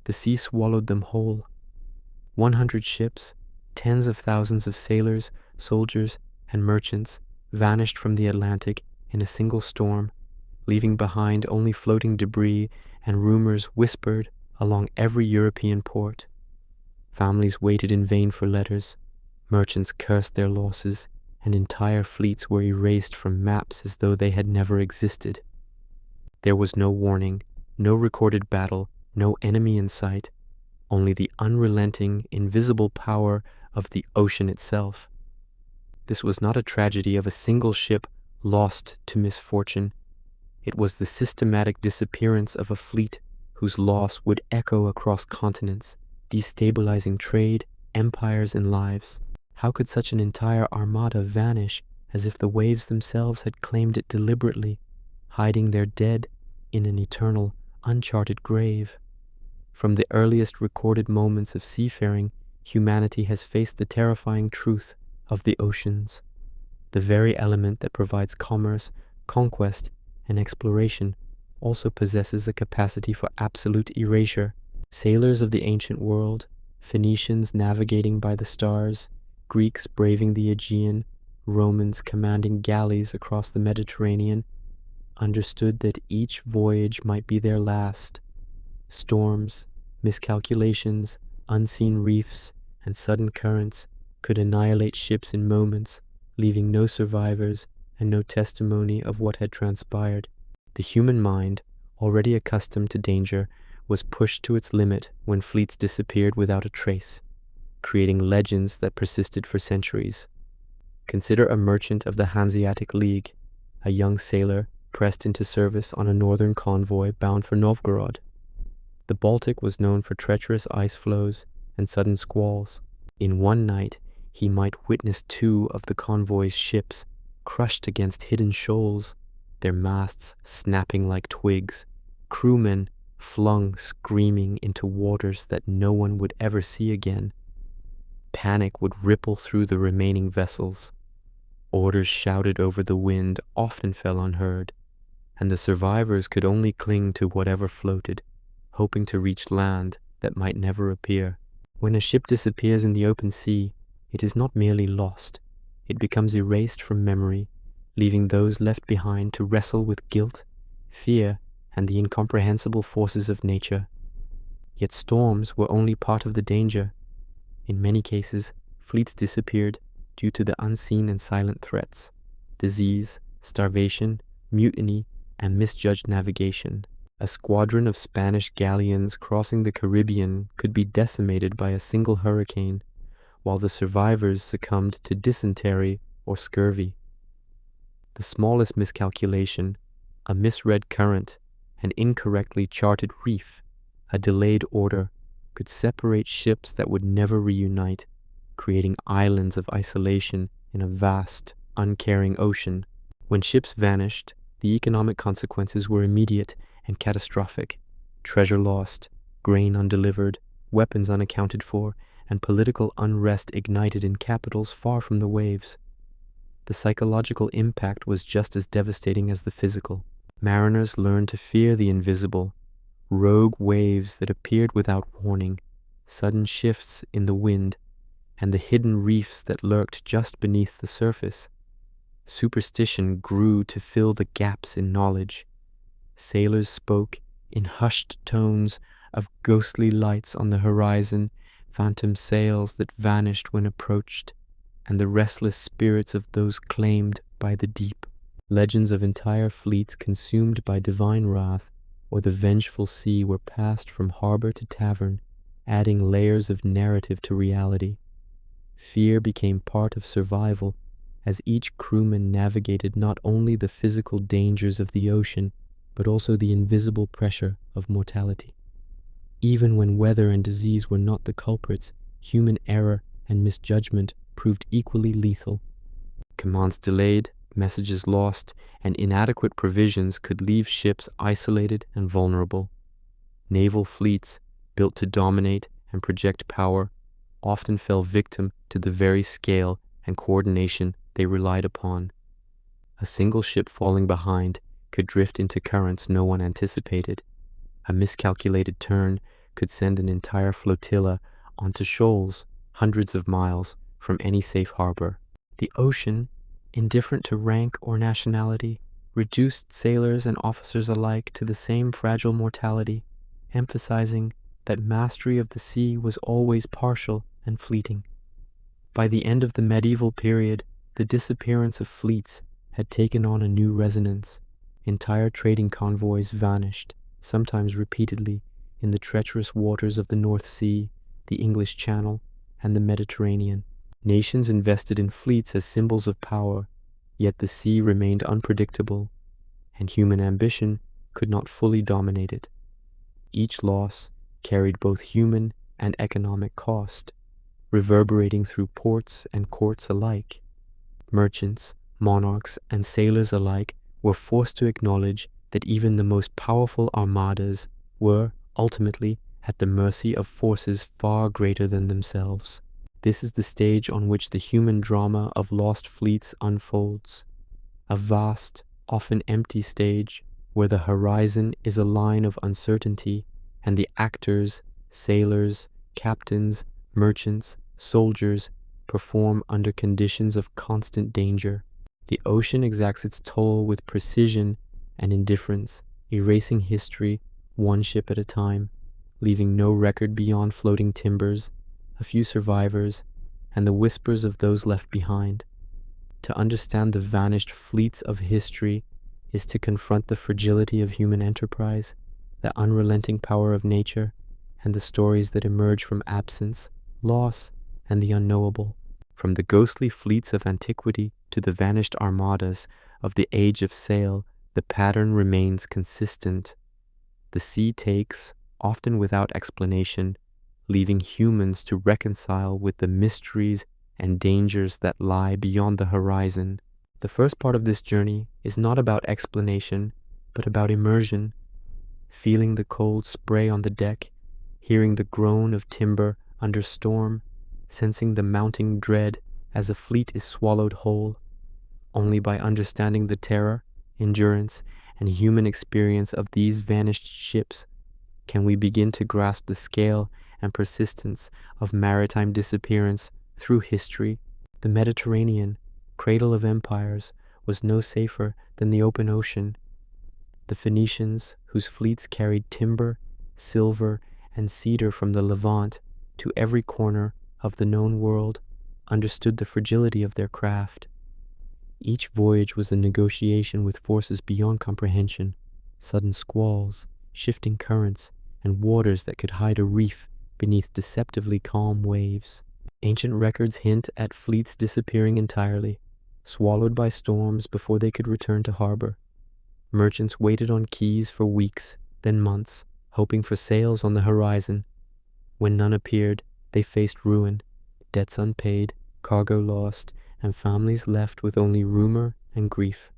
The sea swallowed them whole. 100 ships, tens of thousands of sailors, soldiers, and merchants vanished from the Atlantic in a single storm, leaving behind only floating debris and rumors whispered along every European port. Families waited in vain for letters, merchants cursed their losses, and entire fleets were erased from maps as though they had never existed. There was no warning, no recorded battle, no enemy in sight, only the unrelenting, invisible power of the ocean itself. This was not a tragedy of a single ship lost to misfortune. It was the systematic disappearance of a fleet whose loss would echo across continents, destabilizing trade, empires, and lives. How could such an entire armada vanish as if the waves themselves had claimed it deliberately, hiding their dead in an eternal, uncharted grave? From the earliest recorded moments of seafaring, humanity has faced the terrifying truth of the oceans. The very element that provides commerce, conquest, and exploration also possesses a capacity for absolute erasure. Sailors of the ancient world, Phoenicians navigating by the stars, Greeks braving the Aegean, Romans commanding galleys across the Mediterranean, understood that each voyage might be their last. Storms, miscalculations, unseen reefs, and sudden currents could annihilate ships in moments, leaving no survivors and no testimony of what had transpired. The human mind, already accustomed to danger, was pushed to its limit when fleets disappeared without a trace, creating legends that persisted for centuries. Consider a merchant of the Hanseatic League, a young sailor pressed into service on a northern convoy bound for Novgorod. The Baltic was known for treacherous ice floes and sudden squalls. In one night, he might witness 2 of the convoy's ships crushed against hidden shoals, their masts snapping like twigs, crewmen flung screaming into waters that no one would ever see again. Panic would ripple through the remaining vessels. Orders shouted over the wind often fell unheard, and the survivors could only cling to whatever floated, hoping to reach land that might never appear. When a ship disappears in the open sea, it is not merely lost. It becomes erased from memory, leaving those left behind to wrestle with guilt, fear, and the incomprehensible forces of nature. Yet storms were only part of the danger. In many cases, fleets disappeared due to the unseen and silent threats: disease, starvation, mutiny, and misjudged navigation. A squadron of Spanish galleons crossing the Caribbean could be decimated by a single hurricane, while the survivors succumbed to dysentery or scurvy. The smallest miscalculation, a misread current, an incorrectly charted reef, a delayed order, could separate ships that would never reunite, creating islands of isolation in a vast, uncaring ocean. When ships vanished, the economic consequences were immediate and catastrophic: treasure lost, grain undelivered, weapons unaccounted for, and political unrest ignited in capitals far from the waves. The psychological impact was just as devastating as the physical. Mariners learned to fear the invisible, rogue waves that appeared without warning, sudden shifts in the wind, and the hidden reefs that lurked just beneath the surface. Superstition grew to fill the gaps in knowledge. Sailors spoke, in hushed tones, of ghostly lights on the horizon, phantom sails that vanished when approached, and the restless spirits of those claimed by the deep. Legends of entire fleets consumed by divine wrath or the vengeful sea were passed from harbor to tavern, adding layers of narrative to reality. Fear became part of survival, as each crewman navigated not only the physical dangers of the ocean, but also the invisible pressure of mortality. Even when weather and disease were not the culprits, human error and misjudgment proved equally lethal. Commands delayed, messages lost, and inadequate provisions could leave ships isolated and vulnerable. Naval fleets, built to dominate and project power, often fell victim to the very scale and coordination they relied upon. A single ship falling behind could drift into currents no one anticipated. A miscalculated turn could send an entire flotilla onto shoals hundreds of miles from any safe harbor. The ocean, indifferent to rank or nationality, reduced sailors and officers alike to the same fragile mortality, emphasizing that mastery of the sea was always partial and fleeting. By the end of the medieval period, the disappearance of fleets had taken on a new resonance. Entire trading convoys vanished, sometimes repeatedly, in the treacherous waters of the North Sea, the English Channel, and the Mediterranean. Nations invested in fleets as symbols of power, yet the sea remained unpredictable, and human ambition could not fully dominate it. Each loss carried both human and economic cost, reverberating through ports and courts alike. Merchants, monarchs, and sailors alike were forced to acknowledge that even the most powerful armadas were, ultimately, at the mercy of forces far greater than themselves. This is the stage on which the human drama of lost fleets unfolds, a vast, often empty stage where the horizon is a line of uncertainty and the actors, sailors, captains, merchants, soldiers perform under conditions of constant danger. The ocean exacts its toll with precision and indifference, erasing history one ship at a time, leaving no record beyond floating timbers, a few survivors, and the whispers of those left behind. To understand the vanished fleets of history is to confront the fragility of human enterprise, the unrelenting power of nature, and the stories that emerge from absence, loss, and the unknowable. From the ghostly fleets of antiquity to the vanished armadas of the age of sail, the pattern remains consistent. The sea takes, often without explanation, leaving humans to reconcile with the mysteries and dangers that lie beyond the horizon. The first part of this journey is not about explanation, but about immersion, feeling the cold spray on the deck, hearing the groan of timber under storm, sensing the mounting dread as a fleet is swallowed whole. Only by understanding the terror, endurance, and human experience of these vanished ships can we begin to grasp the scale and persistence of maritime disappearance through history. The Mediterranean, cradle of empires, was no safer than the open ocean. The Phoenicians, whose fleets carried timber, silver, and cedar from the Levant to every corner of the known world, understood the fragility of their craft. Each voyage was a negotiation with forces beyond comprehension, sudden squalls, shifting currents, and waters that could hide a reef beneath deceptively calm waves. Ancient records hint at fleets disappearing entirely, swallowed by storms before they could return to harbor. Merchants waited on quays for weeks, then months, hoping for sails on the horizon. When none appeared, they faced ruin, debts unpaid, cargo lost, and families left with only rumor and grief.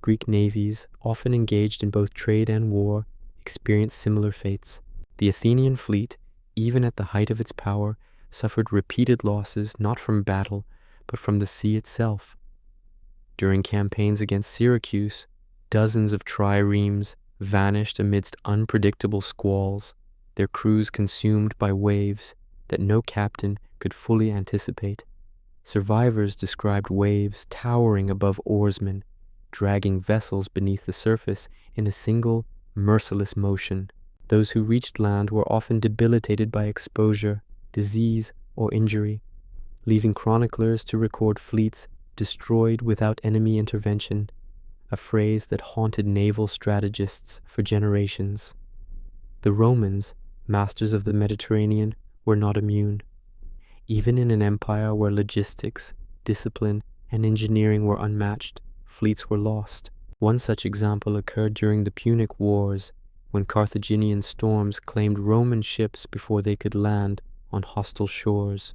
Greek navies, often engaged in both trade and war, experienced similar fates. The Athenian fleet, even at the height of its power, suffered repeated losses not from battle, but from the sea itself. During campaigns against Syracuse, dozens of triremes vanished amidst unpredictable squalls, their crews consumed by waves that no captain could fully anticipate. Survivors described waves towering above oarsmen, dragging vessels beneath the surface in a single, merciless motion. Those who reached land were often debilitated by exposure, disease, or injury, leaving chroniclers to record fleets destroyed without enemy intervention, a phrase that haunted naval strategists for generations. The Romans, masters of the Mediterranean, were not immune. Even in an empire where logistics, discipline, and engineering were unmatched, fleets were lost. One such example occurred during the Punic Wars, when Carthaginian storms claimed Roman ships before they could land on hostile shores.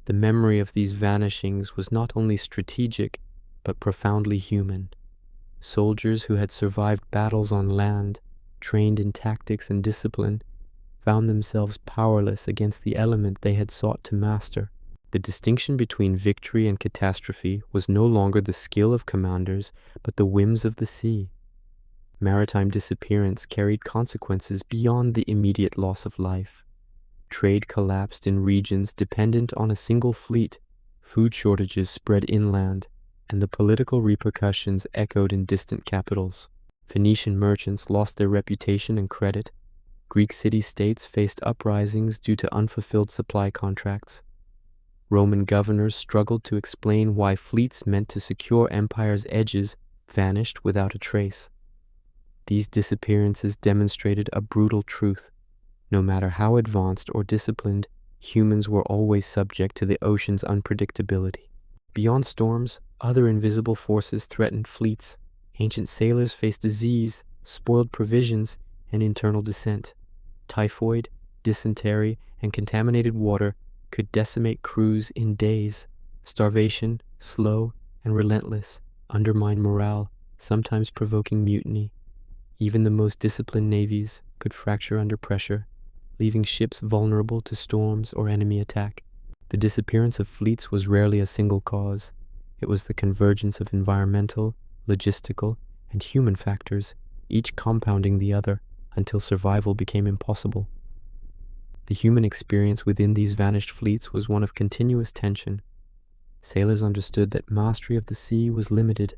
The memory of these vanishings was not only strategic, but profoundly human. Soldiers who had survived battles on land, trained in tactics and discipline, found themselves powerless against the element they had sought to master. The distinction between victory and catastrophe was no longer the skill of commanders, but the whims of the sea. Maritime disappearance carried consequences beyond the immediate loss of life. Trade collapsed in regions dependent on a single fleet, food shortages spread inland, and the political repercussions echoed in distant capitals. Phoenician merchants lost their reputation and credit. Greek city-states faced uprisings due to unfulfilled supply contracts. Roman governors struggled to explain why fleets meant to secure empires' edges vanished without a trace. These disappearances demonstrated a brutal truth. No matter how advanced or disciplined, humans were always subject to the ocean's unpredictability. Beyond storms, other invisible forces threatened fleets. Ancient sailors faced disease, spoiled provisions, and internal dissent. Typhoid, dysentery, and contaminated water could decimate crews in days. Starvation, slow and relentless, undermined morale, sometimes provoking mutiny. Even the most disciplined navies could fracture under pressure, leaving ships vulnerable to storms or enemy attack. The disappearance of fleets was rarely a single cause. It was the convergence of environmental, logistical, and human factors, each compounding the other until survival became impossible. The human experience within these vanished fleets was one of continuous tension. Sailors understood that mastery of the sea was limited.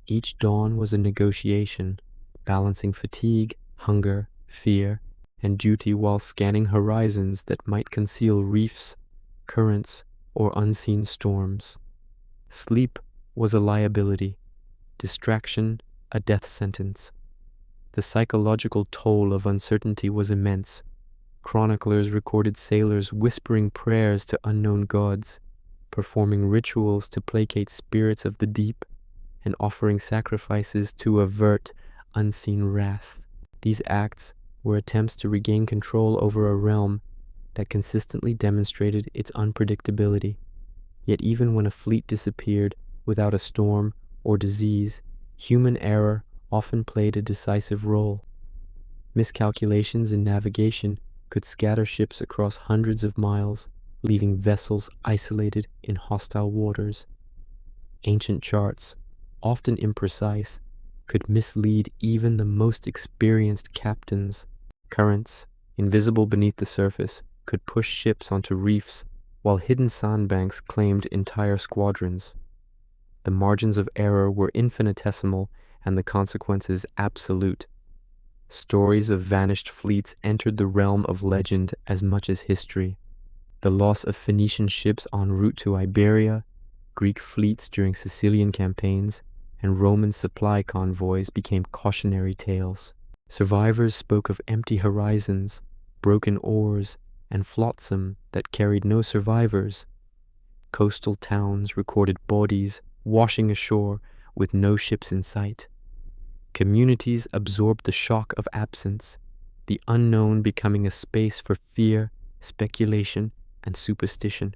Each dawn was a negotiation, balancing fatigue, hunger, fear, and duty while scanning horizons that might conceal reefs, currents, or unseen storms. Sleep was a liability, distraction a death sentence. The psychological toll of uncertainty was immense. Chroniclers recorded sailors whispering prayers to unknown gods, performing rituals to placate spirits of the deep, and offering sacrifices to avert unseen wrath. These acts were attempts to regain control over a realm that consistently demonstrated its unpredictability. Yet even when a fleet disappeared without a storm or disease, human error often played a decisive role. Miscalculations in navigation could scatter ships across hundreds of miles, leaving vessels isolated in hostile waters. Ancient charts, often imprecise, could mislead even the most experienced captains. Currents, invisible beneath the surface, could push ships onto reefs, while hidden sandbanks claimed entire squadrons. The margins of error were infinitesimal and the consequences absolute. Stories of vanished fleets entered the realm of legend as much as history. The loss of Phoenician ships en route to Iberia, Greek fleets during Sicilian campaigns, and Roman supply convoys became cautionary tales. Survivors spoke of empty horizons, broken oars, and flotsam that carried no survivors. Coastal towns recorded bodies washing ashore with no ships in sight. Communities absorbed the shock of absence, the unknown becoming a space for fear, speculation, and superstition.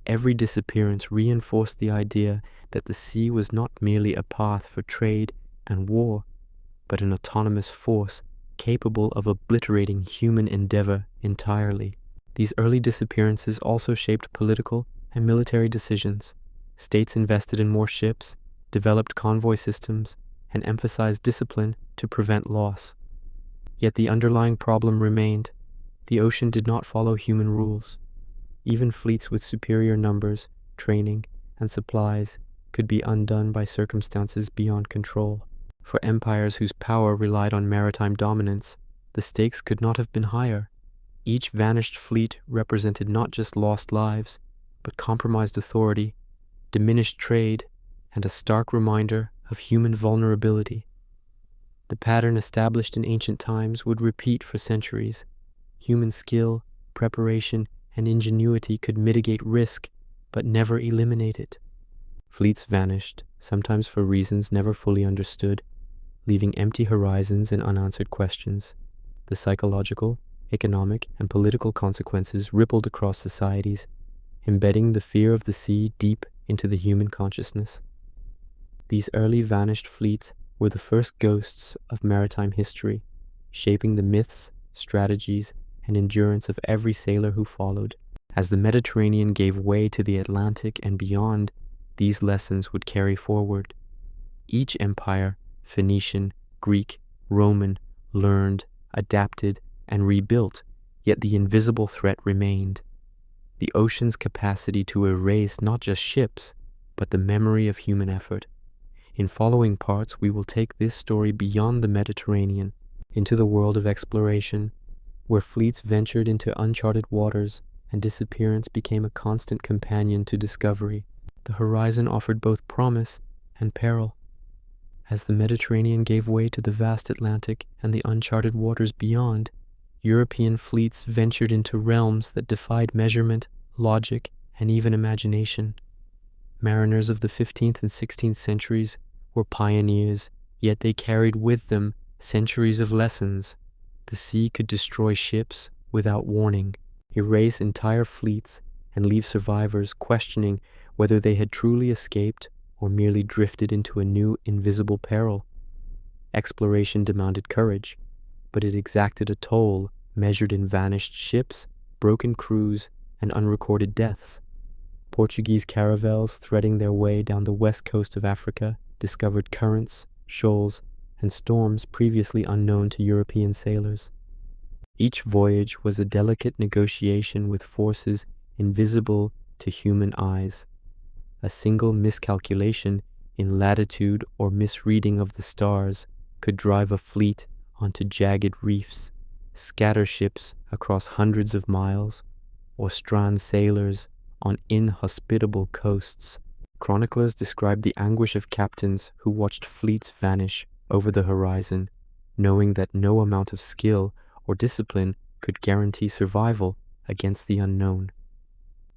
Every disappearance reinforced the idea that the sea was not merely a path for trade and war, but an autonomous force capable of obliterating human endeavor entirely. These early disappearances also shaped political and military decisions. States invested in more ships, developed convoy systems, and emphasized discipline to prevent loss. Yet the underlying problem remained. The ocean did not follow human rules. Even fleets with superior numbers, training, and supplies could be undone by circumstances beyond control. For empires whose power relied on maritime dominance, the stakes could not have been higher. Each vanished fleet represented not just lost lives, but compromised authority, diminished trade, and a stark reminder of human vulnerability. The pattern established in ancient times would repeat for centuries. Human skill, preparation, and ingenuity could mitigate risk, but never eliminate it. Fleets vanished, sometimes for reasons never fully understood, leaving empty horizons and unanswered questions. The psychological, economic, and political consequences rippled across societies, embedding the fear of the sea deep into the human consciousness. These early vanished fleets were the first ghosts of maritime history, shaping the myths, strategies, and endurance of every sailor who followed. As the Mediterranean gave way to the Atlantic and beyond, these lessons would carry forward. Each empire, Phoenician, Greek, Roman, learned, adapted, and rebuilt, yet the invisible threat remained. The ocean's capacity to erase not just ships, but the memory of human effort. In following parts, we will take this story beyond the Mediterranean, into the world of exploration, where fleets ventured into uncharted waters and disappearance became a constant companion to discovery. The horizon offered both promise and peril. As the Mediterranean gave way to the vast Atlantic and the uncharted waters beyond, European fleets ventured into realms that defied measurement, logic, and even imagination. Mariners of the 15th and 16th centuries were pioneers, yet they carried with them centuries of lessons. The sea could destroy ships without warning, erase entire fleets, and leave survivors questioning whether they had truly escaped or merely drifted into a new invisible peril. Exploration demanded courage, but it exacted a toll measured in vanished ships, broken crews, and unrecorded deaths. Portuguese caravels threading their way down the west coast of Africa discovered currents, shoals, and storms previously unknown to European sailors. Each voyage was a delicate negotiation with forces invisible to human eyes. A single miscalculation in latitude or misreading of the stars could drive a fleet onto jagged reefs, scatter ships across hundreds of miles, or strand sailors on inhospitable coasts. Chroniclers describe the anguish of captains who watched fleets vanish over the horizon, knowing that no amount of skill or discipline could guarantee survival against the unknown.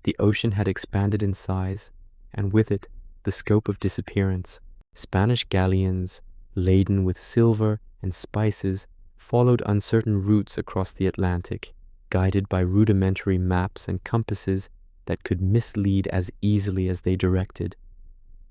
The ocean had expanded in size, and with it, the scope of disappearance. Spanish galleons, laden with silver and spices, followed uncertain routes across the Atlantic, guided by rudimentary maps and compasses that could mislead as easily as they directed.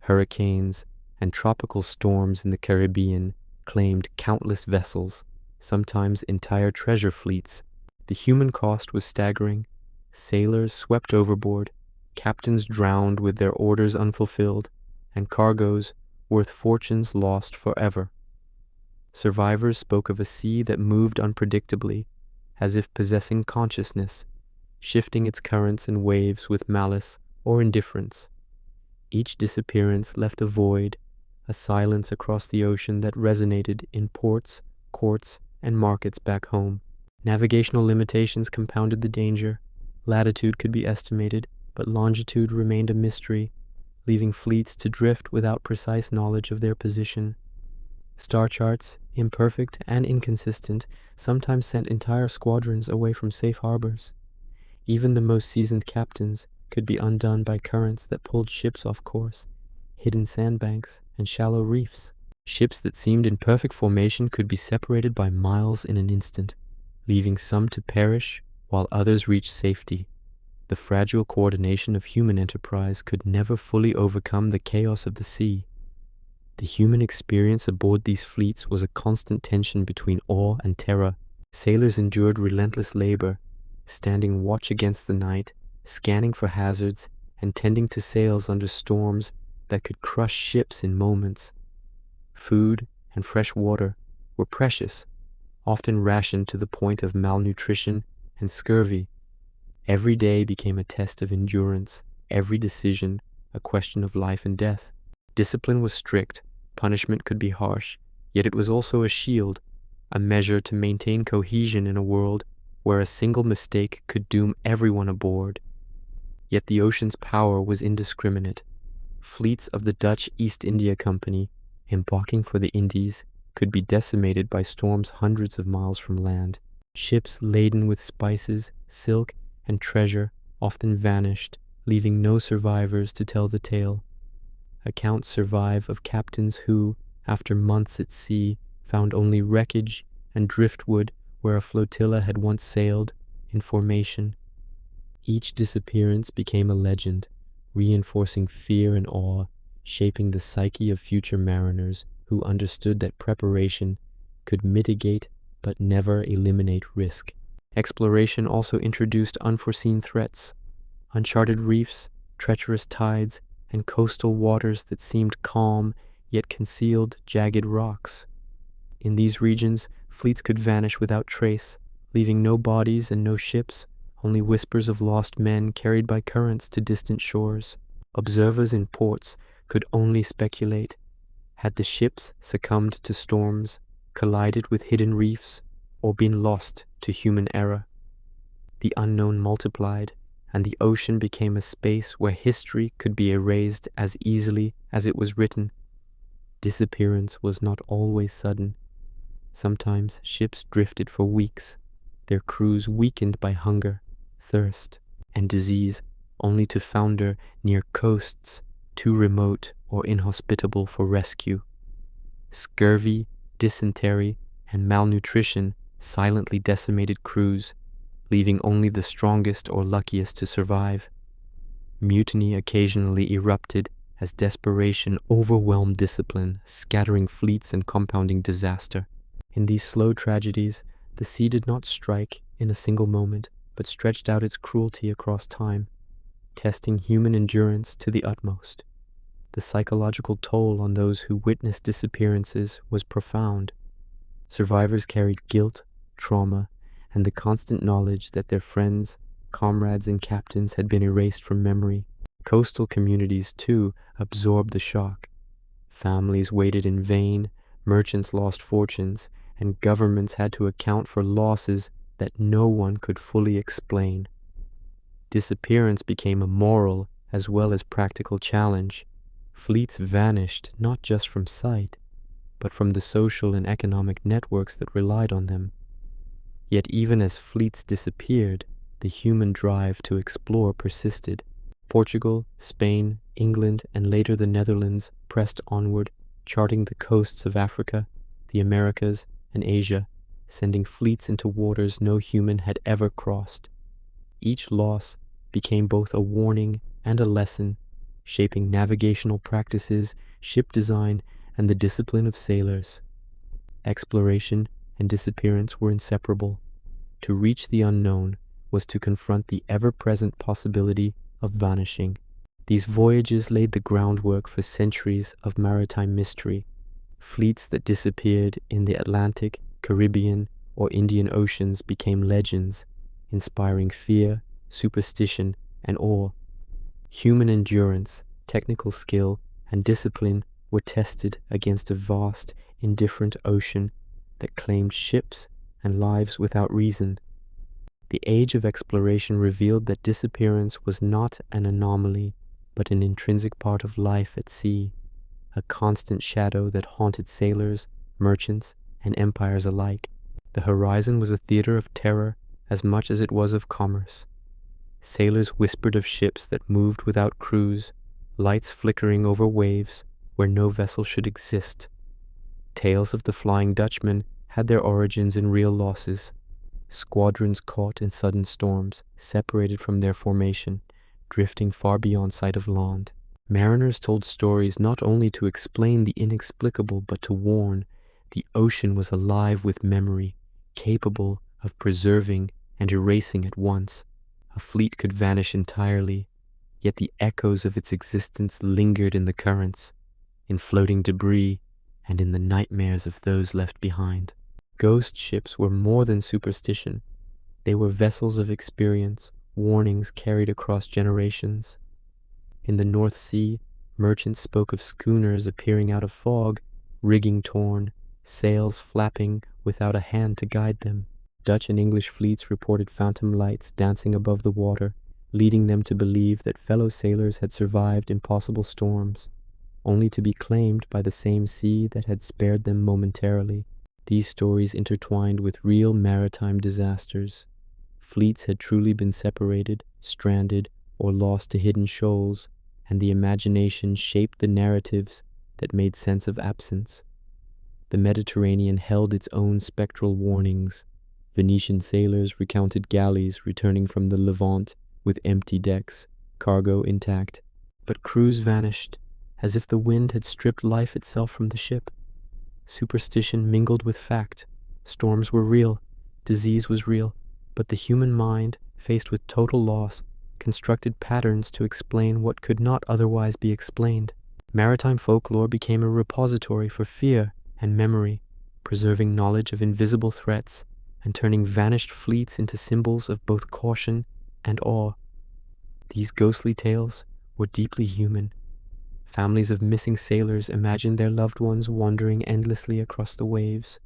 Hurricanes and tropical storms in the Caribbean claimed countless vessels, sometimes entire treasure fleets. The human cost was staggering. Sailors swept overboard, captains drowned with their orders unfulfilled, and cargoes worth fortunes lost forever. Survivors spoke of a sea that moved unpredictably, as if possessing consciousness, shifting its currents and waves with malice or indifference. Each disappearance left a void, a silence across the ocean that resonated in ports, courts, and markets back home. Navigational limitations compounded the danger. Latitude could be estimated, but longitude remained a mystery, leaving fleets to drift without precise knowledge of their position. Star charts, imperfect and inconsistent, sometimes sent entire squadrons away from safe harbors. Even the most seasoned captains could be undone by currents that pulled ships off course, hidden sandbanks, and shallow reefs. Ships that seemed in perfect formation could be separated by miles in an instant, leaving some to perish while others reached safety. The fragile coordination of human enterprise could never fully overcome the chaos of the sea. The human experience aboard these fleets was a constant tension between awe and terror. Sailors endured relentless labor, standing watch against the night, scanning for hazards, and tending to sails under storms that could crush ships in moments. Food and fresh water were precious, often rationed to the point of malnutrition and scurvy. Every day became a test of endurance, every decision a question of life and death. Discipline was strict, punishment could be harsh, yet it was also a shield, a measure to maintain cohesion in a world where a single mistake could doom everyone aboard. Yet the ocean's power was indiscriminate. Fleets of the Dutch East India Company, embarking for the Indies, could be decimated by storms hundreds of miles from land. Ships laden with spices, silk, and treasure often vanished, leaving no survivors to tell the tale. Accounts survive of captains who, after months at sea, found only wreckage and driftwood where a flotilla had once sailed in formation. Each disappearance became a legend, reinforcing fear and awe, shaping the psyche of future mariners who understood that preparation could mitigate but never eliminate risk. Exploration also introduced unforeseen threats, uncharted reefs, treacherous tides, and coastal waters that seemed calm yet concealed jagged rocks. In these regions, fleets could vanish without trace, leaving no bodies and no ships, only whispers of lost men carried by currents to distant shores. Observers in ports could only speculate. Had the ships succumbed to storms, collided with hidden reefs, or been lost to human error? The unknown multiplied, and the ocean became a space where history could be erased as easily as it was written. Disappearance was not always sudden. Sometimes ships drifted for weeks, their crews weakened by hunger, thirst, and disease, only to founder near coasts too remote or inhospitable for rescue. Scurvy, dysentery, and malnutrition silently decimated crews, leaving only the strongest or luckiest to survive. Mutiny occasionally erupted as desperation overwhelmed discipline, scattering fleets and compounding disaster. In these slow tragedies, the sea did not strike in a single moment, but stretched out its cruelty across time, testing human endurance to the utmost. The psychological toll on those who witnessed disappearances was profound. Survivors carried guilt, trauma, and the constant knowledge that their friends, comrades, and captains had been erased from memory. Coastal communities, too, absorbed the shock. Families waited in vain, merchants lost fortunes, and governments had to account for losses that no one could fully explain. Disappearance became a moral as well as practical challenge. Fleets vanished not just from sight, but from the social and economic networks that relied on them. Yet even as fleets disappeared, the human drive to explore persisted. Portugal, Spain, England, and later the Netherlands pressed onward, charting the coasts of Africa, the Americas, and Asia, sending fleets into waters no human had ever crossed. Each loss became both a warning and a lesson, shaping navigational practices, ship design, and the discipline of sailors. Exploration and disappearance were inseparable. To reach the unknown was to confront the ever-present possibility of vanishing. These voyages laid the groundwork for centuries of maritime mystery. Fleets that disappeared in the Atlantic, Caribbean, or Indian Oceans became legends, inspiring fear, superstition, and awe. Human endurance, technical skill, and discipline were tested against a vast, indifferent ocean that claimed ships and lives without reason. The age of exploration revealed that disappearance was not an anomaly, but an intrinsic part of life at sea, a constant shadow that haunted sailors, merchants, and empires alike. The horizon was a theater of terror as much as it was of commerce. Sailors whispered of ships that moved without crews, lights flickering over waves where no vessel should exist. Tales of the Flying Dutchman had their origins in real losses. Squadrons caught in sudden storms, separated from their formation, drifting far beyond sight of land. Mariners told stories not only to explain the inexplicable but to warn. The ocean was alive with memory, capable of preserving and erasing at once. A fleet could vanish entirely, yet the echoes of its existence lingered in the currents, in floating debris, and in the nightmares of those left behind. Ghost ships were more than superstition. They were vessels of experience, warnings carried across generations. In the North Sea, merchants spoke of schooners appearing out of fog, rigging torn, sails flapping without a hand to guide them. Dutch and English fleets reported phantom lights dancing above the water, leading them to believe that fellow sailors had survived impossible storms, only to be claimed by the same sea that had spared them momentarily. These stories intertwined with real maritime disasters. Fleets had truly been separated, stranded, or lost to hidden shoals, and the imagination shaped the narratives that made sense of absence. The Mediterranean held its own spectral warnings. Venetian sailors recounted galleys returning from the Levant with empty decks, cargo intact, but crews vanished, as if the wind had stripped life itself from the ship. Superstition mingled with fact. Storms were real, disease was real, but the human mind, faced with total loss, constructed patterns to explain what could not otherwise be explained. Maritime folklore became a repository for fear and memory, preserving knowledge of invisible threats and turning vanished fleets into symbols of both caution and awe. These ghostly tales were deeply human. Families of missing sailors imagined their loved ones wandering endlessly across the waves,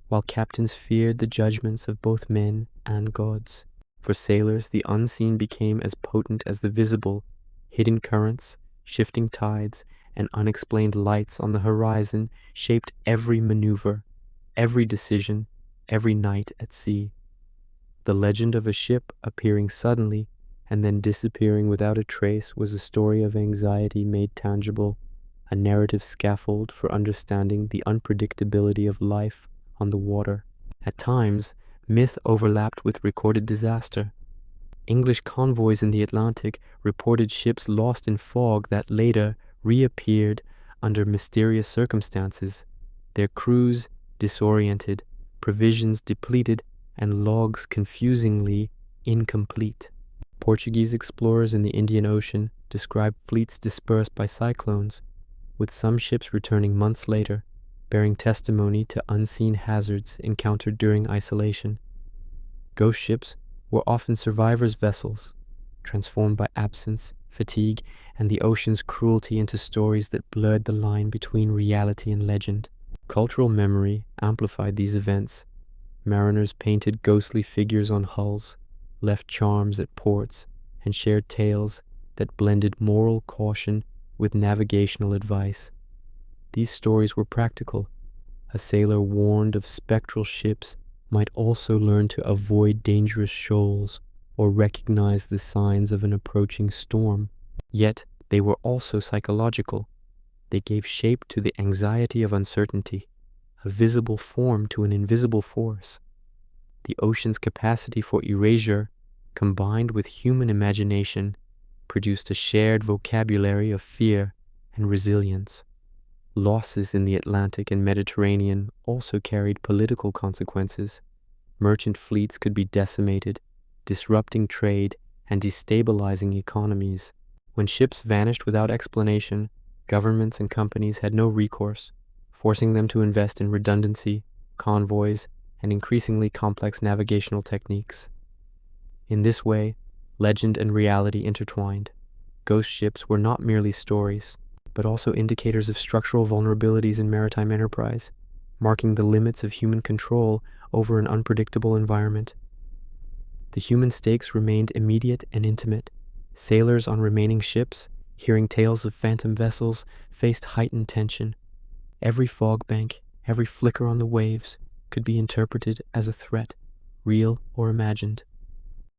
while captains feared the judgments of both men and gods. For sailors, the unseen became as potent as the visible. Hidden currents, shifting tides, and unexplained lights on the horizon shaped every maneuver, every decision, every night at sea. The legend of a ship appearing suddenly and then disappearing without a trace was a story of anxiety made tangible, a narrative scaffold for understanding the unpredictability of life on the water. At times, myth overlapped with recorded disaster. English convoys in the Atlantic reported ships lost in fog that later reappeared under mysterious circumstances, their crews disoriented, provisions depleted, and logs confusingly incomplete. Portuguese explorers in the Indian Ocean described fleets dispersed by cyclones, with some ships returning months later, bearing testimony to unseen hazards encountered during isolation. Ghost ships were often survivors' vessels, transformed by absence, fatigue, and the ocean's cruelty into stories that blurred the line between reality and legend. Cultural memory amplified these events. Mariners painted ghostly figures on hulls, left charms at ports, and shared tales that blended moral caution with navigational advice. These stories were practical. A sailor warned of spectral ships might also learn to avoid dangerous shoals or recognize the signs of an approaching storm. Yet they were also psychological. They gave shape to the anxiety of uncertainty, a visible form to an invisible force. The ocean's capacity for erasure, combined with human imagination, produced a shared vocabulary of fear and resilience. Losses in the Atlantic and Mediterranean also carried political consequences. Merchant fleets could be decimated, disrupting trade and destabilizing economies. When ships vanished without explanation, governments and companies had no recourse, forcing them to invest in redundancy, convoys, and increasingly complex navigational techniques. In this way, legend and reality intertwined. Ghost ships were not merely stories, but also indicators of structural vulnerabilities in maritime enterprise, marking the limits of human control over an unpredictable environment. The human stakes remained immediate and intimate. Sailors on remaining ships, hearing tales of phantom vessels, faced heightened tension. Every fog bank, every flicker on the waves, could be interpreted as a threat, real or imagined.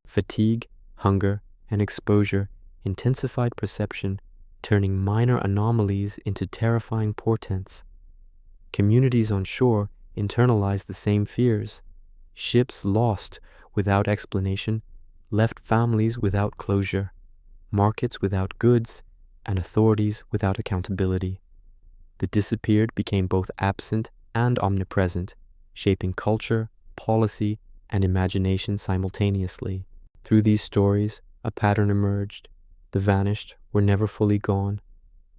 Fatigue, hunger, and exposure intensified perception, turning minor anomalies into terrifying portents. Communities on shore internalized the same fears. Ships lost without explanation left families without closure, markets without goods, and authorities without accountability. The disappeared became both absent and omnipresent, shaping culture, policy, and imagination simultaneously. Through these stories, a pattern emerged. The vanished were never fully gone.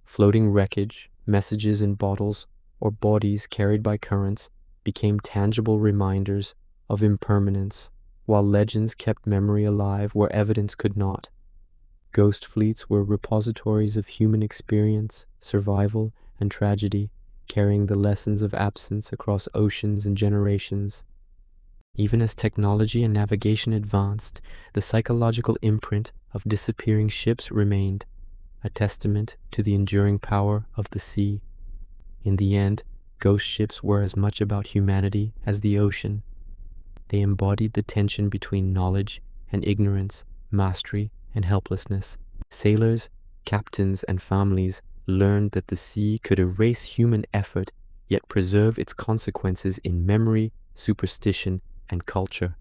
Floating wreckage, messages in bottles, or bodies carried by currents became tangible reminders of impermanence, while legends kept memory alive where evidence could not. Ghost fleets were repositories of human experience, survival, and tragedy, carrying the lessons of absence across oceans and generations. Even as technology and navigation advanced, the psychological imprint of disappearing ships remained, a testament to the enduring power of the sea. In the end, ghost ships were as much about humanity as the ocean. They embodied the tension between knowledge and ignorance, mastery and helplessness. Sailors, captains, and families learned that the sea could erase human effort, yet preserve its consequences in memory, superstition, and culture.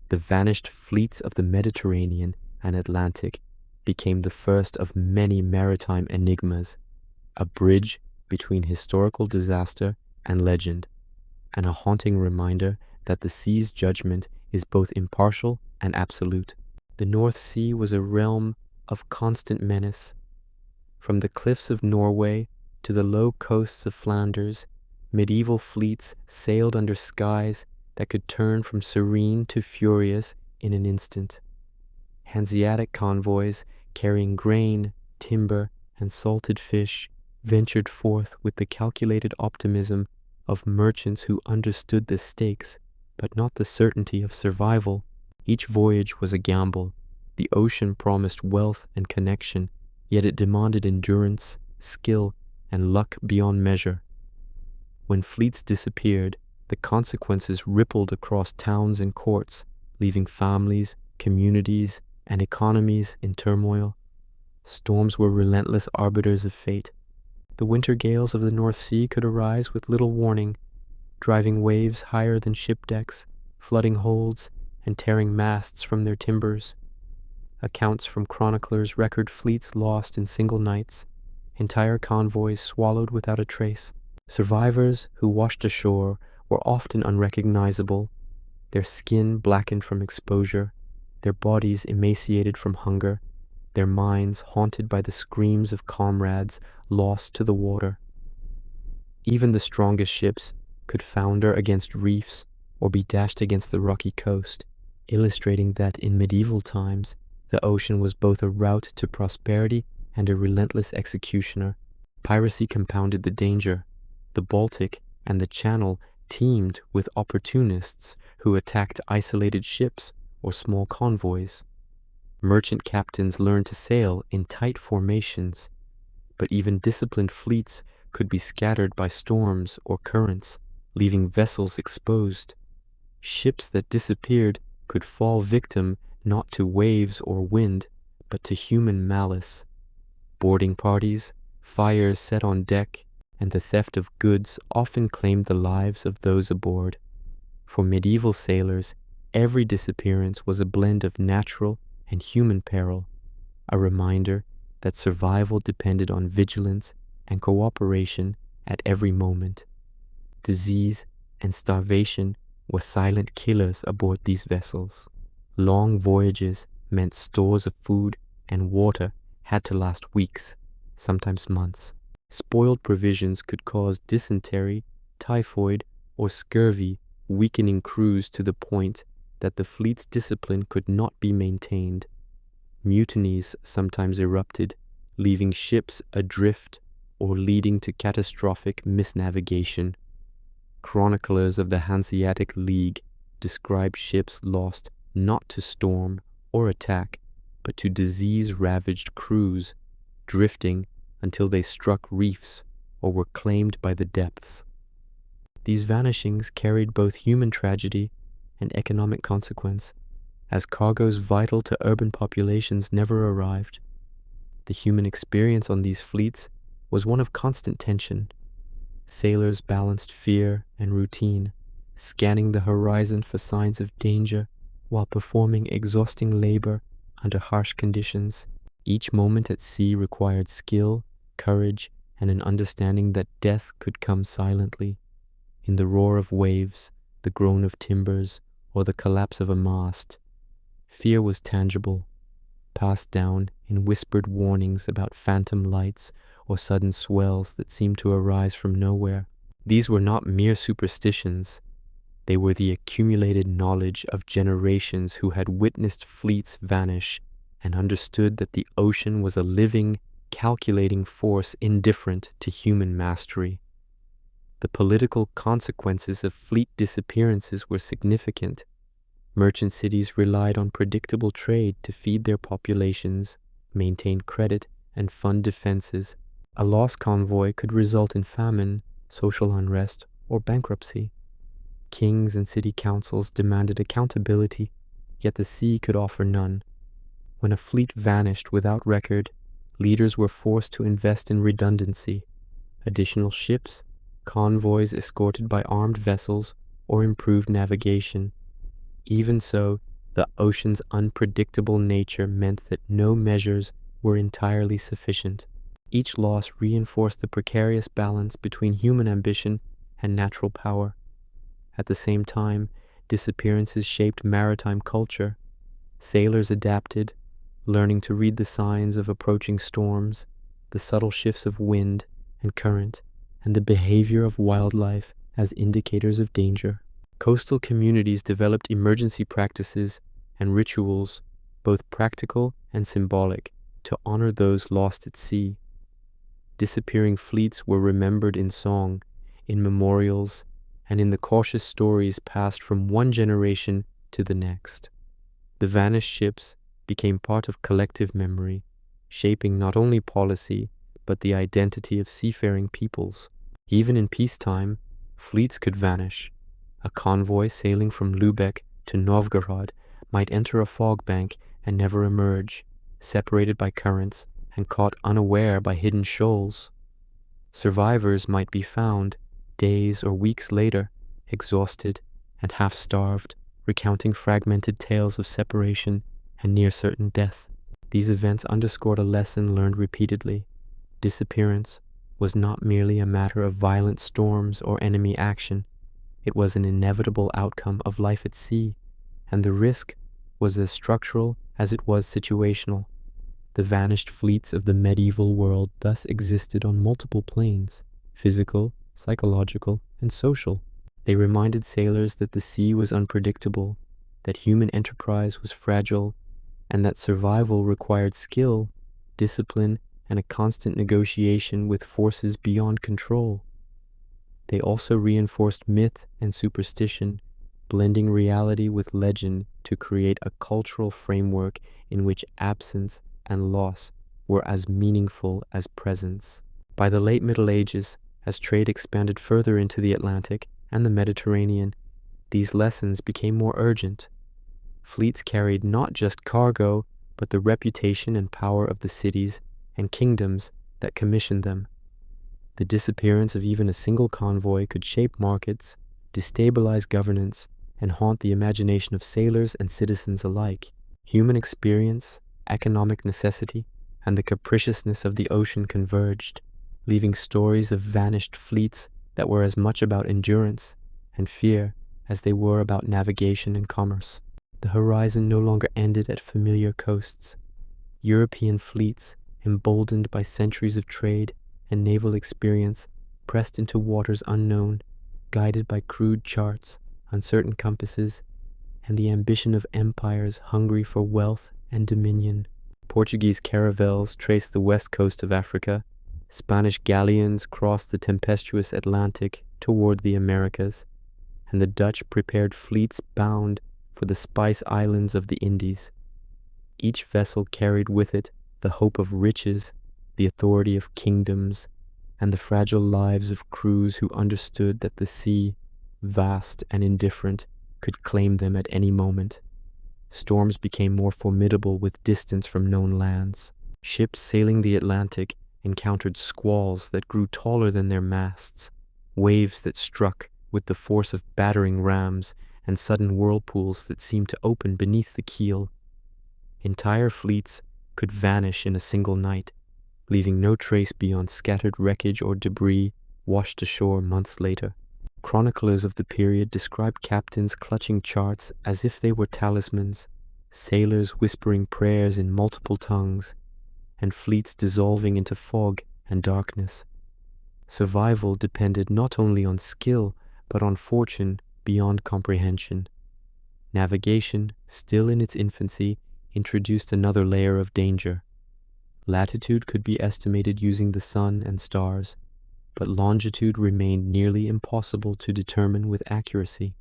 The vanished fleets of the Mediterranean and Atlantic became the first of many maritime enigmas, a bridge between historical disaster and legend, and a haunting reminder that the sea's judgment is both impartial and absolute. The North Sea was a realm of constant menace. From the cliffs of Norway to the low coasts of Flanders, Medieval fleets sailed under skies that could turn from serene to furious in an instant. Hanseatic convoys carrying grain, timber, and salted fish ventured forth with the calculated optimism of merchants who understood the stakes, but not the certainty of survival. Each voyage was a gamble. The ocean promised wealth and connection, yet it demanded endurance, skill, and luck beyond measure. When fleets disappeared, the consequences rippled across towns and courts, leaving families, communities, and economies in turmoil. Storms were relentless arbiters of fate. The winter gales of the North Sea could arise with little warning, driving waves higher than ship decks, flooding holds, and tearing masts from their timbers. Accounts from chroniclers record fleets lost in single nights, entire convoys swallowed without a trace. Survivors who washed ashore were often unrecognizable, their skin blackened from exposure, their bodies emaciated from hunger, their minds haunted by the screams of comrades lost to the water. Even the strongest ships could founder against reefs or be dashed against the rocky coast, illustrating that in medieval times, the ocean was both a route to prosperity and a relentless executioner. Piracy compounded the danger. The Baltic and the Channel teemed with opportunists who attacked isolated ships or small convoys. Merchant captains learned to sail in tight formations, but even disciplined fleets could be scattered by storms or currents, leaving vessels exposed. Ships that disappeared could fall victim not to waves or wind, but to human malice. Boarding parties, fires set on deck, and the theft of goods often claimed the lives of those aboard. For medieval sailors, every disappearance was a blend of natural and human peril, a reminder that survival depended on vigilance and cooperation at every moment. Disease and starvation were silent killers aboard these vessels. Long voyages meant stores of food and water had to last weeks, sometimes months. Spoiled provisions could cause dysentery, typhoid, or scurvy, weakening crews to the point that the fleet's discipline could not be maintained. Mutinies sometimes erupted, leaving ships adrift or leading to catastrophic misnavigation. Chroniclers of the Hanseatic League describe ships lost not to storm or attack, but to disease-ravaged crews, drifting until they struck reefs or were claimed by the depths. These vanishings carried both human tragedy and economic consequence, as cargoes vital to urban populations never arrived. The human experience on these fleets was one of constant tension. Sailors balanced fear and routine, scanning the horizon for signs of danger while performing exhausting labor under harsh conditions. Each moment at sea required skill, courage, and an understanding that death could come silently. In the roar of waves, the groan of timbers, or the collapse of a mast, fear was tangible, passed down in whispered warnings about phantom lights or sudden swells that seemed to arise from nowhere. These were not mere superstitions. They were the accumulated knowledge of generations who had witnessed fleets vanish and understood that the ocean was a living, calculating force indifferent to human mastery. The political consequences of fleet disappearances were significant. Merchant cities relied on predictable trade to feed their populations, maintain credit, and fund defenses. A lost convoy could result in famine, social unrest, or bankruptcy. Kings and city councils demanded accountability, yet the sea could offer none. When a fleet vanished without record, leaders were forced to invest in redundancy, additional ships, convoys escorted by armed vessels, or improved navigation. Even so, the ocean's unpredictable nature meant that no measures were entirely sufficient. Each loss reinforced the precarious balance between human ambition and natural power. At the same time, disappearances shaped maritime culture. Sailors adapted, learning to read the signs of approaching storms, the subtle shifts of wind and current, and the behavior of wildlife as indicators of danger. Coastal communities developed emergency practices and rituals, both practical and symbolic, to honor those lost at sea. Disappearing fleets were remembered in song, in memorials, and in the cautious stories passed from one generation to the next. The vanished ships became part of collective memory, shaping not only policy, but the identity of seafaring peoples. Even in peacetime, fleets could vanish. A convoy sailing from Lubeck to Novgorod might enter a fog bank and never emerge, separated by currents and caught unaware by hidden shoals. Survivors might be found days or weeks later, exhausted and half-starved, recounting fragmented tales of separation and near-certain death. These events underscored a lesson learned repeatedly. Disappearance was not merely a matter of violent storms or enemy action. It was an inevitable outcome of life at sea, and the risk was as structural as it was situational. The vanished fleets of the medieval world thus existed on multiple planes: physical, psychological, and social. They reminded sailors that the sea was unpredictable, that human enterprise was fragile, and that survival required skill, discipline, and a constant negotiation with forces beyond control. They also reinforced myth and superstition, blending reality with legend to create a cultural framework in which absence and loss were as meaningful as presence. By the late Middle Ages, as trade expanded further into the Atlantic and the Mediterranean, these lessons became more urgent. Fleets carried not just cargo, but the reputation and power of the cities and kingdoms that commissioned them. The disappearance of even a single convoy could shape markets, destabilize governance, and haunt the imagination of sailors and citizens alike. Human experience, economic necessity, and the capriciousness of the ocean converged, leaving stories of vanished fleets that were as much about endurance and fear as they were about navigation and commerce. The horizon no longer ended at familiar coasts. European fleets, emboldened by centuries of trade and naval experience, pressed into waters unknown, guided by crude charts, uncertain compasses, and the ambition of empires hungry for wealth and dominion. Portuguese caravels traced the west coast of Africa. Spanish galleons crossed the tempestuous Atlantic toward the Americas, and the Dutch prepared fleets bound for the Spice Islands of the Indies. Each vessel carried with it the hope of riches, the authority of kingdoms, and the fragile lives of crews who understood that the sea, vast and indifferent, could claim them at any moment. Storms became more formidable with distance from known lands. Ships sailing the Atlantic encountered squalls that grew taller than their masts, waves that struck with the force of battering rams, and sudden whirlpools that seemed to open beneath the keel. Entire fleets could vanish in a single night, leaving no trace beyond scattered wreckage or debris washed ashore months later. Chroniclers of the period described captains clutching charts as if they were talismans, sailors whispering prayers in multiple tongues, and fleets dissolving into fog and darkness. Survival depended not only on skill, but on fortune beyond comprehension. Navigation, still in its infancy, introduced another layer of danger. Latitude could be estimated using the sun and stars, but longitude remained nearly impossible to determine with accuracy.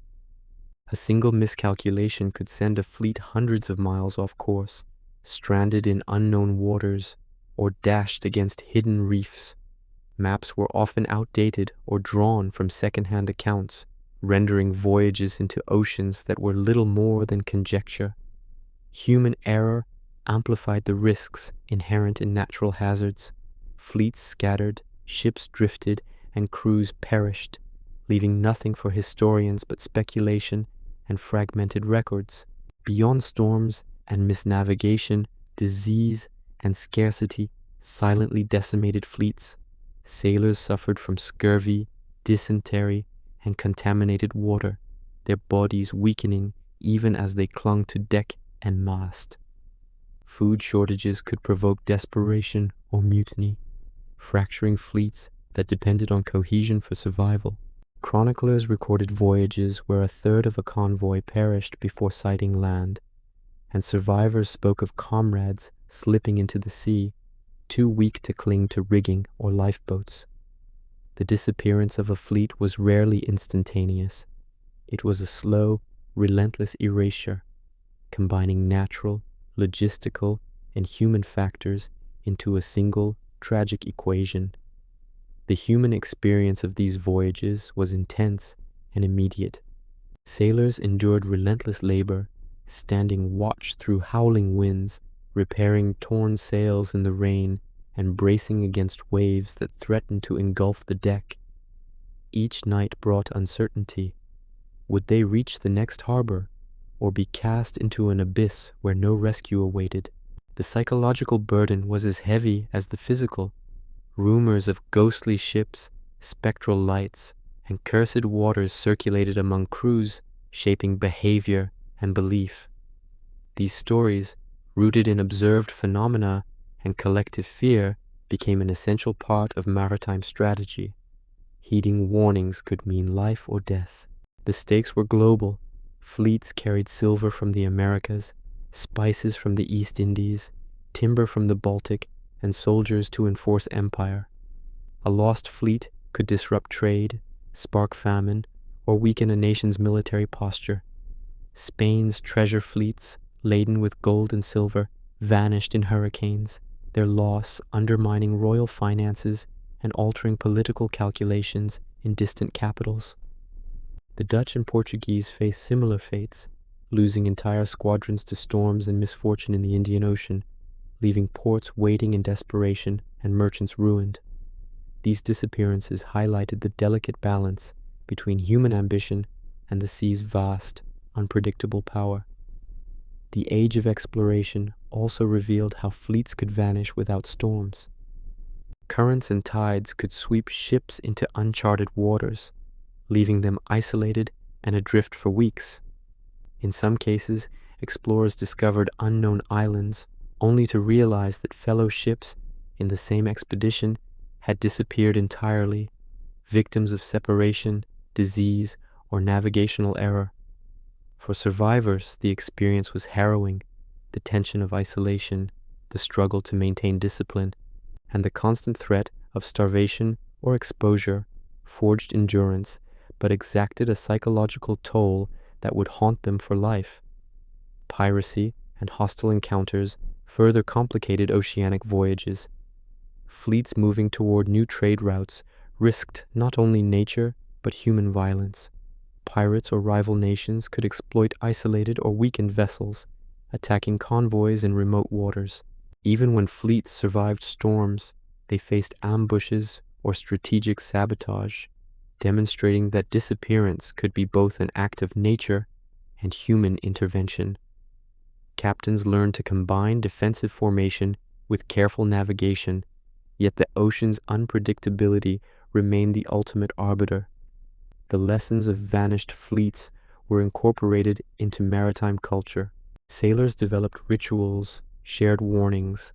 A single miscalculation could send a fleet hundreds of miles off course, stranded in unknown waters, or dashed against hidden reefs. Maps were often outdated or drawn from second-hand accounts, rendering voyages into oceans that were little more than conjecture. Human error amplified the risks inherent in natural hazards. Fleets scattered, ships drifted, and crews perished, leaving nothing for historians but speculation and fragmented records. Beyond storms and misnavigation, disease and scarcity silently decimated fleets. Sailors suffered from scurvy, dysentery, and contaminated water, their bodies weakening even as they clung to deck and mast. Food shortages could provoke desperation or mutiny, fracturing fleets that depended on cohesion for survival. Chroniclers recorded voyages where a third of a convoy perished before sighting land, and survivors spoke of comrades slipping into the sea, too weak to cling to rigging or lifeboats. The disappearance of a fleet was rarely instantaneous. It was a slow, relentless erasure, combining natural, logistical, and human factors into a single, tragic equation. The human experience of these voyages was intense and immediate. Sailors endured relentless labor, standing watch through howling winds, repairing torn sails in the rain, and bracing against waves that threatened to engulf the deck. Each night brought uncertainty. Would they reach the next harbor, or be cast into an abyss where no rescue awaited? The psychological burden was as heavy as the physical. Rumors of ghostly ships, spectral lights, and cursed waters circulated among crews, shaping behavior and belief. These stories, rooted in observed phenomena and collective fear, became an essential part of maritime strategy. Heeding warnings could mean life or death. The stakes were global. Fleets carried silver from the Americas, spices from the East Indies, timber from the Baltic, and soldiers to enforce empire. A lost fleet could disrupt trade, spark famine, or weaken a nation's military posture. Spain's treasure fleets, laden with gold and silver, vanished in hurricanes, their loss undermining royal finances and altering political calculations in distant capitals. The Dutch and Portuguese faced similar fates, losing entire squadrons to storms and misfortune in the Indian Ocean, leaving ports waiting in desperation and merchants ruined. These disappearances highlighted the delicate balance between human ambition and the sea's vast, unpredictable power. The age of exploration also revealed how fleets could vanish without storms. Currents and tides could sweep ships into uncharted waters, leaving them isolated and adrift for weeks. In some cases, explorers discovered unknown islands, only to realize that fellow ships in the same expedition had disappeared entirely, victims of separation, disease, or navigational error. For survivors, the experience was harrowing. The tension of isolation, the struggle to maintain discipline, and the constant threat of starvation or exposure forged endurance, but exacted a psychological toll that would haunt them for life. Piracy and hostile encounters further complicated oceanic voyages. Fleets moving toward new trade routes risked not only nature but human violence. Pirates or rival nations could exploit isolated or weakened vessels, attacking convoys in remote waters. Even when fleets survived storms, they faced ambushes or strategic sabotage, demonstrating that disappearance could be both an act of nature and human intervention. Captains learned to combine defensive formation with careful navigation, yet the ocean's unpredictability remained the ultimate arbiter. The lessons of vanished fleets were incorporated into maritime culture. Sailors developed rituals, shared warnings,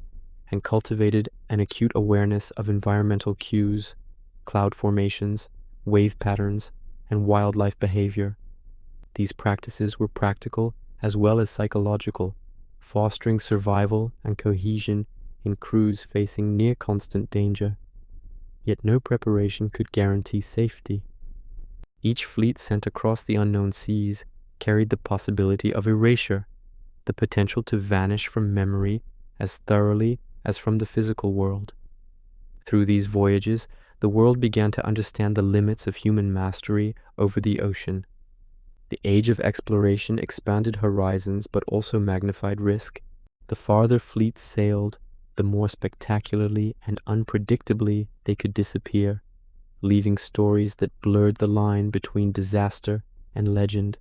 and cultivated an acute awareness of environmental cues, cloud formations, wave patterns, and wildlife behavior. These practices were practical as well as psychological, fostering survival and cohesion in crews facing near constant danger. Yet no preparation could guarantee safety. Each fleet sent across the unknown seas carried the possibility of erasure, the potential to vanish from memory as thoroughly as from the physical world. Through these voyages, the world began to understand the limits of human mastery over the ocean. The age of exploration expanded horizons but also magnified risk. The farther fleets sailed, the more spectacularly and unpredictably they could disappear, leaving stories that blurred the line between disaster and legend.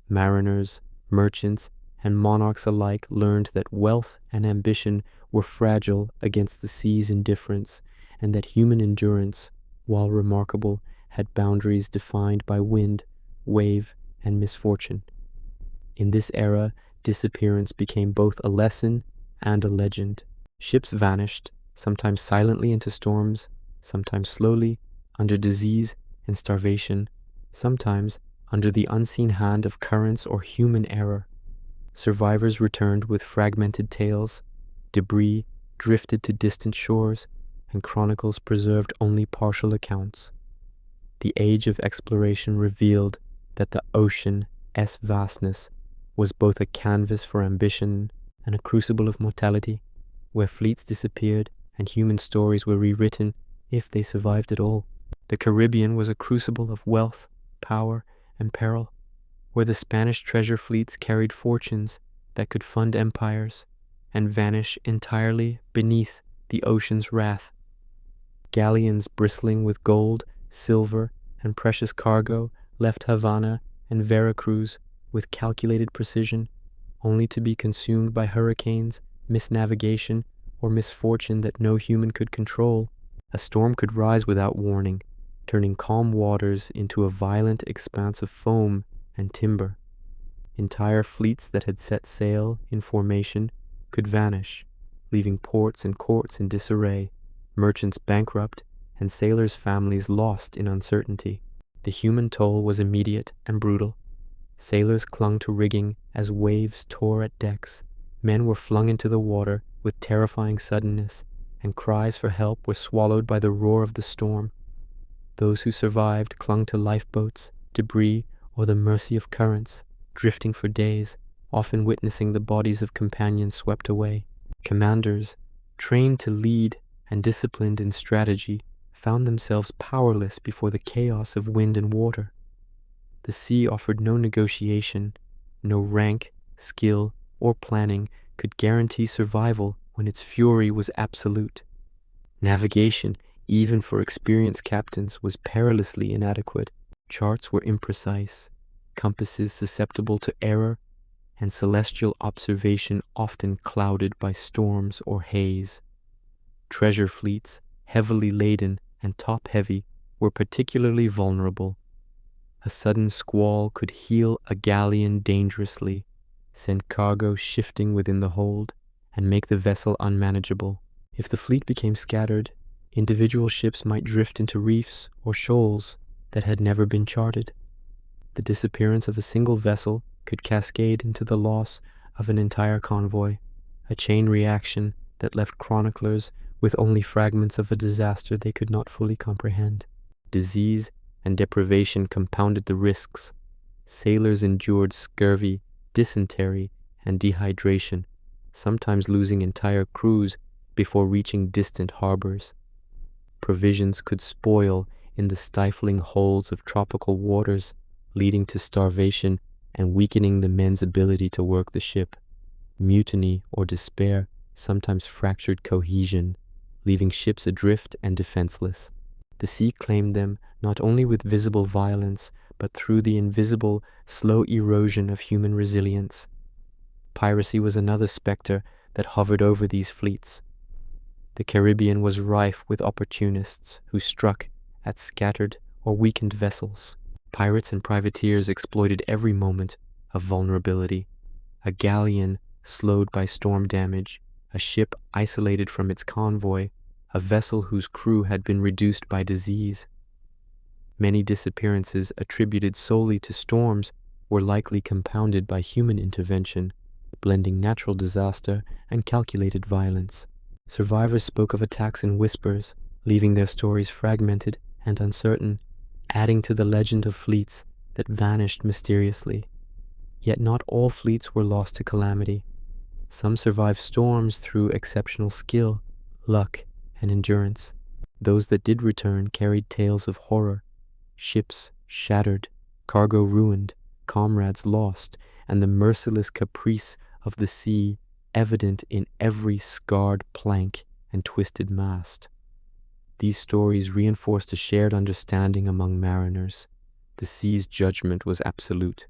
Mariners, merchants, and monarchs alike learned that wealth and ambition were fragile against the sea's indifference, and that human endurance, while remarkable, had boundaries defined by wind, wave, and misfortune. In this era, disappearance became both a lesson and a legend. Ships vanished, sometimes silently into storms, sometimes slowly, under disease and starvation, sometimes under the unseen hand of currents or human error. Survivors returned with fragmented tales, debris drifted to distant shores, and chronicles preserved only partial accounts. The age of exploration revealed that the ocean's vastness was both a canvas for ambition and a crucible of mortality, where fleets disappeared and human stories were rewritten if they survived at all. The Caribbean was a crucible of wealth, power, and peril, where the Spanish treasure fleets carried fortunes that could fund empires and vanish entirely beneath the ocean's wrath. Galleons bristling with gold, silver, and precious cargo left Havana and Veracruz with calculated precision, only to be consumed by hurricanes, misnavigation, or misfortune that no human could control. A storm could rise without warning, turning calm waters into a violent expanse of foam and timber. Entire fleets that had set sail in formation could vanish, leaving ports and courts in disarray, merchants bankrupt, and sailors' families lost in uncertainty. The human toll was immediate and brutal. Sailors clung to rigging as waves tore at decks. Men were flung into the water with terrifying suddenness, and cries for help were swallowed by the roar of the storm. Those who survived clung to lifeboats, debris, or the mercy of currents, drifting for days, often witnessing the bodies of companions swept away. Commanders, trained to lead and disciplined in strategy, found themselves powerless before the chaos of wind and water. The sea offered no negotiation, no rank, skill, or planning could guarantee survival when its fury was absolute. Navigation, even for experienced captains, was perilously inadequate. Charts were imprecise, compasses susceptible to error, and celestial observation often clouded by storms or haze. Treasure fleets, heavily laden and top-heavy, were particularly vulnerable. A sudden squall could heel a galleon dangerously, send cargo shifting within the hold, and make the vessel unmanageable. If the fleet became scattered, individual ships might drift into reefs or shoals that had never been charted. The disappearance of a single vessel could cascade into the loss of an entire convoy, a chain reaction that left chroniclers with only fragments of a disaster they could not fully comprehend. Disease and deprivation compounded the risks. Sailors endured scurvy, dysentery, and dehydration, sometimes losing entire crews before reaching distant harbors. Provisions could spoil in the stifling holds of tropical waters, leading to starvation and weakening the men's ability to work the ship. Mutiny or despair sometimes fractured cohesion, leaving ships adrift and defenseless. The sea claimed them not only with visible violence, but through the invisible, slow erosion of human resilience. Piracy was another specter that hovered over these fleets. The Caribbean was rife with opportunists who struck at scattered or weakened vessels. Pirates and privateers exploited every moment of vulnerability. A galleon slowed by storm damage, a ship isolated from its convoy, a vessel whose crew had been reduced by disease. Many disappearances attributed solely to storms were likely compounded by human intervention, blending natural disaster and calculated violence. Survivors spoke of attacks in whispers, leaving their stories fragmented and uncertain, adding to the legend of fleets that vanished mysteriously. Yet not all fleets were lost to calamity. Some survived storms through exceptional skill, luck, and endurance. Those that did return carried tales of horror, ships shattered, cargo ruined, comrades lost, and the merciless caprice of the sea evident in every scarred plank and twisted mast. These stories reinforced a shared understanding among mariners. The sea's judgment was absolute,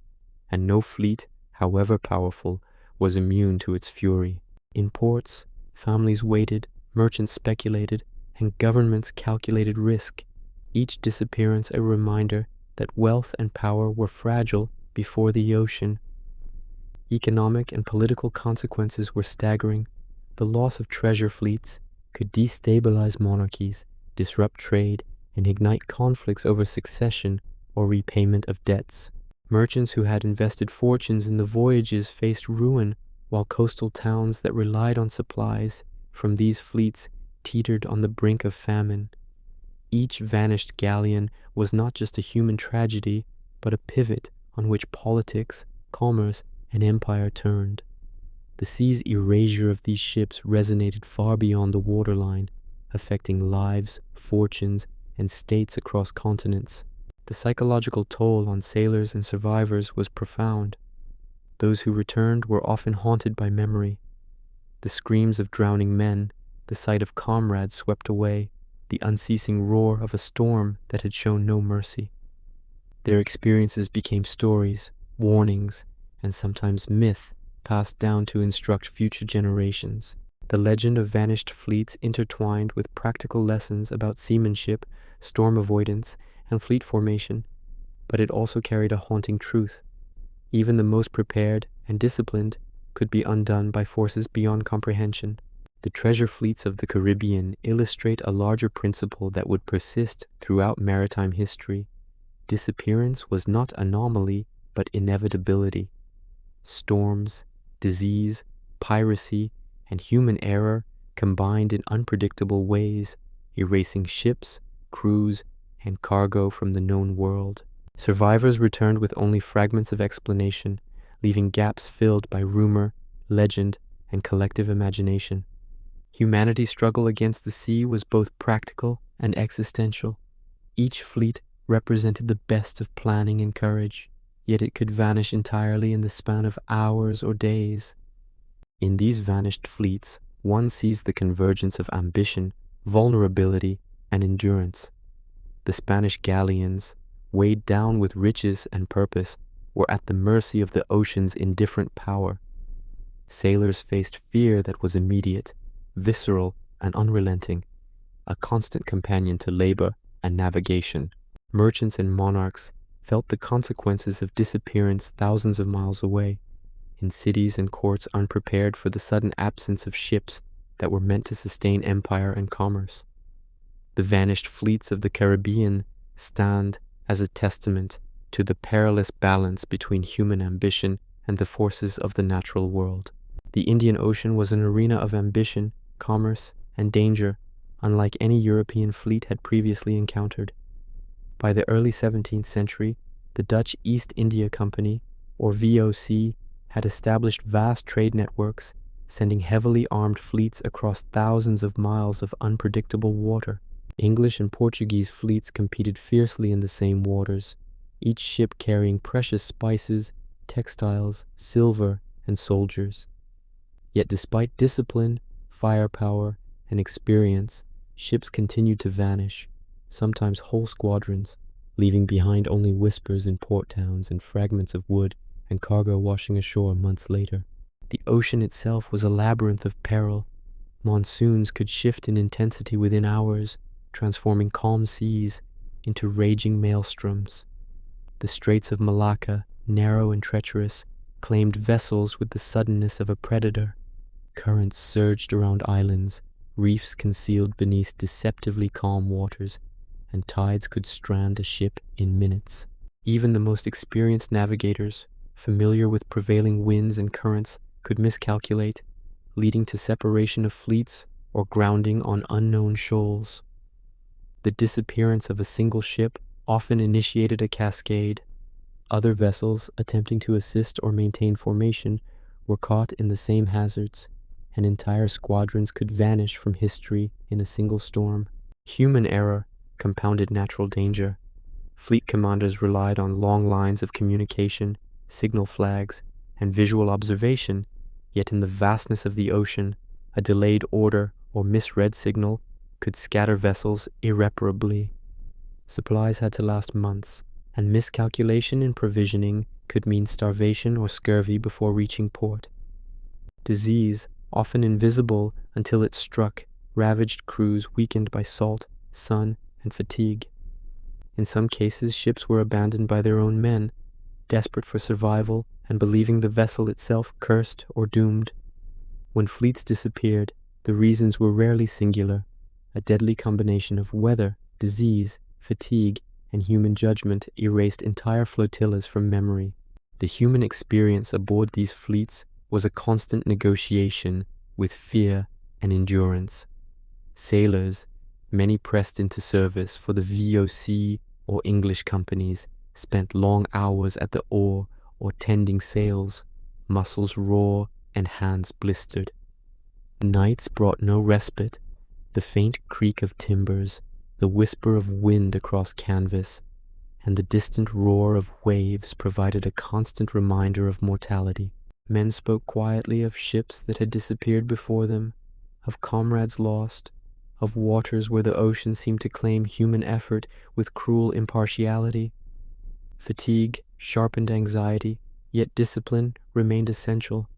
and no fleet, however powerful, was immune to its fury. In ports, families waited, merchants speculated, and governments calculated risk, each disappearance a reminder that wealth and power were fragile before the ocean. Economic and political consequences were staggering. The loss of treasure fleets could destabilize monarchies, disrupt trade, and ignite conflicts over succession or repayment of debts. Merchants who had invested fortunes in the voyages faced ruin, while coastal towns that relied on supplies from these fleets teetered on the brink of famine. Each vanished galleon was not just a human tragedy, but a pivot on which politics, commerce, and empire turned. The sea's erasure of these ships resonated far beyond the waterline, affecting lives, fortunes, and states across continents. The psychological toll on sailors and survivors was profound. Those who returned were often haunted by memory. The screams of drowning men, the sight of comrades swept away, the unceasing roar of a storm that had shown no mercy. Their experiences became stories, warnings, and sometimes myth passed down to instruct future generations. The legend of vanished fleets intertwined with practical lessons about seamanship, storm avoidance, and fleet formation, but it also carried a haunting truth. Even the most prepared and disciplined could be undone by forces beyond comprehension. The treasure fleets of the Caribbean illustrate a larger principle that would persist throughout maritime history. Disappearance was not anomaly, but inevitability. Storms, disease, piracy, and human error combined in unpredictable ways, erasing ships, crews, and cargo from the known world. Survivors returned with only fragments of explanation, leaving gaps filled by rumor, legend, and collective imagination. Humanity's struggle against the sea was both practical and existential. Each fleet represented the best of planning and courage, yet it could vanish entirely in the span of hours or days. In these vanished fleets, one sees the convergence of ambition, vulnerability, and endurance. The Spanish galleons, weighed down with riches and purpose, were at the mercy of the ocean's indifferent power. Sailors faced fear that was immediate, visceral, and unrelenting, a constant companion to labor and navigation. Merchants and monarchs felt the consequences of disappearance thousands of miles away, in cities and courts unprepared for the sudden absence of ships that were meant to sustain empire and commerce. The vanished fleets of the Caribbean stand as a testament to the perilous balance between human ambition and the forces of the natural world. The Indian Ocean was an arena of ambition, commerce, and danger, unlike any European fleet had previously encountered. By the early 17th century, the Dutch East India Company, or VOC, had established vast trade networks, sending heavily armed fleets across thousands of miles of unpredictable water. English and Portuguese fleets competed fiercely in the same waters, each ship carrying precious spices, textiles, silver, and soldiers. Yet despite discipline, firepower, and experience, ships continued to vanish, sometimes whole squadrons, leaving behind only whispers in port towns and fragments of wood and cargo washing ashore months later. The ocean itself was a labyrinth of peril. Monsoons could shift in intensity within hours, transforming calm seas into raging maelstroms. The Straits of Malacca, narrow and treacherous, claimed vessels with the suddenness of a predator. Currents surged around islands, reefs concealed beneath deceptively calm waters, and tides could strand a ship in minutes. Even the most experienced navigators, familiar with prevailing winds and currents, could miscalculate, leading to separation of fleets or grounding on unknown shoals. The disappearance of a single ship often initiated a cascade. Other vessels, attempting to assist or maintain formation, were caught in the same hazards, and entire squadrons could vanish from history in a single storm. Human error compounded natural danger. Fleet commanders relied on long lines of communication, signal flags, and visual observation, yet in the vastness of the ocean, a delayed order or misread signal could scatter vessels irreparably. Supplies had to last months, and miscalculation in provisioning could mean starvation or scurvy before reaching port. Disease, often invisible until it struck, ravaged crews weakened by salt, sun, and fatigue. In some cases, ships were abandoned by their own men, desperate for survival and believing the vessel itself cursed or doomed. When fleets disappeared, the reasons were rarely singular. A deadly combination of weather, disease, fatigue, and human judgment erased entire flotillas from memory. The human experience aboard these fleets was a constant negotiation with fear and endurance. Sailors, many pressed into service for the VOC or English companies, spent long hours at the oar or tending sails, muscles raw and hands blistered. Nights brought no respite. The faint creak of timbers, the whisper of wind across canvas, and the distant roar of waves provided a constant reminder of mortality. Men spoke quietly of ships that had disappeared before them, of comrades lost, of waters where the ocean seemed to claim human effort with cruel impartiality. Fatigue sharpened anxiety, yet discipline remained essential.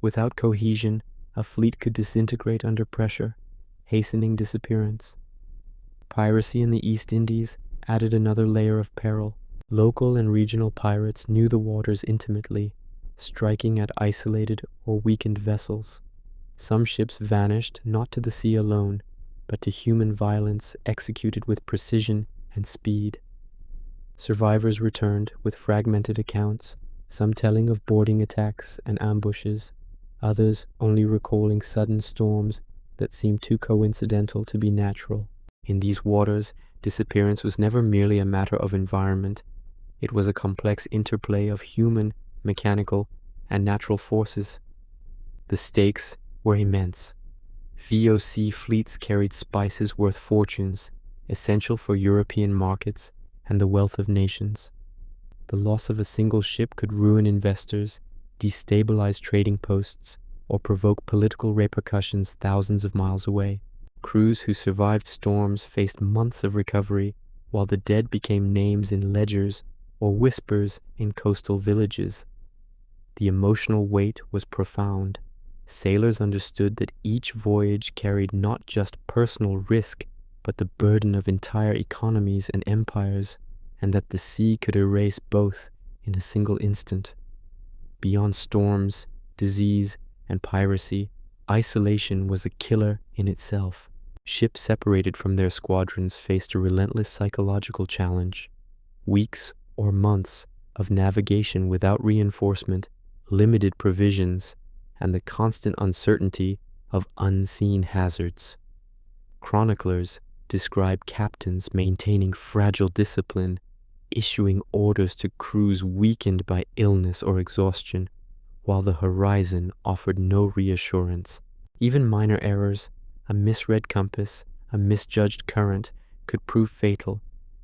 Without cohesion, a fleet could disintegrate under pressure, hastening disappearance. Piracy in the East Indies added another layer of peril. Local and regional pirates knew the waters intimately, striking at isolated or weakened vessels. Some ships vanished not to the sea alone, but to human violence executed with precision and speed. Survivors returned with fragmented accounts, some telling of boarding attacks and ambushes, others only recalling sudden storms that seemed too coincidental to be natural. In these waters, disappearance was never merely a matter of environment. It was a complex interplay of human, mechanical, and natural forces. The stakes were immense. VOC fleets carried spices worth fortunes, essential for European markets and the wealth of nations. The loss of a single ship could ruin investors, destabilize trading posts, or provoke political repercussions thousands of miles away. Crews who survived storms faced months of recovery, while the dead became names in ledgers or whispers in coastal villages. The emotional weight was profound. Sailors understood that each voyage carried not just personal risk, but the burden of entire economies and empires, and that the sea could erase both in a single instant. Beyond storms, disease, and piracy, isolation was a killer in itself. Ships separated from their squadrons faced a relentless psychological challenge. Weeks or months of navigation without reinforcement, limited provisions, and the constant uncertainty of unseen hazards. Chroniclers describe captains maintaining fragile discipline, issuing orders to crews weakened by illness or exhaustion, while the horizon offered no reassurance. Even minor errors, a misread compass, a misjudged current, could prove fatal,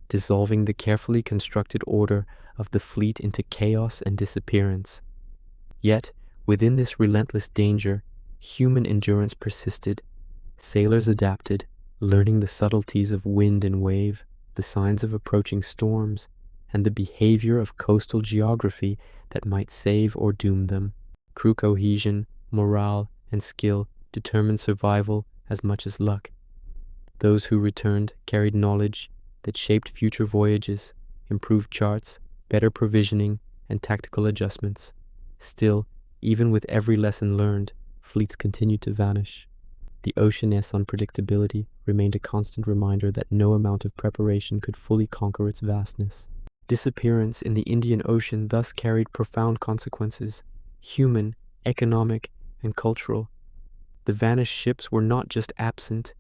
dissolving the carefully constructed order of the fleet into chaos and disappearance. Yet, within this relentless danger, human endurance persisted. Sailors adapted, learning the subtleties of wind and wave, the signs of approaching storms, and the behavior of coastal geography that might save or doom them. Crew cohesion, morale, and skill determined survival as much as luck. Those who returned carried knowledge that shaped future voyages, improved charts, better provisioning, and tactical adjustments. Still, even with every lesson learned, fleets continued to vanish. The ocean's unpredictability remained a constant reminder that no amount of preparation could fully conquer its vastness. Disappearance in the Indian Ocean thus carried profound consequences, human, economic, and cultural. The vanished ships were not just absent,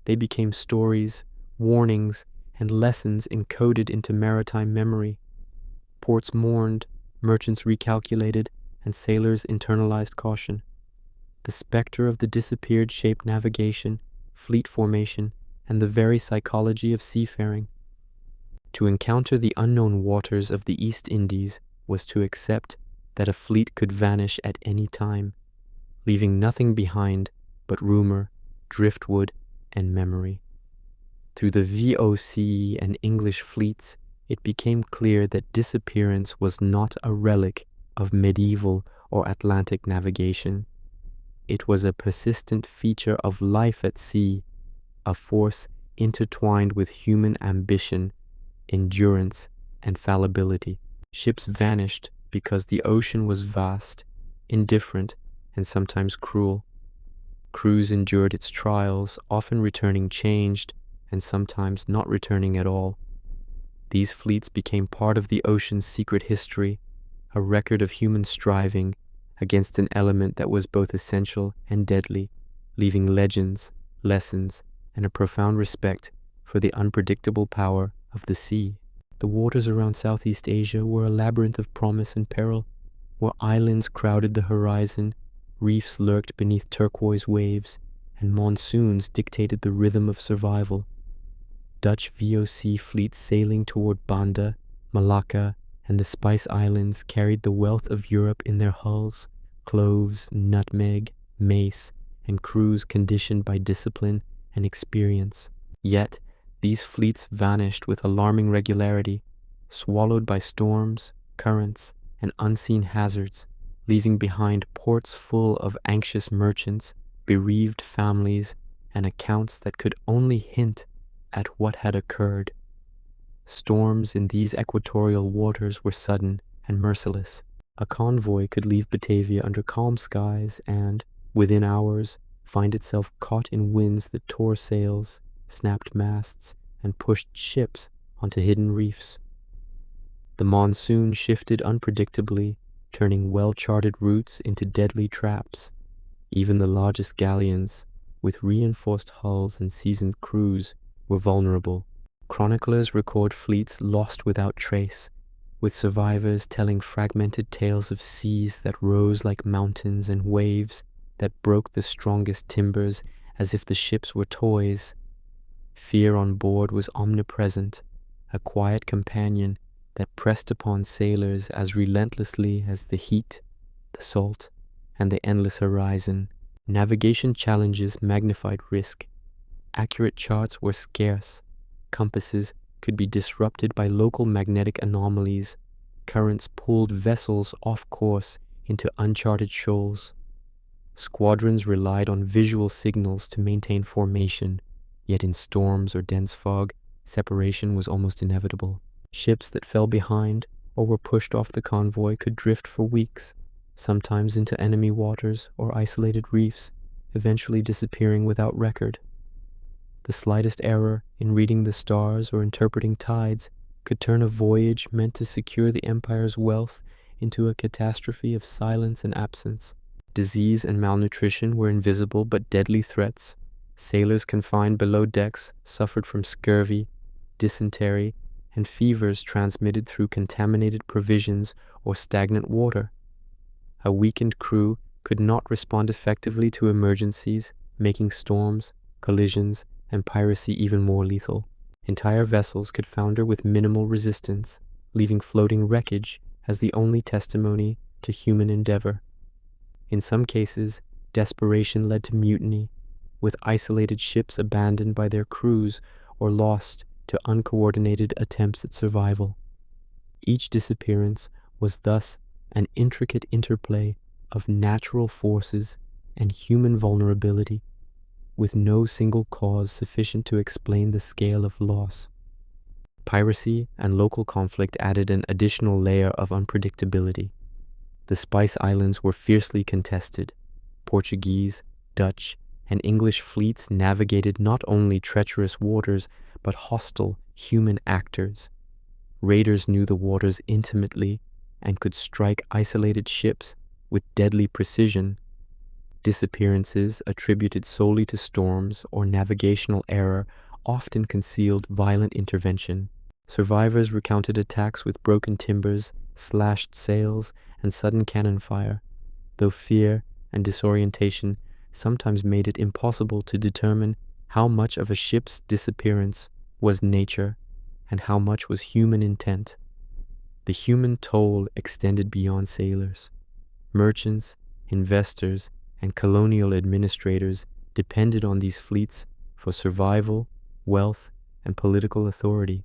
they became stories, warnings, and lessons encoded into maritime memory. Ports mourned, merchants recalculated, and sailors internalized caution. The specter of the disappeared shaped navigation, fleet formation, and the very psychology of seafaring. To encounter the unknown waters of the East Indies was to accept that a fleet could vanish at any time, leaving nothing behind but rumor, driftwood, and memory. Through the VOC and English fleets, it became clear that disappearance was not a relic of medieval or Atlantic navigation. It was a persistent feature of life at sea, a force intertwined with human ambition, endurance, and fallibility. Ships vanished because the ocean was vast, indifferent, and sometimes cruel. Crews endured its trials, often returning changed and sometimes not returning at all. These fleets became part of the ocean's secret history, a record of human striving against an element that was both essential and deadly, leaving legends, lessons, and a profound respect for the unpredictable power of the sea. The waters around Southeast Asia were a labyrinth of promise and peril, where islands crowded the horizon, reefs lurked beneath turquoise waves, and monsoons dictated the rhythm of survival. Dutch VOC fleets sailing toward Banda, Malacca, and the Spice Islands carried the wealth of Europe in their hulls: cloves, nutmeg, mace, and crews conditioned by discipline and experience. Yet, these fleets vanished with alarming regularity, swallowed by storms, currents, and unseen hazards, leaving behind ports full of anxious merchants, bereaved families, and accounts that could only hint at what had occurred. Storms in these equatorial waters were sudden and merciless. A convoy could leave Batavia under calm skies and, within hours, find itself caught in winds that tore sails, snapped masts, and pushed ships onto hidden reefs. The monsoon shifted unpredictably, turning well-charted routes into deadly traps. Even the largest galleons, with reinforced hulls and seasoned crews, were vulnerable. Chroniclers record fleets lost without trace, with survivors telling fragmented tales of seas that rose like mountains and waves that broke the strongest timbers as if the ships were toys. Fear on board was omnipresent, a quiet companion that pressed upon sailors as relentlessly as the heat, the salt, and the endless horizon. Navigation challenges magnified risk. Accurate charts were scarce. Compasses could be disrupted by local magnetic anomalies. Currents pulled vessels off course into uncharted shoals. Squadrons relied on visual signals to maintain formation, yet in storms or dense fog, separation was almost inevitable. Ships that fell behind or were pushed off the convoy could drift for weeks, sometimes into enemy waters or isolated reefs, eventually disappearing without record. The slightest error in reading the stars or interpreting tides could turn a voyage meant to secure the empire's wealth into a catastrophe of silence and absence. Disease and malnutrition were invisible but deadly threats. Sailors confined below decks suffered from scurvy, dysentery, and fevers transmitted through contaminated provisions or stagnant water. A weakened crew could not respond effectively to emergencies, making storms, collisions, and piracy even more lethal. Entire vessels could founder with minimal resistance, leaving floating wreckage as the only testimony to human endeavor. In some cases, desperation led to mutiny, with isolated ships abandoned by their crews or lost to uncoordinated attempts at survival. Each disappearance was thus an intricate interplay of natural forces and human vulnerability, with no single cause sufficient to explain the scale of loss. Piracy and local conflict added an additional layer of unpredictability. The Spice Islands were fiercely contested. Portuguese, Dutch, and English fleets navigated not only treacherous waters, but hostile human actors. Raiders knew the waters intimately and could strike isolated ships with deadly precision. Disappearances attributed solely to storms or navigational error often concealed violent intervention. Survivors recounted attacks with broken timbers, slashed sails, and sudden cannon fire, though fear and disorientation sometimes made it impossible to determine how much of a ship's disappearance was nature and how much was human intent. The human toll extended beyond sailors. Merchants, investors, and colonial administrators depended on these fleets for survival, wealth, and political authority.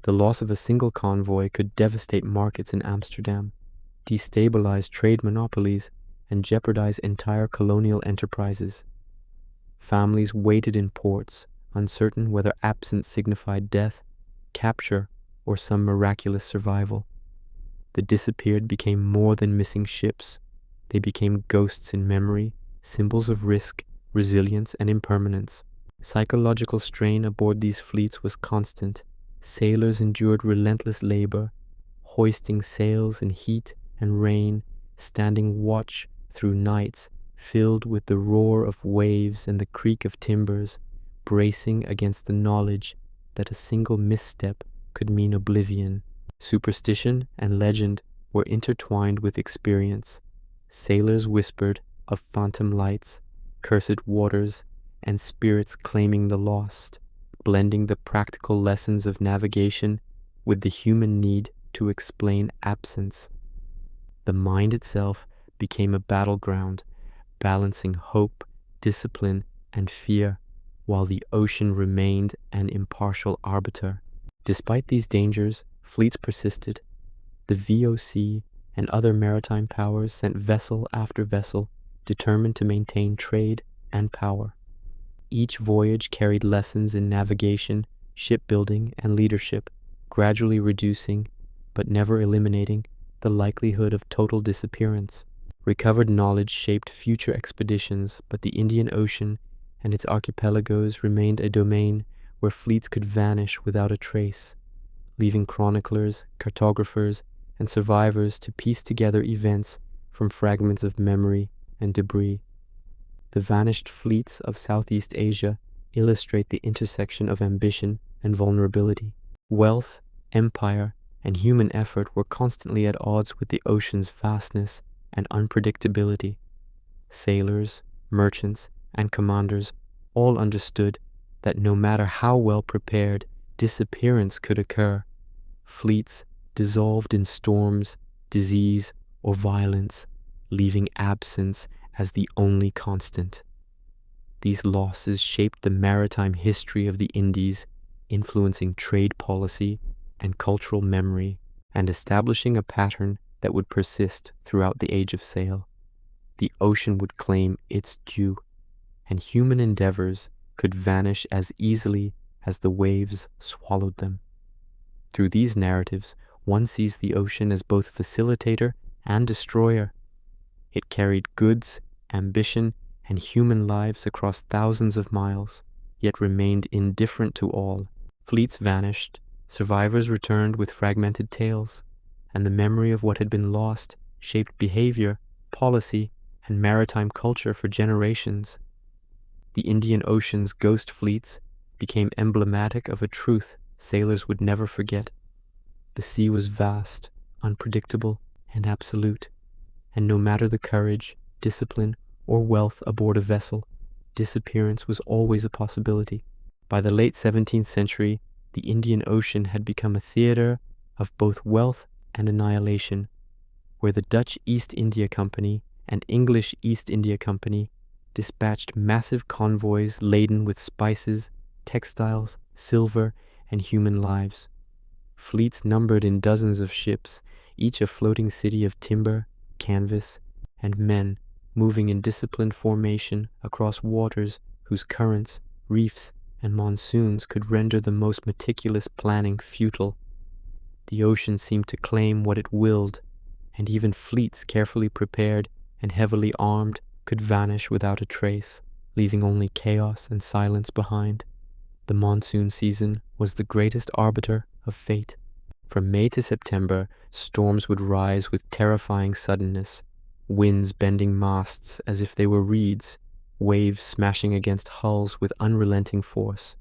The loss of a single convoy could devastate markets in Amsterdam, destabilize trade monopolies, and jeopardize entire colonial enterprises. Families waited in ports, uncertain whether absence signified death, capture, or some miraculous survival. The disappeared became more than missing ships. They became ghosts in memory, symbols of risk, resilience, and impermanence. Psychological strain aboard these fleets was constant. Sailors endured relentless labor, hoisting sails in heat and rain, standing watch through nights filled with the roar of waves and the creak of timbers, bracing against the knowledge that a single misstep could mean oblivion. Superstition and legend were intertwined with experience. Sailors whispered of phantom lights, cursed waters, and spirits claiming the lost, blending the practical lessons of navigation with the human need to explain absence. The mind itself became a battleground, balancing hope, discipline, and fear, while the ocean remained an impartial arbiter. Despite these dangers, fleets persisted. The VOC and other maritime powers sent vessel after vessel, determined to maintain trade and power. Each voyage carried lessons in navigation, shipbuilding, and leadership, gradually reducing, but never eliminating, the likelihood of total disappearance. Recovered knowledge shaped future expeditions, but the Indian Ocean and its archipelagos remained a domain where fleets could vanish without a trace, leaving chroniclers, cartographers, and survivors to piece together events from fragments of memory and debris. The vanished fleets of Southeast Asia illustrate the intersection of ambition and vulnerability. Wealth, empire, and human effort were constantly at odds with the ocean's vastness and unpredictability. Sailors, merchants, and commanders all understood that no matter how well prepared, disappearance could occur. Fleets dissolved in storms, disease, or violence, leaving absence as the only constant. These losses shaped the maritime history of the Indies, influencing trade policy and cultural memory, and establishing a pattern that would persist throughout the age of sail. The ocean would claim its due, and human endeavors could vanish as easily as the waves swallowed them. Through these narratives, one sees the ocean as both facilitator and destroyer. It carried goods, ambition, and human lives across thousands of miles, yet remained indifferent to all. Fleets vanished, survivors returned with fragmented tales, and the memory of what had been lost shaped behavior, policy, and maritime culture for generations. The Indian Ocean's ghost fleets became emblematic of a truth sailors would never forget. The sea was vast, unpredictable, and absolute, and no matter the courage, discipline, or wealth aboard a vessel, disappearance was always a possibility. By the late 17th century, the Indian Ocean had become a theater of both wealth and annihilation, where the Dutch East India Company and English East India Company dispatched massive convoys laden with spices, textiles, silver, and human lives. Fleets numbered in dozens of ships, each a floating city of timber, canvas, and men moving in disciplined formation across waters whose currents, reefs, and monsoons could render the most meticulous planning futile. The ocean seemed to claim what it willed, and even fleets carefully prepared and heavily armed could vanish without a trace, leaving only chaos and silence behind. The monsoon season was the greatest arbiter of fate. From May to September, storms would rise with terrifying suddenness, winds bending masts as if they were reeds, waves smashing against hulls with unrelenting force.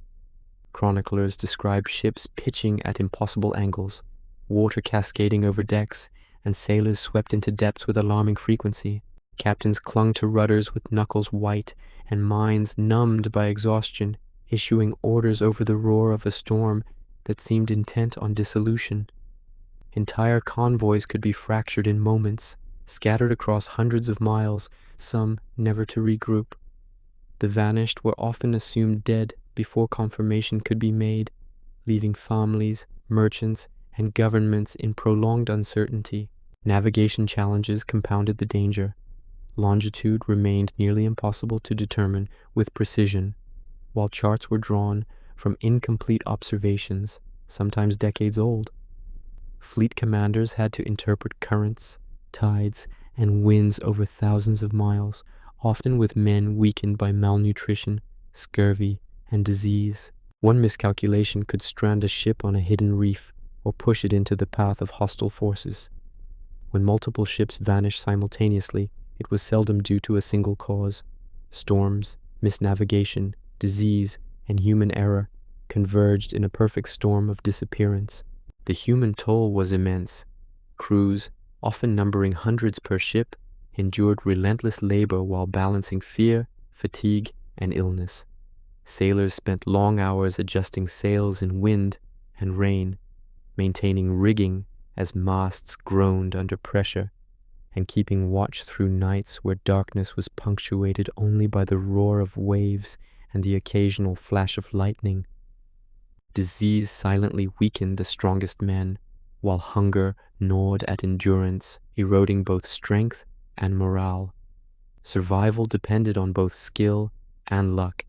Chroniclers describe ships pitching at impossible angles, water cascading over decks, and sailors swept into depths with alarming frequency. Captains clung to rudders with knuckles white and minds numbed by exhaustion, issuing orders over the roar of a storm that seemed intent on dissolution. Entire convoys could be fractured in moments, scattered across hundreds of miles, some never to regroup. The vanished were often assumed dead before confirmation could be made, leaving families, merchants, and governments in prolonged uncertainty. Navigation challenges compounded the danger. Longitude remained nearly impossible to determine with precision, while charts were drawn from incomplete observations, sometimes decades old. Fleet commanders had to interpret currents, tides, and winds over thousands of miles, often with men weakened by malnutrition, scurvy, and disease. One miscalculation could strand a ship on a hidden reef or push it into the path of hostile forces. When multiple ships vanished simultaneously, it was seldom due to a single cause. Storms, misnavigation, disease, and human error converged in a perfect storm of disappearance. The human toll was immense. Crews, often numbering hundreds per ship, endured relentless labor while balancing fear, fatigue, and illness. Sailors spent long hours adjusting sails in wind and rain, maintaining rigging as masts groaned under pressure, and keeping watch through nights where darkness was punctuated only by the roar of waves and the occasional flash of lightning. Disease silently weakened the strongest men, while hunger gnawed at endurance, eroding both strength and morale. Survival depended on both skill and luck,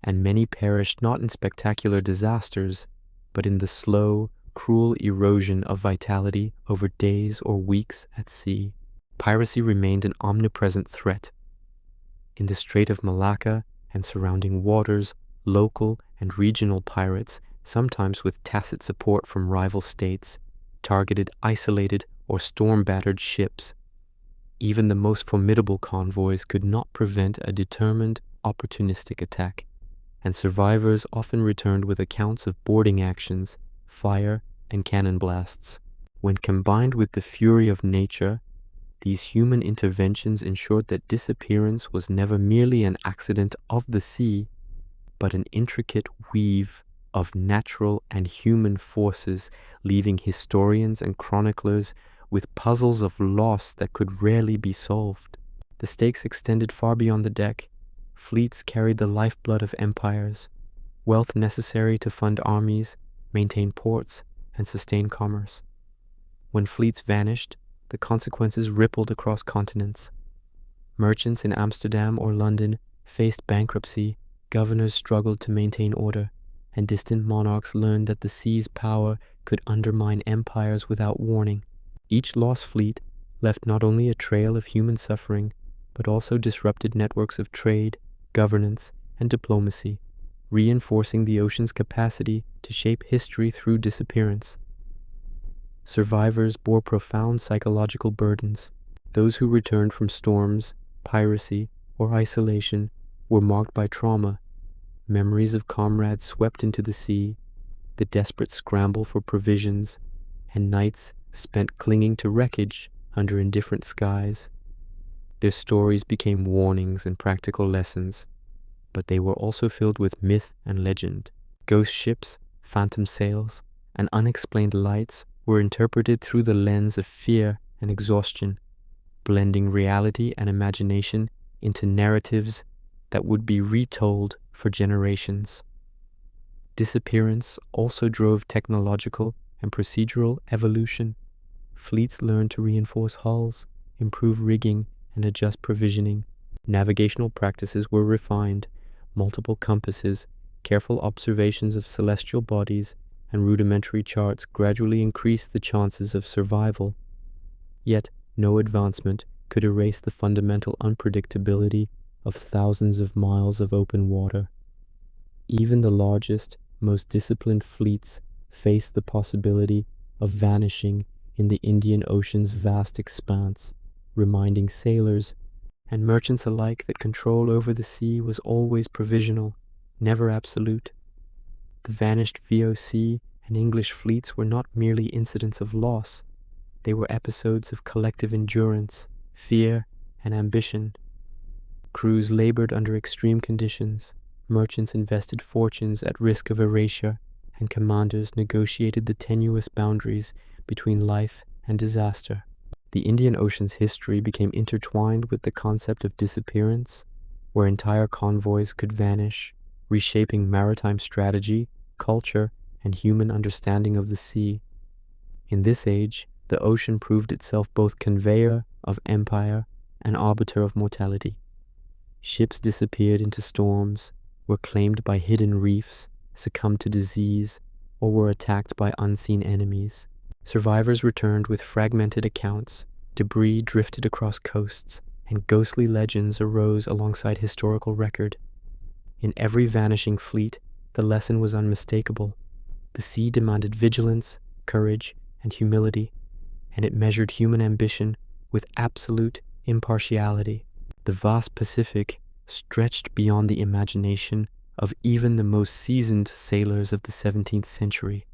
and many perished not in spectacular disasters, but in the slow, cruel erosion of vitality over days or weeks at sea. Piracy remained an omnipresent threat. In the Strait of Malacca and surrounding waters, local and regional pirates, sometimes with tacit support from rival states, targeted isolated or storm-battered ships. Even the most formidable convoys could not prevent a determined, opportunistic attack, and survivors often returned with accounts of boarding actions, fire, and cannon blasts. When combined with the fury of nature, these human interventions ensured that disappearance was never merely an accident of the sea, but an intricate weave of natural and human forces, leaving historians and chroniclers with puzzles of loss that could rarely be solved. The stakes extended far beyond the deck. Fleets carried the lifeblood of empires, wealth necessary to fund armies, maintain ports, and sustain commerce. When fleets vanished, the consequences rippled across continents. Merchants in Amsterdam or London faced bankruptcy, governors struggled to maintain order, and distant monarchs learned that the sea's power could undermine empires without warning. Each lost fleet left not only a trail of human suffering, but also disrupted networks of trade, governance, and diplomacy, reinforcing the ocean's capacity to shape history through disappearance. Survivors bore profound psychological burdens. Those who returned from storms, piracy, or isolation were marked by trauma, memories of comrades swept into the sea, the desperate scramble for provisions, and nights spent clinging to wreckage under indifferent skies. Their stories became warnings and practical lessons, but they were also filled with myth and legend. Ghost ships, phantom sails, and unexplained lights were interpreted through the lens of fear and exhaustion, blending reality and imagination into narratives that would be retold for generations. Disappearance also drove technological and procedural evolution. Fleets learned to reinforce hulls, improve rigging, and adjust provisioning. Navigational practices were refined. Multiple compasses, careful observations of celestial bodies, and rudimentary charts gradually increased the chances of survival. Yet, no advancement could erase the fundamental unpredictability of thousands of miles of open water. Even the largest, most disciplined fleets faced the possibility of vanishing in the Indian Ocean's vast expanse, reminding sailors and merchants alike that control over the sea was always provisional, never absolute. The vanished VOC and English fleets were not merely incidents of loss. They were episodes of collective endurance, fear, and ambition. Crews labored under extreme conditions, merchants invested fortunes at risk of erasure, and commanders negotiated the tenuous boundaries between life and disaster. The Indian Ocean's history became intertwined with the concept of disappearance, where entire convoys could vanish, reshaping maritime strategy, culture, and human understanding of the sea. In this age, the ocean proved itself both conveyor of empire and arbiter of mortality. Ships disappeared into storms, were claimed by hidden reefs, succumbed to disease, or were attacked by unseen enemies. Survivors returned with fragmented accounts, debris drifted across coasts, and ghostly legends arose alongside historical record. In every vanishing fleet, the lesson was unmistakable. The sea demanded vigilance, courage, and humility, and it measured human ambition with absolute impartiality. The vast Pacific stretched beyond the imagination of even the most seasoned sailors of the 17th century.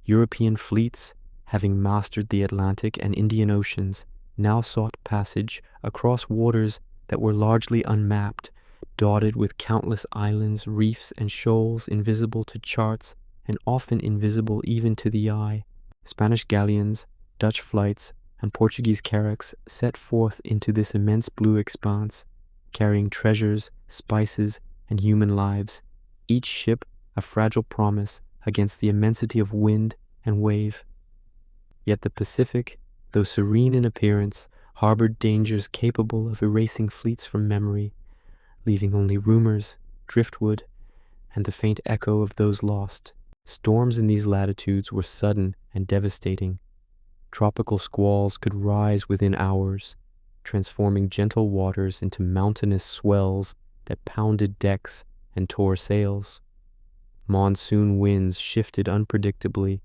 European fleets, having mastered the Atlantic and Indian Oceans, now sought passage across waters that were largely unmapped, dotted with countless islands, reefs, and shoals invisible to charts and often invisible even to the eye. Spanish galleons, Dutch flights, and Portuguese carracks set forth into this immense blue expanse, carrying treasures, spices, and human lives, each ship a fragile promise against the immensity of wind and wave. Yet the Pacific, though serene in appearance, harbored dangers capable of erasing fleets from memory, leaving only rumors, driftwood, and the faint echo of those lost. Storms in these latitudes were sudden and devastating. Tropical squalls could rise within hours, transforming gentle waters into mountainous swells that pounded decks and tore sails. Monsoon winds shifted unpredictably,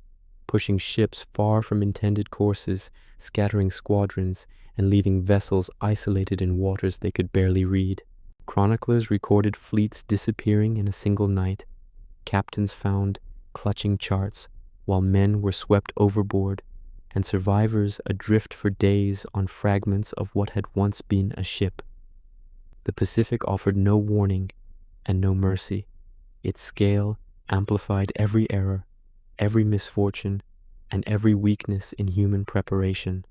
pushing ships far from intended courses, scattering squadrons, and leaving vessels isolated in waters they could barely read. Chroniclers recorded fleets disappearing in a single night, captains found clutching charts, while men were swept overboard, and survivors adrift for days on fragments of what had once been a ship. The Pacific offered no warning and no mercy. Its scale amplified every error, every misfortune, and every weakness in human preparation.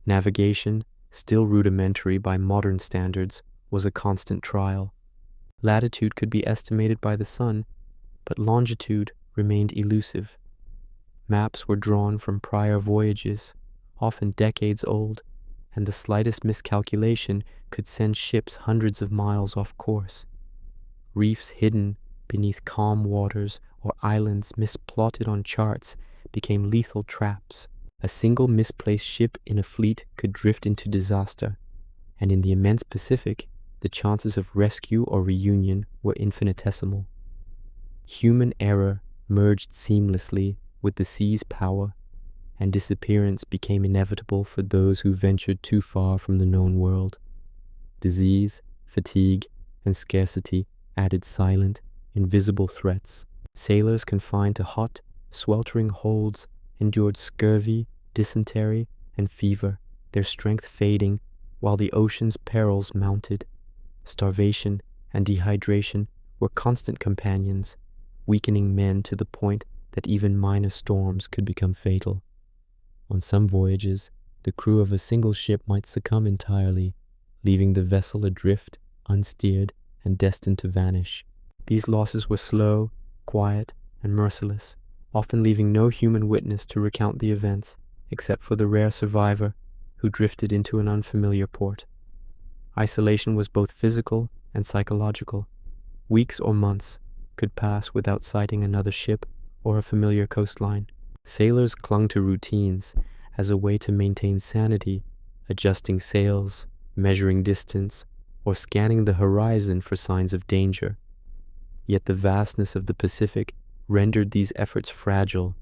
Navigation, still rudimentary by modern standards, was a constant trial. Latitude could be estimated by the sun, but longitude remained elusive. Maps were drawn from prior voyages, often decades old, and the slightest miscalculation could send ships hundreds of miles off course. Reefs hidden beneath calm waters or islands misplotted on charts became lethal traps. A single misplaced ship in a fleet could drift into disaster, and in the immense Pacific, the chances of rescue or reunion were infinitesimal. Human error merged seamlessly with the sea's power, and disappearance became inevitable for those who ventured too far from the known world. Disease, fatigue, and scarcity added silent, invisible threats. Sailors confined to hot, sweltering holds endured scurvy, dysentery, and fever, their strength fading while the ocean's perils mounted. Starvation and dehydration were constant companions, weakening men to the point that even minor storms could become fatal. On some voyages, the crew of a single ship might succumb entirely, leaving the vessel adrift, unsteered, and destined to vanish. These losses were slow, quiet, and merciless, often leaving no human witness to recount the events, except for the rare survivor who drifted into an unfamiliar port. Isolation was both physical and psychological. Weeks or months could pass without sighting another ship or a familiar coastline. Sailors clung to routines as a way to maintain sanity, adjusting sails, measuring distance, or scanning the horizon for signs of danger. Yet the vastness of the Pacific rendered these efforts fragile.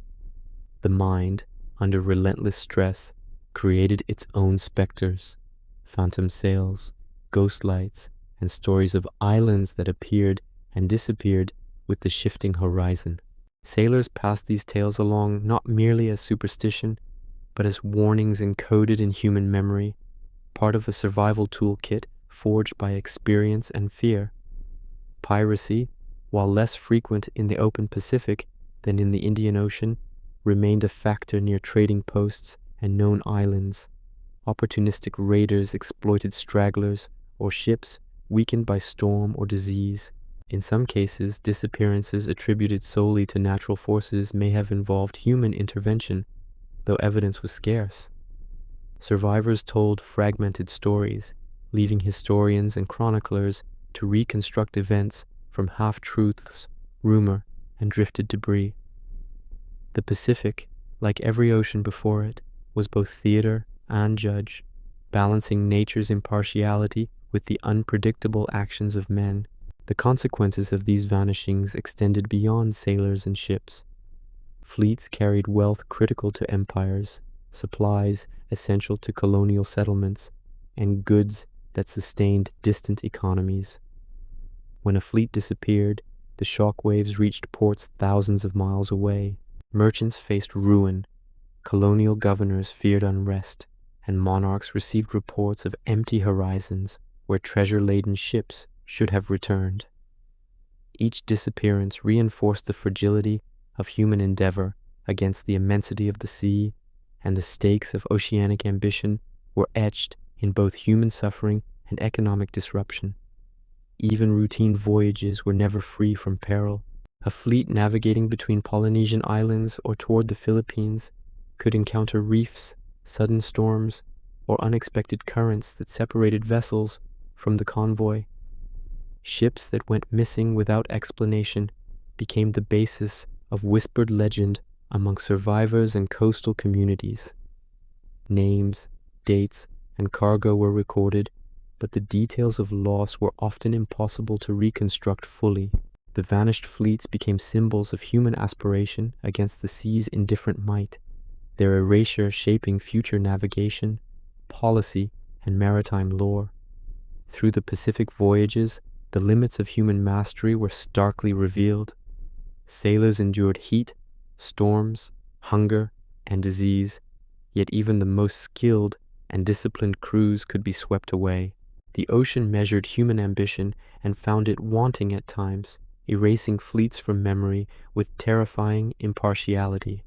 The mind, under relentless stress, created its own specters, phantom sails, ghost lights, and stories of islands that appeared and disappeared with the shifting horizon. Sailors passed these tales along not merely as superstition, but as warnings encoded in human memory, part of a survival toolkit forged by experience and fear. Piracy, while less frequent in the open Pacific than in the Indian Ocean, remained a factor near trading posts and known islands. Opportunistic raiders exploited stragglers or ships weakened by storm or disease. In some cases, disappearances attributed solely to natural forces may have involved human intervention, though evidence was scarce. Survivors told fragmented stories, leaving historians and chroniclers to reconstruct events from half-truths, rumor, and drifted debris. The Pacific, like every ocean before it, was both theater and judge. balancing nature's impartiality with the unpredictable actions of men. The consequences of these vanishings extended beyond sailors and ships. Fleets carried wealth critical to empires, supplies essential to colonial settlements, and goods that sustained distant economies. When a fleet disappeared, the shock waves reached ports thousands of miles away. Merchants faced ruin, colonial governors feared unrest, and monarchs received reports of empty horizons where treasure-laden ships should have returned. Each disappearance reinforced the fragility of human endeavor against the immensity of the sea, and the stakes of oceanic ambition were etched in both human suffering and economic disruption. Even routine voyages were never free from peril. A fleet navigating between Polynesian islands or toward the Philippines could encounter reefs, sudden storms, or unexpected currents that separated vessels from the convoy. Ships that went missing without explanation became the basis of whispered legend among survivors and coastal communities. Names, dates, and cargo were recorded, but the details of loss were often impossible to reconstruct fully. The vanished fleets became symbols of human aspiration against the sea's indifferent might, their erasure shaping future navigation, policy, and maritime lore. Through the Pacific voyages, the limits of human mastery were starkly revealed. Sailors endured heat, storms, hunger, and disease, yet even the most skilled and disciplined crews could be swept away. The ocean measured human ambition and found it wanting at times, erasing fleets from memory with terrifying impartiality.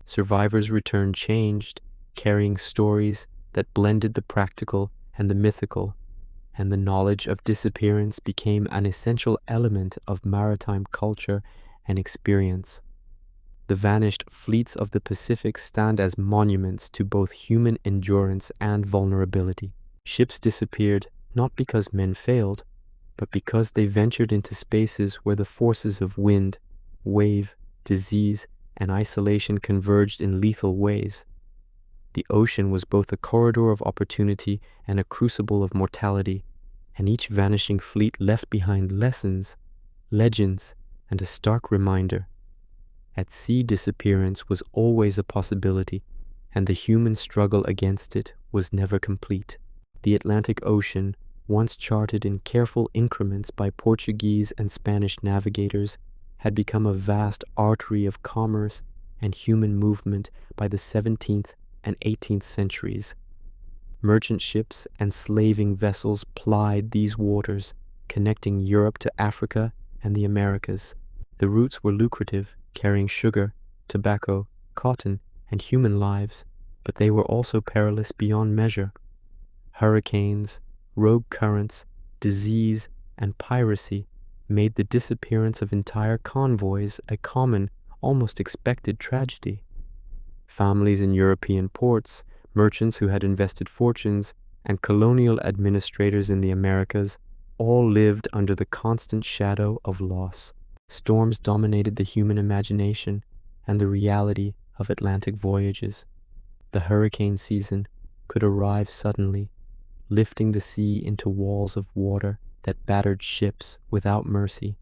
Survivors returned changed, carrying stories that blended the practical and the mythical, and the knowledge of disappearance became an essential element of maritime culture and experience. The vanished fleets of the Pacific stand as monuments to both human endurance and vulnerability. Ships disappeared not because men failed, but because they ventured into spaces where the forces of wind, wave, disease, and isolation converged in lethal ways. The ocean was both a corridor of opportunity and a crucible of mortality, and each vanishing fleet left behind lessons, legends, and a stark reminder. At sea, disappearance was always a possibility, and the human struggle against it was never complete. The Atlantic Ocean, once charted in careful increments by Portuguese and Spanish navigators, had become a vast artery of commerce and human movement by the 17th and 18th centuries. Merchant ships and slaving vessels plied these waters, connecting Europe to Africa and the Americas. The routes were lucrative, carrying sugar, tobacco, cotton, and human lives, but they were also perilous beyond measure. Hurricanes, rogue currents, disease, and piracy made the disappearance of entire convoys a common, almost expected tragedy. Families in European ports, merchants who had invested fortunes, and colonial administrators in the Americas all lived under the constant shadow of loss. Storms dominated the human imagination and the reality of Atlantic voyages. The hurricane season could arrive suddenly, lifting the sea into walls of water that battered ships without mercy.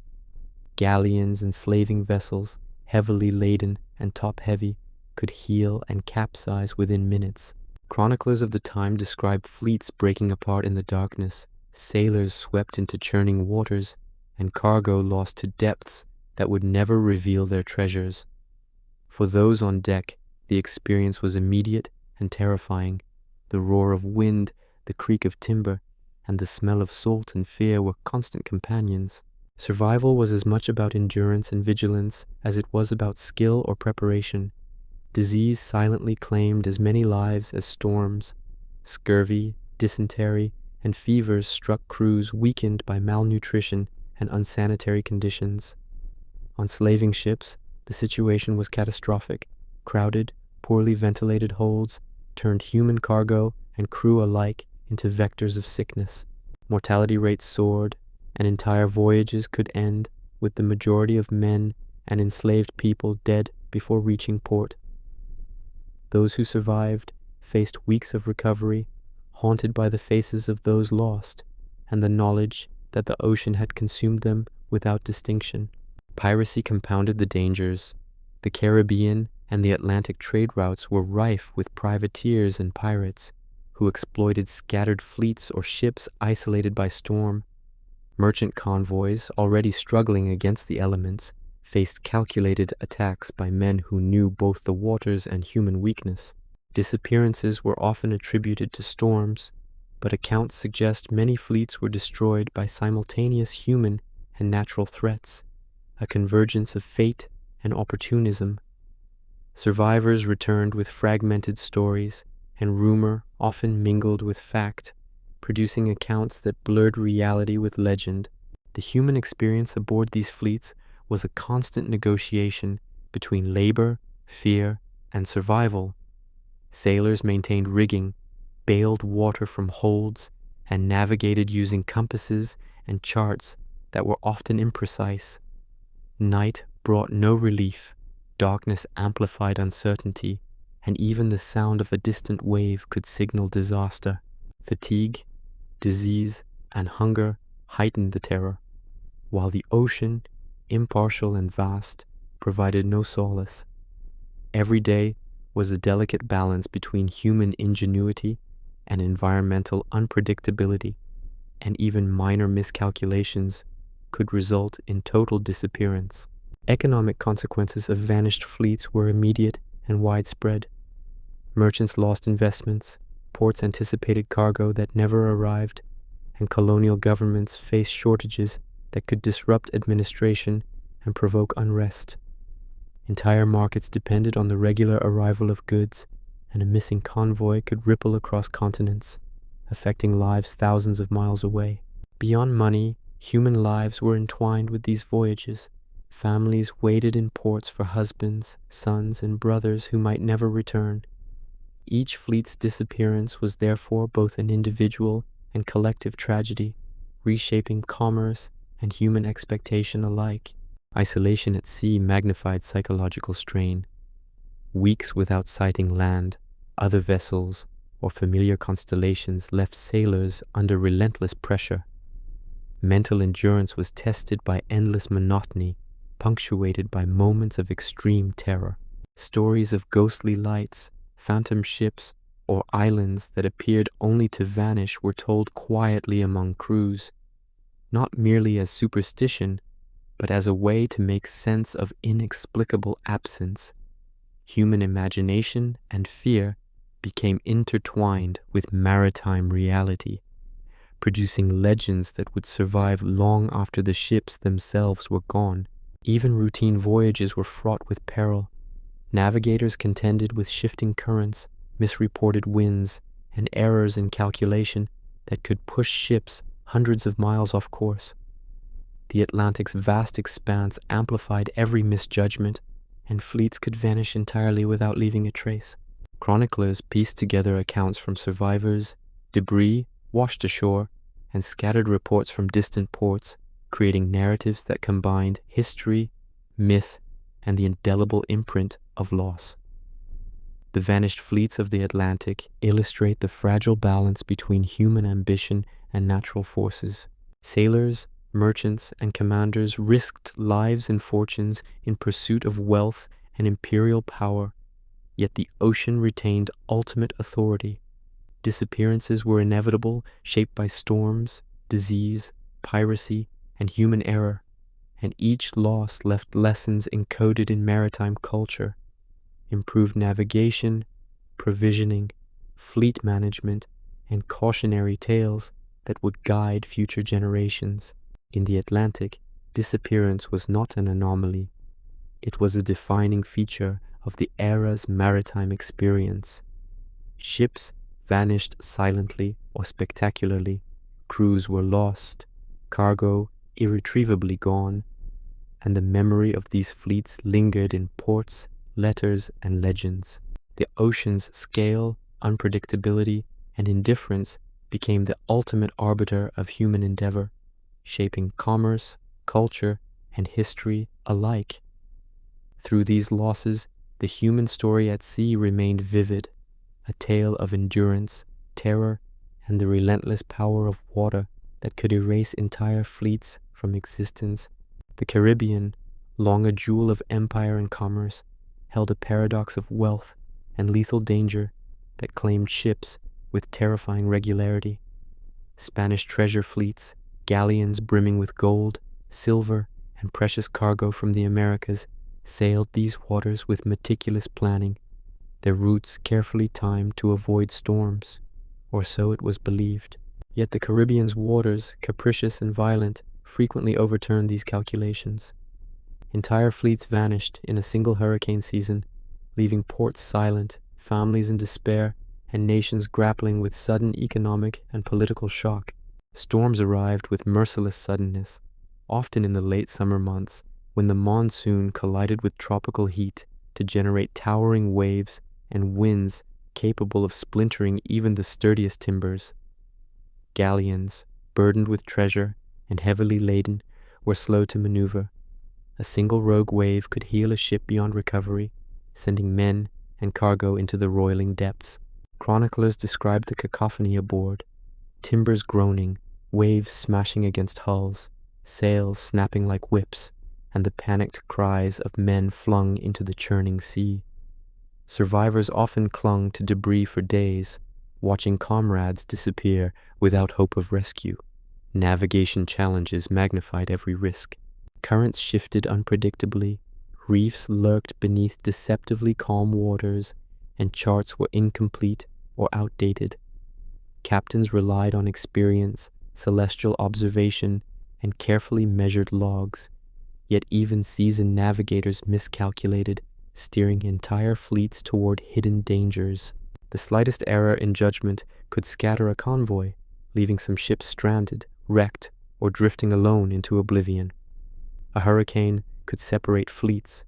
Galleons and slaving vessels, heavily laden and top-heavy, could heel and capsize within minutes. Chroniclers of the time describe fleets breaking apart in the darkness, sailors swept into churning waters, and cargo lost to depths that would never reveal their treasures. For those on deck, the experience was immediate and terrifying. The roar of wind, the creak of timber, and the smell of salt and fear were constant companions. Survival was as much about endurance and vigilance as it was about skill or preparation. Disease silently claimed as many lives as storms. Scurvy, dysentery, and fevers struck crews weakened by malnutrition and unsanitary conditions. On slaving ships, the situation was catastrophic. Crowded, poorly ventilated holds turned human cargo and crew alike into vectors of sickness. Mortality rates soared, and entire voyages could end with the majority of men and enslaved people dead before reaching port. Those who survived faced weeks of recovery, haunted by the faces of those lost, and the knowledge that the ocean had consumed them without distinction. Piracy compounded the dangers. The Caribbean and the Atlantic trade routes were rife with privateers and pirates who exploited scattered fleets or ships isolated by storm. Merchant convoys, already struggling against the elements, faced calculated attacks by men who knew both the waters and human weakness. Disappearances were often attributed to storms, but accounts suggest many fleets were destroyed by simultaneous human and natural threats, a convergence of fate and opportunism. Survivors returned with fragmented stories, and rumor often mingled with fact, producing accounts that blurred reality with legend. The human experience aboard these fleets was a constant negotiation between labor, fear, and survival. Sailors maintained rigging, baled water from holds, and navigated using compasses and charts that were often imprecise. Night brought no relief, darkness amplified uncertainty, and even the sound of a distant wave could signal disaster. Fatigue, disease, and hunger heightened the terror, while the ocean, impartial and vast, provided no solace. Every day was a delicate balance between human ingenuity and environmental unpredictability, and even minor miscalculations could result in total disappearance. Economic consequences of vanished fleets were immediate and widespread. Merchants lost investments, ports anticipated cargo that never arrived, and colonial governments faced shortages that could disrupt administration and provoke unrest. Entire markets depended on the regular arrival of goods, and a missing convoy could ripple across continents, affecting lives thousands of miles away. Beyond money, human lives were entwined with these voyages. Families waited in ports for husbands, sons, and brothers who might never return. Each fleet's disappearance was therefore both an individual and collective tragedy, reshaping commerce and human expectation alike. Isolation at sea magnified psychological strain. Weeks without sighting land, other vessels, or familiar constellations left sailors under relentless pressure. Mental endurance was tested by endless monotony, punctuated by moments of extreme terror. Stories of ghostly lights, phantom ships, or islands that appeared only to vanish were told quietly among crews, not merely as superstition, but as a way to make sense of inexplicable absence. Human imagination and fear became intertwined with maritime reality, producing legends that would survive long after the ships themselves were gone. Even routine voyages were fraught with peril. Navigators contended with shifting currents, misreported winds, and errors in calculation that could push ships hundreds of miles off course. The Atlantic's vast expanse amplified every misjudgment, and fleets could vanish entirely without leaving a trace. Chroniclers pieced together accounts from survivors, debris washed ashore, and scattered reports from distant ports, creating narratives that combined history, myth, and the indelible imprint of loss. The vanished fleets of the Atlantic illustrate the fragile balance between human ambition and natural forces. Sailors, merchants, and commanders risked lives and fortunes in pursuit of wealth and imperial power, yet the ocean retained ultimate authority. Disappearances were inevitable, shaped by storms, disease, piracy, and human error, and each loss left lessons encoded in maritime culture: improved navigation, provisioning, fleet management, and cautionary tales that would guide future generations. In the Atlantic, disappearance was not an anomaly. It was a defining feature of the era's maritime experience. Ships vanished silently or spectacularly, crews were lost, cargo irretrievably gone, and the memory of these fleets lingered in ports, letters, and legends. The ocean's scale, unpredictability, and indifference became the ultimate arbiter of human endeavor, shaping commerce, culture, and history alike. Through these losses, the human story at sea remained vivid, a tale of endurance, terror, and the relentless power of water that could erase entire fleets from existence. The Caribbean, long a jewel of empire and commerce, held a paradox of wealth and lethal danger that claimed ships with terrifying regularity. Spanish treasure fleets, galleons brimming with gold, silver, and precious cargo from the Americas, sailed these waters with meticulous planning, their routes carefully timed to avoid storms, or so it was believed. Yet the Caribbean's waters, capricious and violent, frequently overturned these calculations. Entire fleets vanished in a single hurricane season, leaving ports silent, families in despair, and nations grappling with sudden economic and political shock. Storms arrived with merciless suddenness, often in the late summer months, when the monsoon collided with tropical heat to generate towering waves and winds capable of splintering even the sturdiest timbers. Galleons, burdened with treasure and heavily laden, were slow to maneuver. A single rogue wave could heal a ship beyond recovery, sending men and cargo into the roiling depths. Chroniclers describe the cacophony aboard: timbers groaning, waves smashing against hulls, sails snapping like whips, and the panicked cries of men flung into the churning sea. Survivors often clung to debris for days, watching comrades disappear without hope of rescue. Navigation challenges magnified every risk. Currents shifted unpredictably, reefs lurked beneath deceptively calm waters, and charts were incomplete or outdated. Captains relied on experience, celestial observation, and carefully measured logs, yet even seasoned navigators miscalculated, steering entire fleets toward hidden dangers. The slightest error in judgment could scatter a convoy, leaving some ships stranded, wrecked, or drifting alone into oblivion. A hurricane could separate fleets,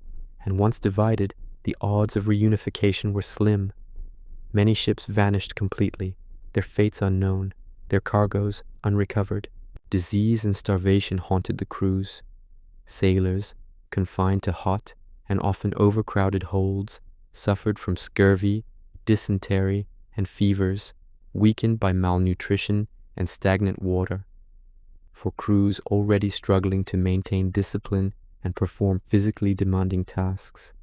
and once divided, the odds of reunification were slim. Many ships vanished completely, their fates unknown, their cargoes unrecovered. Disease and starvation haunted the crews. Sailors, confined to hot and often overcrowded holds, suffered from scurvy, dysentery, and fevers, weakened by malnutrition and stagnant water. For crews already struggling to maintain discipline and perform physically demanding tasks,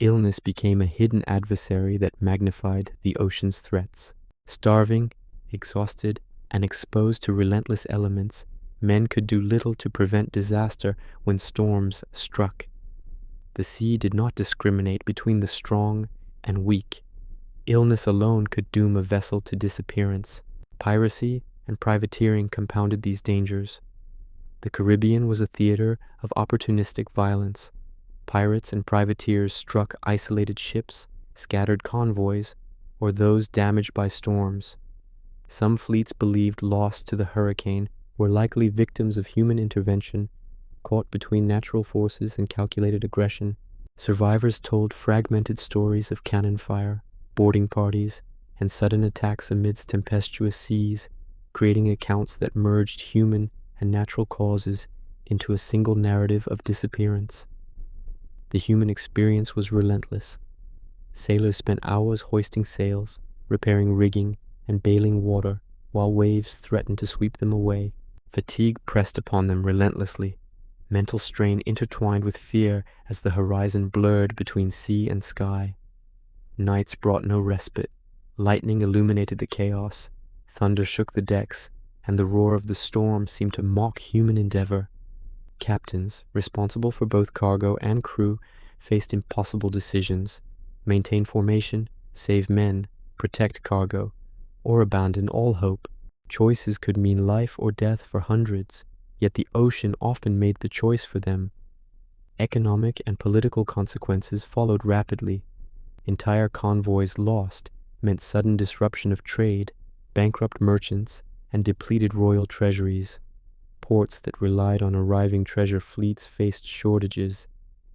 illness became a hidden adversary that magnified the ocean's threats. Starving, exhausted, and exposed to relentless elements, men could do little to prevent disaster when storms struck. The sea did not discriminate between the strong and weak. Illness alone could doom a vessel to disappearance. Piracy and privateering compounded these dangers. The Caribbean was a theater of opportunistic violence. Pirates and privateers struck isolated ships, scattered convoys, or those damaged by storms. Some fleets believed lost to the hurricane were likely victims of human intervention, caught between natural forces and calculated aggression. Survivors told fragmented stories of cannon fire, boarding parties, and sudden attacks amidst tempestuous seas, creating accounts that merged human and natural causes into a single narrative of disappearance. The human experience was relentless. Sailors spent hours hoisting sails, repairing rigging, and bailing water, while waves threatened to sweep them away. Fatigue pressed upon them relentlessly. Mental strain intertwined with fear as the horizon blurred between sea and sky. Nights brought no respite. Lightning illuminated the chaos. Thunder shook the decks, and the roar of the storm seemed to mock human endeavor. Captains, responsible for both cargo and crew, faced impossible decisions: maintain formation, save men, protect cargo, or abandon all hope. Choices could mean life or death for hundreds, yet the ocean often made the choice for them. Economic and political consequences followed rapidly. Entire convoys lost meant sudden disruption of trade, bankrupt merchants, and depleted royal treasuries. Ports that relied on arriving treasure fleets faced shortages,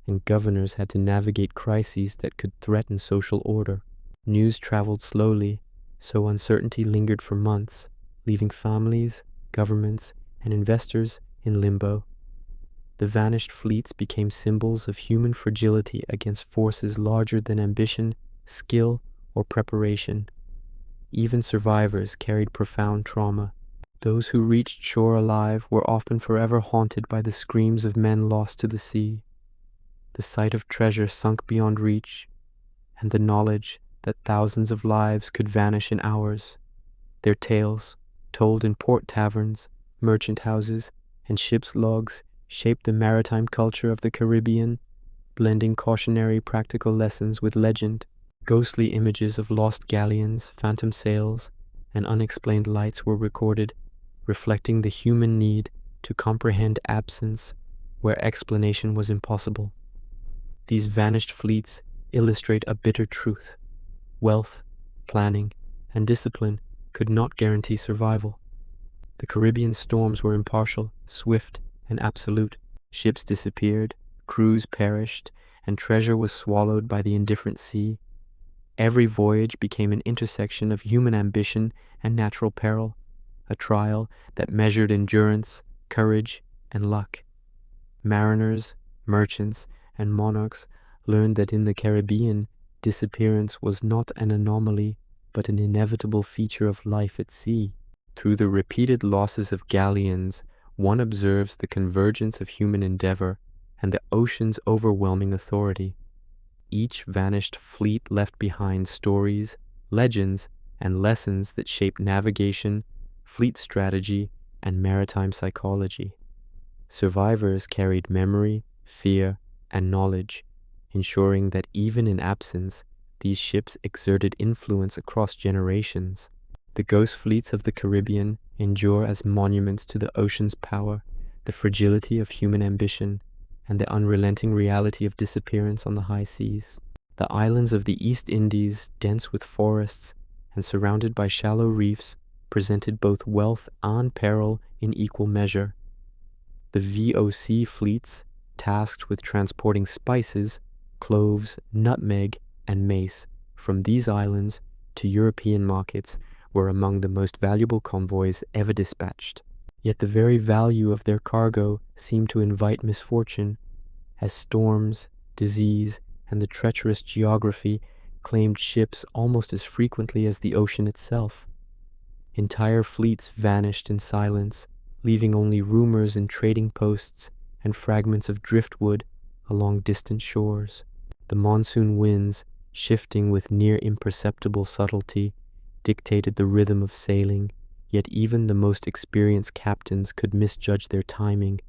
and governors had to navigate crises that could threaten social order. News traveled slowly, so uncertainty lingered for months, leaving families, governments, and investors in limbo. The vanished fleets became symbols of human fragility against forces larger than ambition, skill, or preparation. even survivors carried profound trauma. Those who reached shore alive were often forever haunted by the screams of men lost to the sea, the sight of treasure sunk beyond reach, and the knowledge that thousands of lives could vanish in hours. Their tales, told in port taverns, merchant houses, and ship's logs, shaped the maritime culture of the Caribbean, blending cautionary practical lessons with legend. Ghostly images of lost galleons, phantom sails, and unexplained lights were recorded, reflecting the human need to comprehend absence where explanation was impossible. These vanished fleets illustrate a bitter truth. Wealth, planning, and discipline could not guarantee survival. The Caribbean storms were impartial, swift, and absolute. Ships disappeared, crews perished, and treasure was swallowed by the indifferent sea. Every voyage became an intersection of human ambition and natural peril, a trial that measured endurance, courage, and luck. Mariners, merchants, and monarchs learned that in the Caribbean, disappearance was not an anomaly, but an inevitable feature of life at sea. Through the repeated losses of galleons, one observes the convergence of human endeavor and the ocean's overwhelming authority. Each vanished fleet left behind stories, legends, and lessons that shaped navigation, fleet strategy, and maritime psychology. Survivors carried memory, fear, and knowledge, ensuring that even in absence, these ships exerted influence across generations. The ghost fleets of the Caribbean endure as monuments to the ocean's power, the fragility of human ambition, and the unrelenting reality of disappearance on the high seas. The islands of the East Indies, dense with forests and surrounded by shallow reefs, presented both wealth and peril in equal measure. The VOC fleets, tasked with transporting spices, cloves, nutmeg, and mace from these islands to European markets, were among the most valuable convoys ever dispatched. Yet the very value of their cargo seemed to invite misfortune, as storms, disease, and the treacherous geography claimed ships almost as frequently as the ocean itself. Entire fleets vanished in silence, leaving only rumors and trading posts and fragments of driftwood along distant shores. The monsoon winds, shifting with near imperceptible subtlety, dictated the rhythm of sailing, yet even the most experienced captains could misjudge their timing.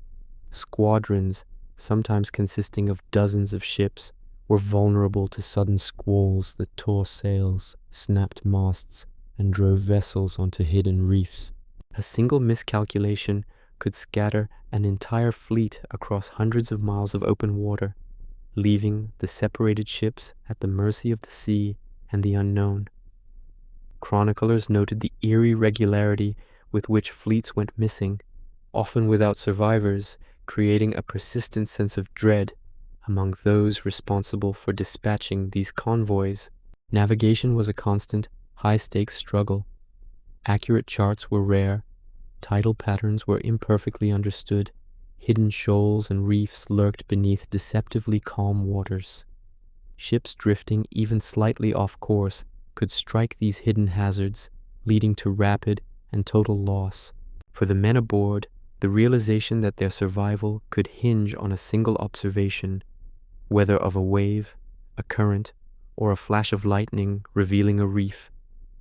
Squadrons, sometimes consisting of dozens of ships, were vulnerable to sudden squalls that tore sails, snapped masts, and drove vessels onto hidden reefs. A single miscalculation could scatter an entire fleet across hundreds of miles of open water, leaving the separated ships at the mercy of the sea and the unknown. Chroniclers noted the eerie regularity with which fleets went missing, often without survivors, creating a persistent sense of dread among those responsible for dispatching these convoys. Navigation was a constant, high-stakes struggle. Accurate charts were rare, tidal patterns were imperfectly understood, hidden shoals and reefs lurked beneath deceptively calm waters. Ships drifting even slightly off course could strike these hidden hazards, leading to rapid and total loss. For the men aboard, the realization that their survival could hinge on a single observation, whether of a wave, a current, or a flash of lightning revealing a reef,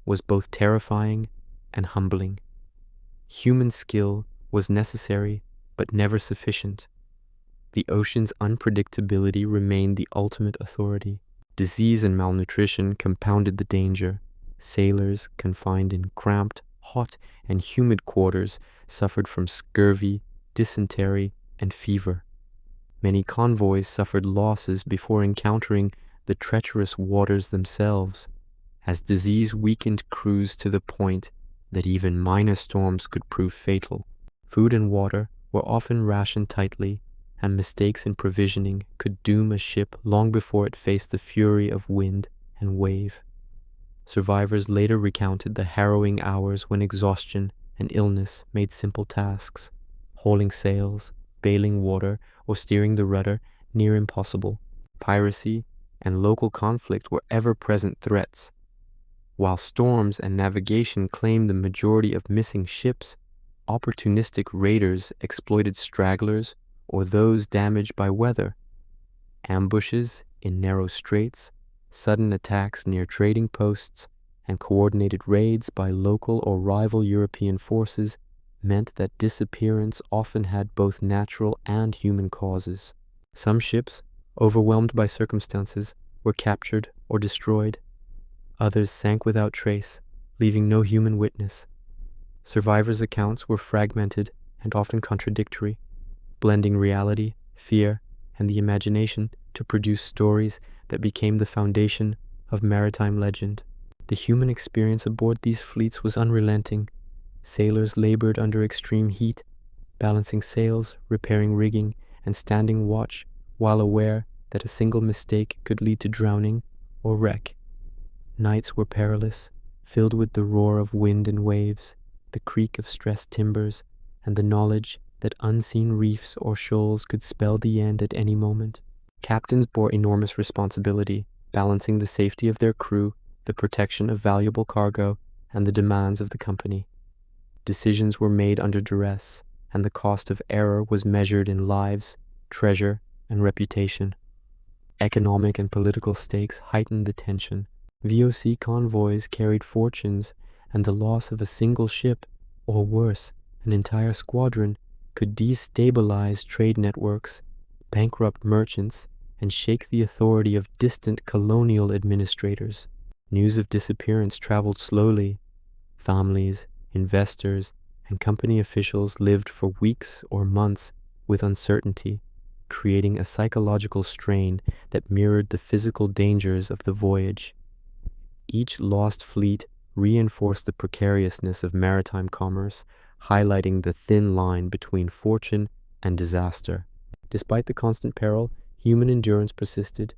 was both terrifying and humbling. Human skill was necessary but never sufficient. The ocean's unpredictability remained the ultimate authority. Disease and malnutrition compounded the danger. Sailors, confined in cramped, hot, and humid quarters, suffered from scurvy, dysentery, and fever. Many convoys suffered losses before encountering the treacherous waters themselves, as disease weakened crews to the point that even minor storms could prove fatal. Food and water were often rationed tightly, and mistakes in provisioning could doom a ship long before it faced the fury of wind and wave. Survivors later recounted the harrowing hours when exhaustion and illness made simple tasks, hauling sails, bailing water, or steering the rudder, near impossible. Piracy and local conflict were ever-present threats. While storms and navigation claimed the majority of missing ships, opportunistic raiders exploited stragglers or those damaged by weather. Ambushes in narrow straits, sudden attacks near trading posts, and coordinated raids by local or rival European forces meant that disappearance often had both natural and human causes. Some ships, overwhelmed by circumstances, were captured or destroyed. Others sank without trace, leaving no human witness. Survivors' accounts were fragmented and often contradictory, blending reality, fear, and the imagination to produce stories that became the foundation of maritime legend. The human experience aboard these fleets was unrelenting. Sailors labored under extreme heat, balancing sails, repairing rigging, and standing watch, while aware that a single mistake could lead to drowning or wreck. Nights were perilous, filled with the roar of wind and waves, the creak of stressed timbers, and the knowledge that unseen reefs or shoals could spell the end at any moment. Captains bore enormous responsibility, balancing the safety of their crew, the protection of valuable cargo, and the demands of the company. Decisions were made under duress, and the cost of error was measured in lives, treasure, and reputation. Economic and political stakes heightened the tension. VOC convoys carried fortunes, and the loss of a single ship, or worse, an entire squadron, could destabilize trade networks, bankrupt merchants, and shake the authority of distant colonial administrators. News of disappearance traveled slowly. Families, investors, and company officials lived for weeks or months with uncertainty, creating a psychological strain that mirrored the physical dangers of the voyage. Each lost fleet reinforced the precariousness of maritime commerce, highlighting the thin line between fortune and disaster. Despite the constant peril, human endurance persisted.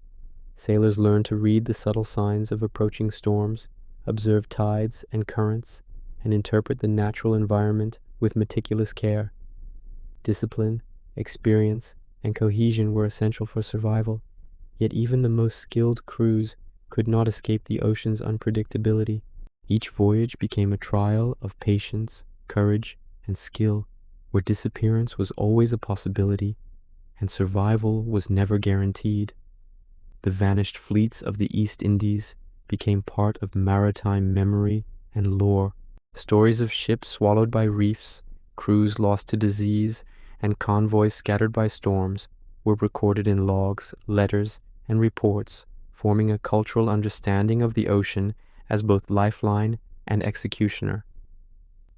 Sailors learned to read the subtle signs of approaching storms, observe tides and currents, and interpret the natural environment with meticulous care. Discipline, experience, and cohesion were essential for survival, yet even the most skilled crews could not escape the ocean's unpredictability. Each voyage became a trial of patience, courage, and skill, where disappearance was always a possibility and survival was never guaranteed. The vanished fleets of the East Indies became part of maritime memory and lore. Stories of ships swallowed by reefs, crews lost to disease, and convoys scattered by storms were recorded in logs, letters, and reports, forming a cultural understanding of the ocean as both lifeline and executioner.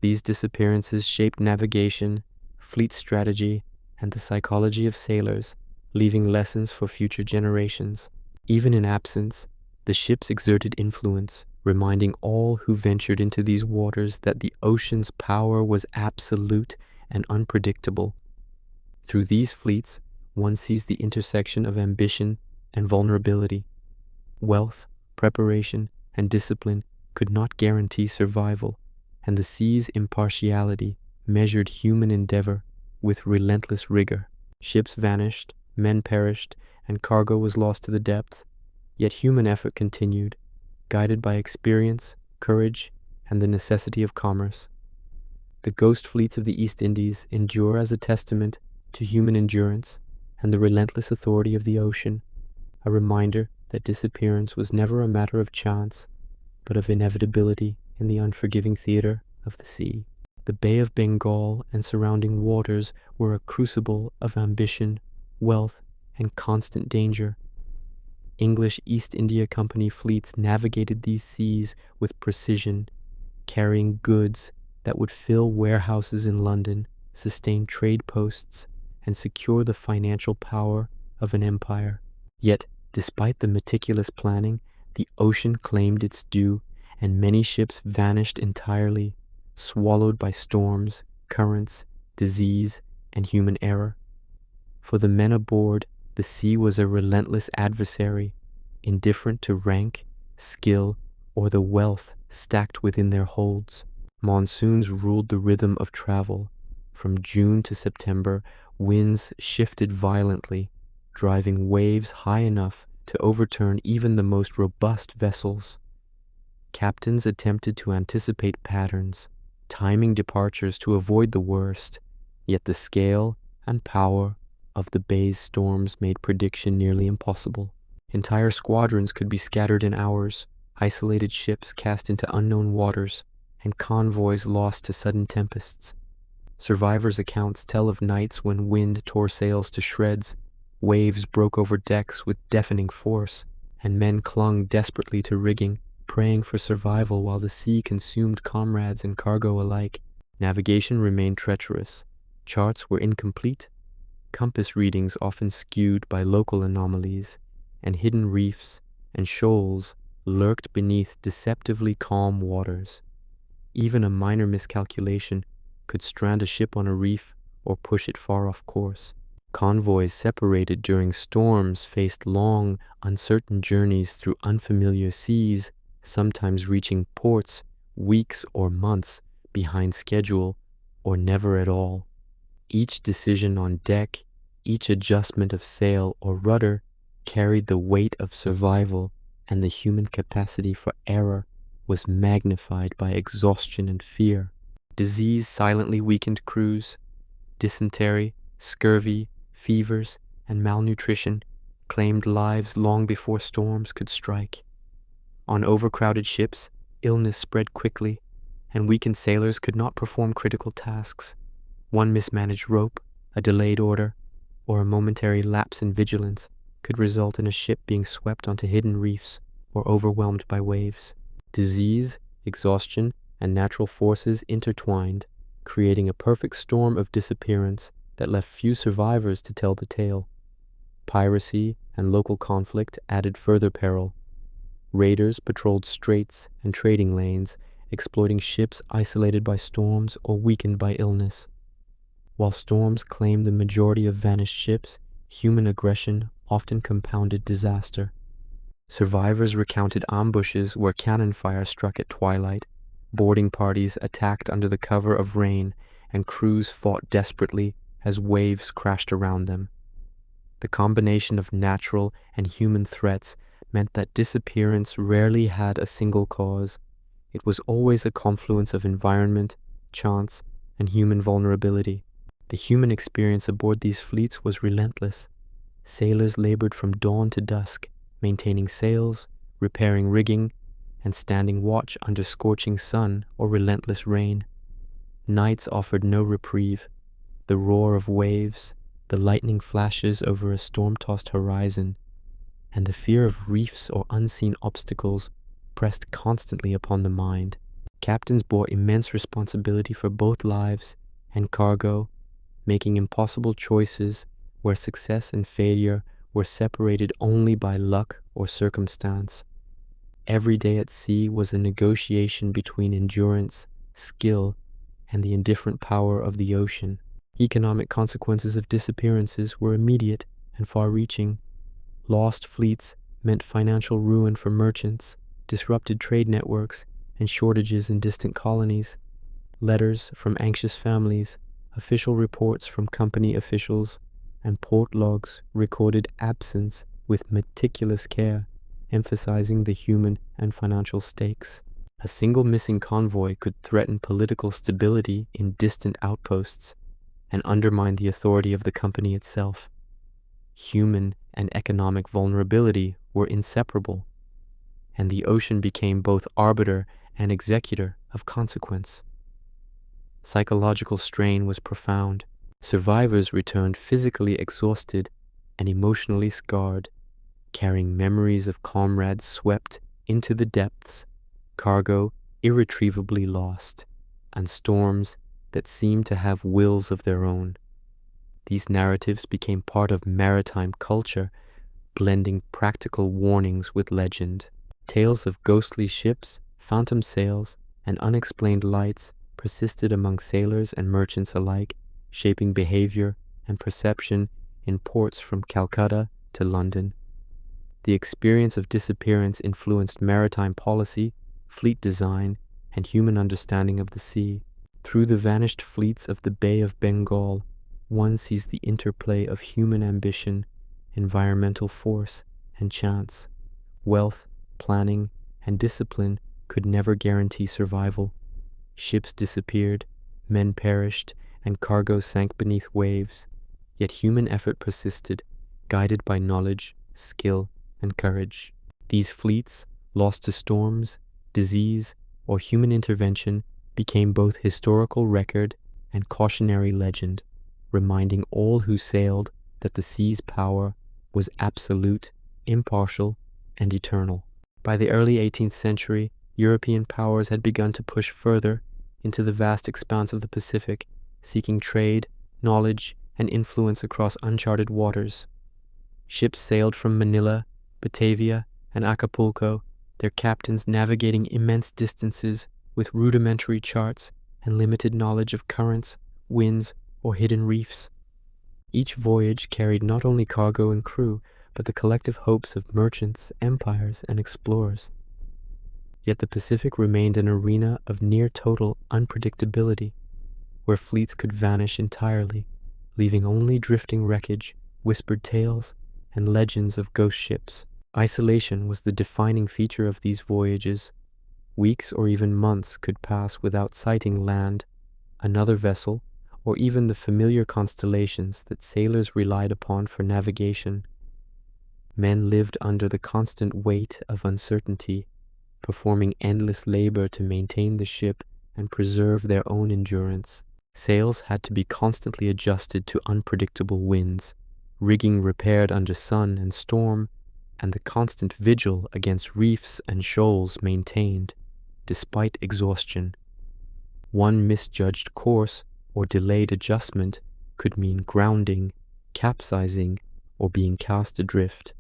These disappearances shaped navigation, fleet strategy, and the psychology of sailors, leaving lessons for future generations. Even in absence, the ships exerted influence, reminding all who ventured into these waters that the ocean's power was absolute and unpredictable. Through these fleets, one sees the intersection of ambition and vulnerability. Wealth, preparation, and discipline could not guarantee survival, and the sea's impartiality measured human endeavor with relentless rigor. Ships vanished, men perished, and cargo was lost to the depths, yet human effort continued, guided by experience, courage, and the necessity of commerce. The ghost fleets of the East Indies endure as a testament to human endurance and the relentless authority of the ocean, a reminder that disappearance was never a matter of chance, but of inevitability in the unforgiving theater of the sea. The Bay of Bengal and surrounding waters were a crucible of ambition, wealth, and constant danger. English East India Company fleets navigated these seas with precision, carrying goods that would fill warehouses in London, sustain trade posts, and secure the financial power of an empire. Yet, despite the meticulous planning, the ocean claimed its due, and many ships vanished entirely, swallowed by storms, currents, disease, and human error. For the men aboard, the sea was a relentless adversary, indifferent to rank, skill, or the wealth stacked within their holds. Monsoons ruled the rhythm of travel. From June to September, winds shifted violently, driving waves high enough to overturn even the most robust vessels. Captains attempted to anticipate patterns, timing departures to avoid the worst, yet the scale and power of the bay's storms made prediction nearly impossible. Entire squadrons could be scattered in hours, isolated ships cast into unknown waters, and convoys lost to sudden tempests. Survivors' accounts tell of nights when wind tore sails to shreds, waves broke over decks with deafening force, and men clung desperately to rigging, praying for survival while the sea consumed comrades and cargo alike. Navigation remained treacherous. Charts were incomplete, compass readings often skewed by local anomalies, and hidden reefs and shoals lurked beneath deceptively calm waters. Even a minor miscalculation could strand a ship on a reef or push it far off course. Convoys separated during storms faced long, uncertain journeys through unfamiliar seas, sometimes reaching ports weeks or months behind schedule or never at all. Each decision on deck, each adjustment of sail or rudder carried the weight of survival, and the human capacity for error was magnified by exhaustion and fear. Disease silently weakened crews. Dysentery, scurvy, fevers, and malnutrition claimed lives long before storms could strike. On overcrowded ships, illness spread quickly, and weakened sailors could not perform critical tasks. One mismanaged rope, a delayed order, or a momentary lapse in vigilance could result in a ship being swept onto hidden reefs or overwhelmed by waves. Disease, exhaustion, and natural forces intertwined, creating a perfect storm of disappearance that left few survivors to tell the tale. Piracy and local conflict added further peril. Raiders patrolled straits and trading lanes, exploiting ships isolated by storms or weakened by illness. While storms claimed the majority of vanished ships, human aggression often compounded disaster. Survivors recounted ambushes where cannon fire struck at twilight, boarding parties attacked under the cover of rain, and crews fought desperately as waves crashed around them. The combination of natural and human threats meant that disappearance rarely had a single cause. It was always a confluence of environment, chance, and human vulnerability. The human experience aboard these fleets was relentless. Sailors labored from dawn to dusk, maintaining sails, repairing rigging, and standing watch under scorching sun or relentless rain. Nights offered no reprieve. The roar of waves, the lightning flashes over a storm-tossed horizon, and the fear of reefs or unseen obstacles pressed constantly upon the mind. Captains bore immense responsibility for both lives and cargo, making impossible choices where success and failure were separated only by luck or circumstance. Every day at sea was a negotiation between endurance, skill, and the indifferent power of the ocean. Economic consequences of disappearances were immediate and far-reaching. Lost fleets meant financial ruin for merchants, disrupted trade networks, and shortages in distant colonies. Letters from anxious families, official reports from company officials, and port logs recorded absence with meticulous care, emphasizing the human and financial stakes. A single missing convoy could threaten political stability in distant outposts and undermine the authority of the company itself. Human and economic vulnerability were inseparable, and the ocean became both arbiter and executor of consequence. Psychological strain was profound. Survivors returned physically exhausted and emotionally scarred, carrying memories of comrades swept into the depths, cargo irretrievably lost, and storms that seemed to have wills of their own. These narratives became part of maritime culture, blending practical warnings with legend. Tales of ghostly ships, phantom sails, and unexplained lights persisted among sailors and merchants alike, shaping behavior and perception in ports from Calcutta to London. The experience of disappearance influenced maritime policy, fleet design, and human understanding of the sea. Through the vanished fleets of the Bay of Bengal, one sees the interplay of human ambition, environmental force, and chance. Wealth, planning, and discipline could never guarantee survival. Ships disappeared, men perished, and cargo sank beneath waves. Yet human effort persisted, guided by knowledge, skill, and courage. These fleets, lost to storms, disease, or human intervention, became both historical record and cautionary legend, reminding all who sailed that the sea's power was absolute, impartial, and eternal. By the early 18th century, European powers had begun to push further into the vast expanse of the Pacific, seeking trade, knowledge, and influence across uncharted waters. Ships sailed from Manila, Batavia, and Acapulco, their captains navigating immense distances with rudimentary charts and limited knowledge of currents, winds, or hidden reefs. Each voyage carried not only cargo and crew, but the collective hopes of merchants, empires, and explorers. Yet the Pacific remained an arena of near-total unpredictability, where fleets could vanish entirely, leaving only drifting wreckage, whispered tales, and legends of ghost ships. Isolation was the defining feature of these voyages. Weeks or even months could pass without sighting land, another vessel, or even the familiar constellations that sailors relied upon for navigation. Men lived under the constant weight of uncertainty, performing endless labor to maintain the ship and preserve their own endurance. Sails had to be constantly adjusted to unpredictable winds, rigging repaired under sun and storm, and the constant vigil against reefs and shoals maintained, despite exhaustion. One misjudged course or delayed adjustment could mean grounding, capsizing, or being cast adrift,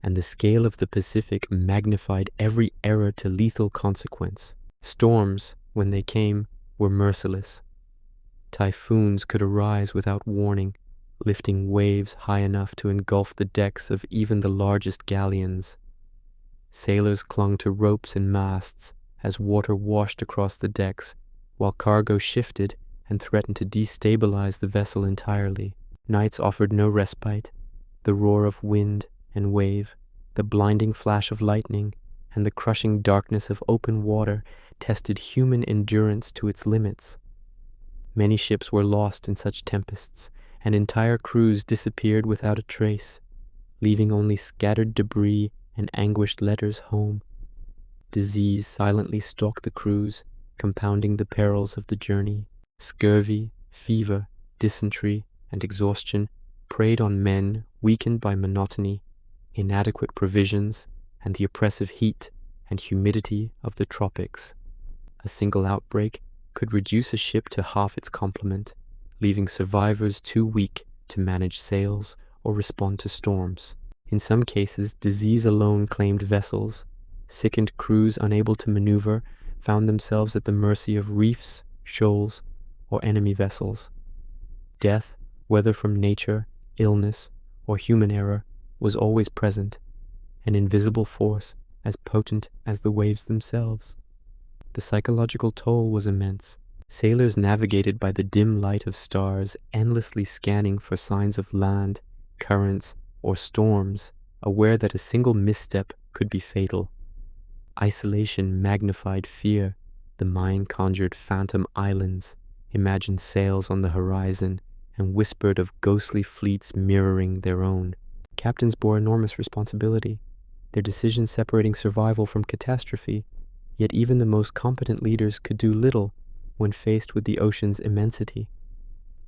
and the scale of the Pacific magnified every error to lethal consequence. Storms, when they came, were merciless. Typhoons could arise without warning, lifting waves high enough to engulf the decks of even the largest galleons. Sailors clung to ropes and masts as water washed across the decks, while cargo shifted and threatened to destabilize the vessel entirely. Nights offered no respite. The roar of wind and wave, the blinding flash of lightning, and the crushing darkness of open water tested human endurance to its limits. Many ships were lost in such tempests, and entire crews disappeared without a trace, leaving only scattered debris and anguished letters home. Disease silently stalked the crews, compounding the perils of the journey. Scurvy, fever, dysentery, and exhaustion preyed on men weakened by monotony, inadequate provisions, and the oppressive heat and humidity of the tropics. A single outbreak could reduce a ship to half its complement, leaving survivors too weak to manage sails or respond to storms. In some cases, disease alone claimed vessels. Sickened crews unable to maneuver found themselves at the mercy of reefs, shoals, or enemy vessels. Death, whether from nature, illness, or human error, was always present, an invisible force as potent as the waves themselves. The psychological toll was immense. Sailors navigated by the dim light of stars, endlessly scanning for signs of land, currents, or storms, aware that a single misstep could be fatal. Isolation magnified fear. The mind conjured phantom islands, imagined sails on the horizon, and whispered of ghostly fleets mirroring their own. Captains bore enormous responsibility, their decisions separating survival from catastrophe, yet even the most competent leaders could do little when faced with the ocean's immensity.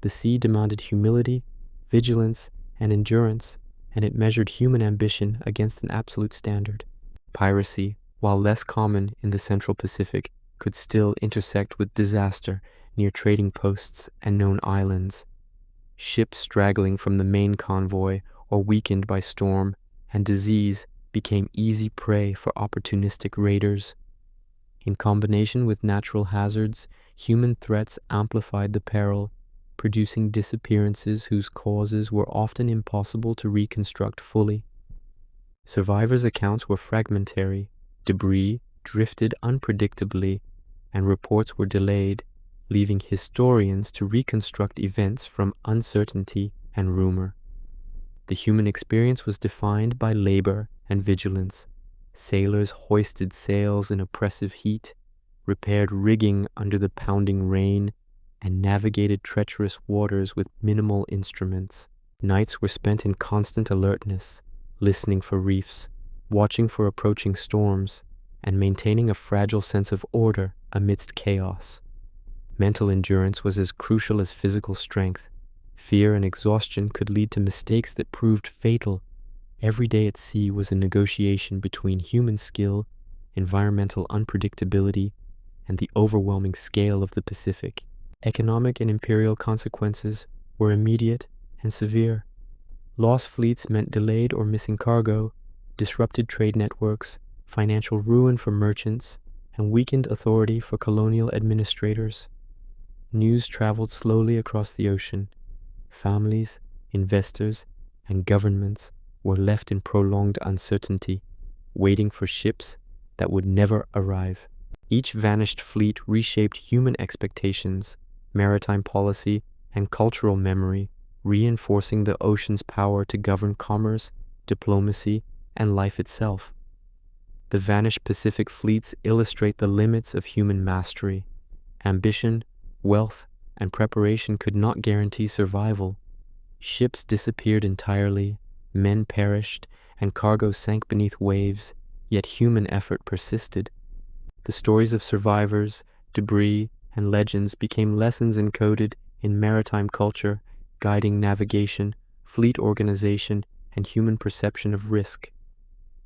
The sea demanded humility, vigilance, and endurance, and it measured human ambition against an absolute standard. Piracy, while less common in the Central Pacific, could still intersect with disaster near trading posts and known islands. Ships straggling from the main convoy or weakened by storm and disease became easy prey for opportunistic raiders. In combination with natural hazards, human threats amplified the peril, producing disappearances whose causes were often impossible to reconstruct fully. Survivors' accounts were fragmentary, debris drifted unpredictably, and reports were delayed, leaving historians to reconstruct events from uncertainty and rumor. The human experience was defined by labor and vigilance. Sailors hoisted sails in oppressive heat, repaired rigging under the pounding rain, and navigated treacherous waters with minimal instruments. Nights were spent in constant alertness, listening for reefs, watching for approaching storms, and maintaining a fragile sense of order amidst chaos. Mental endurance was as crucial as physical strength. Fear and exhaustion could lead to mistakes that proved fatal. Every day at sea was a negotiation between human skill, environmental unpredictability, and the overwhelming scale of the Pacific. Economic and imperial consequences were immediate and severe. Lost fleets meant delayed or missing cargo, disrupted trade networks, financial ruin for merchants, and weakened authority for colonial administrators. News traveled slowly across the ocean. Families, investors, and governments were left in prolonged uncertainty, waiting for ships that would never arrive. Each vanished fleet reshaped human expectations, maritime policy, and cultural memory, reinforcing the ocean's power to govern commerce, diplomacy, and life itself. The vanished Pacific fleets illustrate the limits of human mastery. Ambition, wealth, and preparation could not guarantee survival. Ships disappeared entirely, men perished, and cargo sank beneath waves, yet human effort persisted. The stories of survivors, debris, and legends became lessons encoded in maritime culture, guiding navigation, fleet organization, and human perception of risk.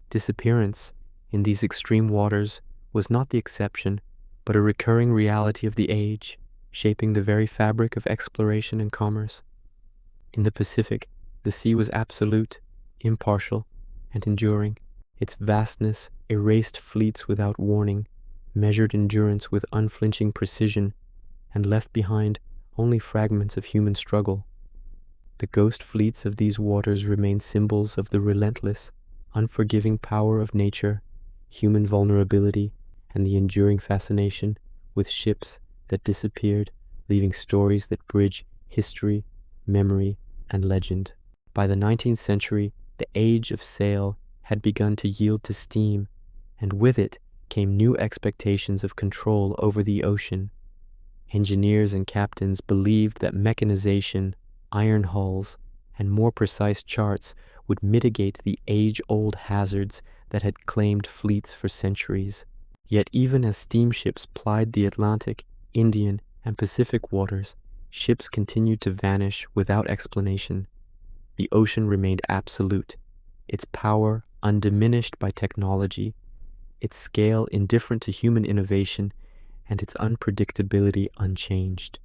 Disappearance, in these extreme waters, was not the exception, but a recurring reality of the age, shaping the very fabric of exploration and commerce. In the Pacific, the sea was absolute, impartial, and enduring. Its vastness erased fleets without warning, measured endurance with unflinching precision, and left behind only fragments of human struggle. The ghost fleets of these waters remain symbols of the relentless, unforgiving power of nature, human vulnerability, and the enduring fascination with ships that disappeared, leaving stories that bridge history, memory, and legend. By the 19th century, the age of sail had begun to yield to steam, and with it came new expectations of control over the ocean. Engineers and captains believed that mechanization, iron hulls, and more precise charts would mitigate the age-old hazards that had claimed fleets for centuries. Yet even as steamships plied the Atlantic, Indian, and Pacific waters, ships continued to vanish without explanation. The ocean remained absolute, its power undiminished by technology, its scale indifferent to human innovation, and its unpredictability unchanged.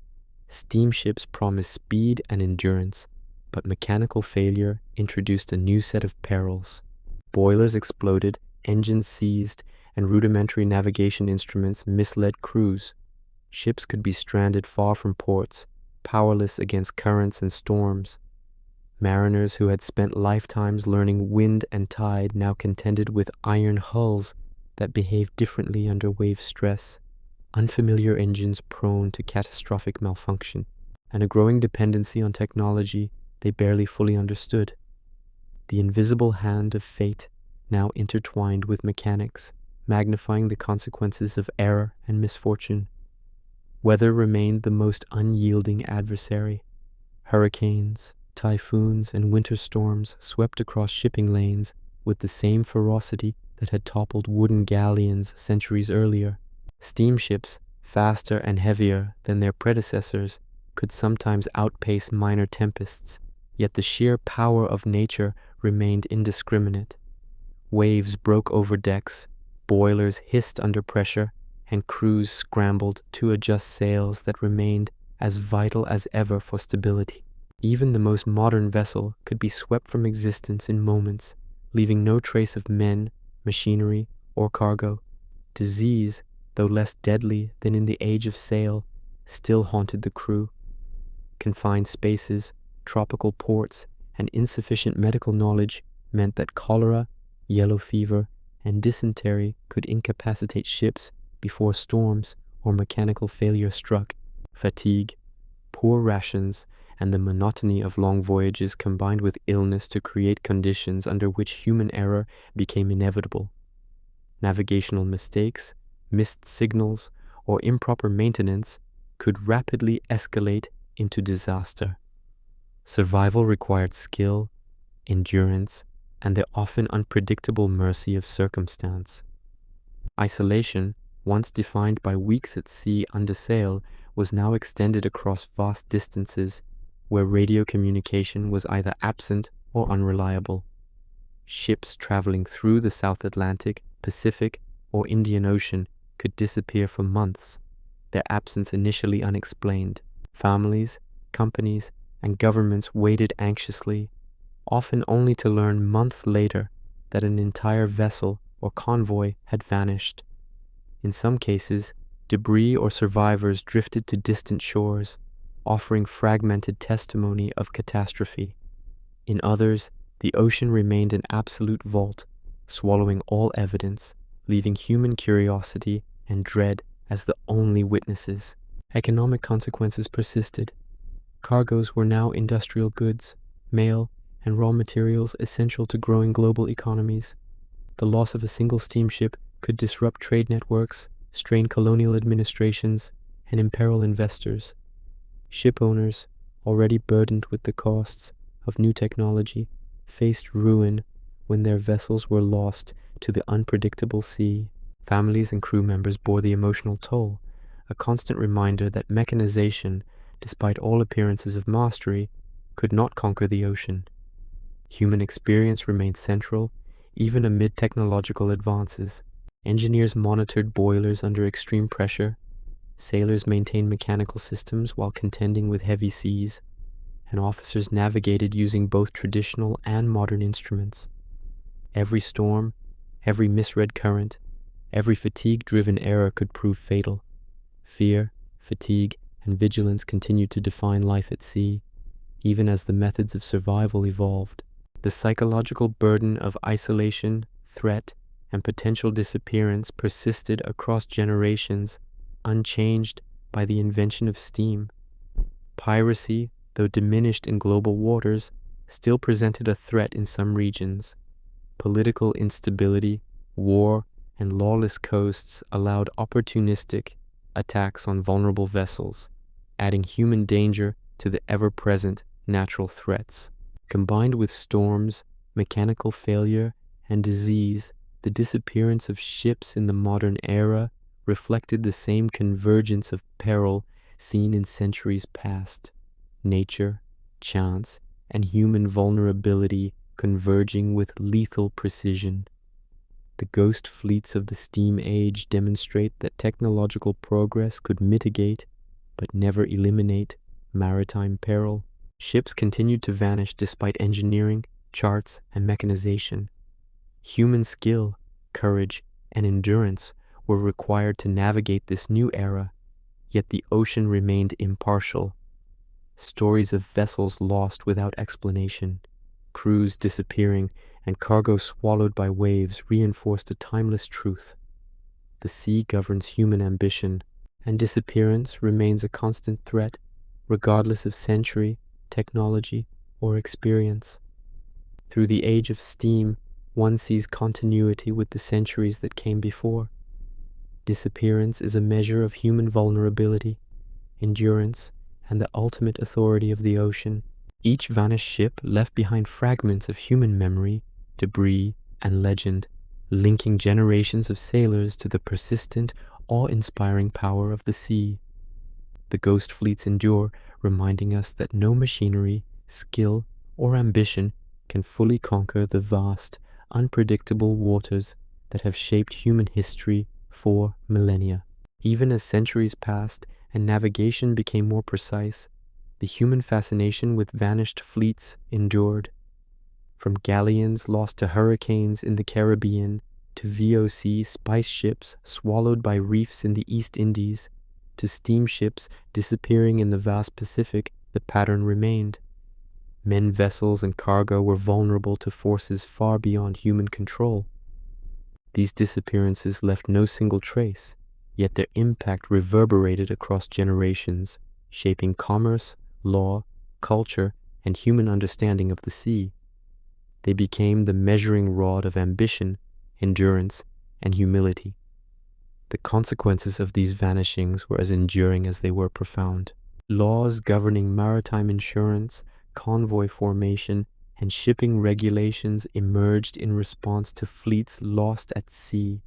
Steamships promised speed and endurance, but mechanical failure introduced a new set of perils. Boilers exploded, engines seized, and rudimentary navigation instruments misled crews. Ships could be stranded far from ports, powerless against currents and storms. Mariners who had spent lifetimes learning wind and tide now contended with iron hulls that behaved differently under wave stress, unfamiliar engines prone to catastrophic malfunction, and a growing dependency on technology they barely fully understood. The invisible hand of fate now intertwined with mechanics, magnifying the consequences of error and misfortune. Weather remained the most unyielding adversary. Hurricanes, typhoons, and winter storms swept across shipping lanes with the same ferocity that had toppled wooden galleons centuries earlier. Steamships, faster and heavier than their predecessors, could sometimes outpace minor tempests, yet the sheer power of nature remained indiscriminate. Waves broke over decks, boilers hissed under pressure, and crews scrambled to adjust sails that remained as vital as ever for stability. Even the most modern vessel could be swept from existence in moments, leaving no trace of men, machinery, or cargo. Disease, though less deadly than in the age of sail, still haunted the crew. Confined spaces, tropical ports, and insufficient medical knowledge meant that cholera, yellow fever, and dysentery could incapacitate ships before storms or mechanical failure struck. Fatigue, poor rations, and the monotony of long voyages combined with illness to create conditions under which human error became inevitable. navigational mistakes, missed signals, or improper maintenance could rapidly escalate into disaster. Survival required skill, endurance, and the often unpredictable mercy of circumstance. Isolation, once defined by weeks at sea under sail, was now extended across vast distances where radio communication was either absent or unreliable. Ships traveling through the South Atlantic, Pacific, or Indian Ocean could disappear for months, their absence initially unexplained. Families, companies, and governments waited anxiously, often only to learn months later that an entire vessel or convoy had vanished. In some cases, debris or survivors drifted to distant shores, offering fragmented testimony of catastrophe. In others, the ocean remained an absolute vault, swallowing all evidence, leaving human curiosity and dread as the only witnesses. Economic consequences persisted. Cargoes were now industrial goods, mail, and raw materials essential to growing global economies. The loss of a single steamship could disrupt trade networks, strain colonial administrations, and imperil investors. Ship owners, already burdened with the costs of new technology, faced ruin when their vessels were lost to the unpredictable sea. Families and crew members bore the emotional toll, a constant reminder that mechanization, despite all appearances of mastery, could not conquer the ocean. Human experience remained central, even amid technological advances. Engineers monitored boilers under extreme pressure, sailors maintained mechanical systems while contending with heavy seas, and officers navigated using both traditional and modern instruments. Every storm, every misread current, every fatigue-driven error could prove fatal. Fear, fatigue, and vigilance continued to define life at sea, even as the methods of survival evolved. The psychological burden of isolation, threat, and potential disappearance persisted across generations, unchanged by the invention of steam. Piracy, though diminished in global waters, still presented a threat in some regions. Political instability, war, and lawless coasts allowed opportunistic attacks on vulnerable vessels, adding human danger to the ever-present natural threats. Combined with storms, mechanical failure, and disease, the disappearance of ships in the modern era reflected the same convergence of peril seen in centuries past. Nature, chance, and human vulnerability converging with lethal precision. The ghost fleets of the steam age demonstrate that technological progress could mitigate, but never eliminate, maritime peril. Ships continued to vanish despite engineering, charts, and mechanization. Human skill, courage, and endurance were required to navigate this new era, yet the ocean remained impartial. Stories of vessels lost without explanation, crews disappearing, and cargo swallowed by waves reinforced a timeless truth. The sea governs human ambition, and disappearance remains a constant threat, regardless of century, technology, or experience. Through the age of steam, one sees continuity with the centuries that came before. Disappearance is a measure of human vulnerability, endurance, and the ultimate authority of the ocean. Each vanished ship left behind fragments of human memory, debris, and legend, linking generations of sailors to the persistent, awe-inspiring power of the sea. The ghost fleets endure, reminding us that no machinery, skill, or ambition can fully conquer the vast, unpredictable waters that have shaped human history for millennia. Even as centuries passed and navigation became more precise, the human fascination with vanished fleets endured. From galleons lost to hurricanes in the Caribbean, to VOC spice ships swallowed by reefs in the East Indies, to steamships disappearing in the vast Pacific, the pattern remained. Men, vessels, and cargo were vulnerable to forces far beyond human control. These disappearances left no single trace, yet their impact reverberated across generations, shaping commerce, law, culture, and human understanding of the sea. They became the measuring rod of ambition, endurance, and humility. The consequences of these vanishings were as enduring as they were profound. Laws governing maritime insurance, convoy formation, and shipping regulations emerged in response to fleets lost at sea.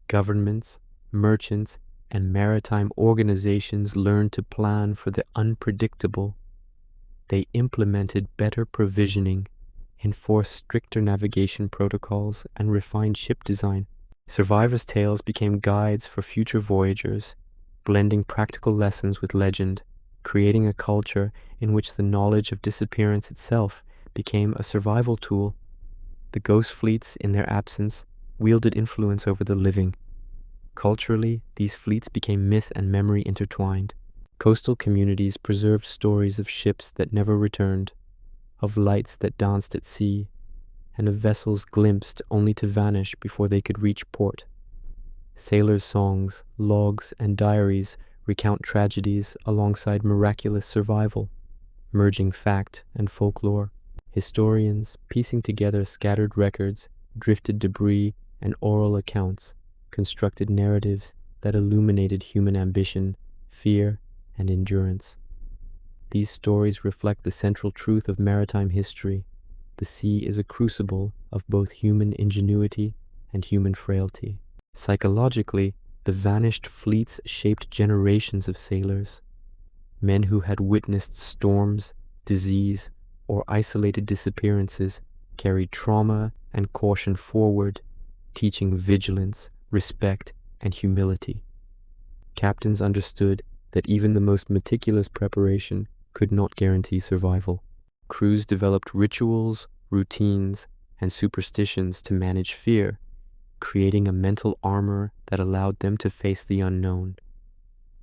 Governments, merchants, and maritime organizations learned to plan for the unpredictable. They implemented better provisioning, enforced stricter navigation protocols, and refined ship design. Survivors' tales became guides for future voyagers, blending practical lessons with legend, creating a culture in which the knowledge of disappearance itself became a survival tool. The ghost fleets, in their absence, wielded influence over the living. Culturally, these fleets became myth and memory intertwined. Coastal communities preserved stories of ships that never returned, of lights that danced at sea, and of vessels glimpsed only to vanish before they could reach port. Sailors' songs, logs, and diaries recount tragedies alongside miraculous survival, merging fact and folklore. Historians, piecing together scattered records, drifted debris, and oral accounts, constructed narratives that illuminated human ambition, fear, and endurance. These stories reflect the central truth of maritime history. The sea is a crucible of both human ingenuity and human frailty. Psychologically, the vanished fleets shaped generations of sailors. Men who had witnessed storms, disease, or isolated disappearances carried trauma and caution forward, teaching vigilance, respect, and humility. Captains understood that even the most meticulous preparation could not guarantee survival. Crews developed rituals, routines, and superstitions to manage fear, creating a mental armor that allowed them to face the unknown.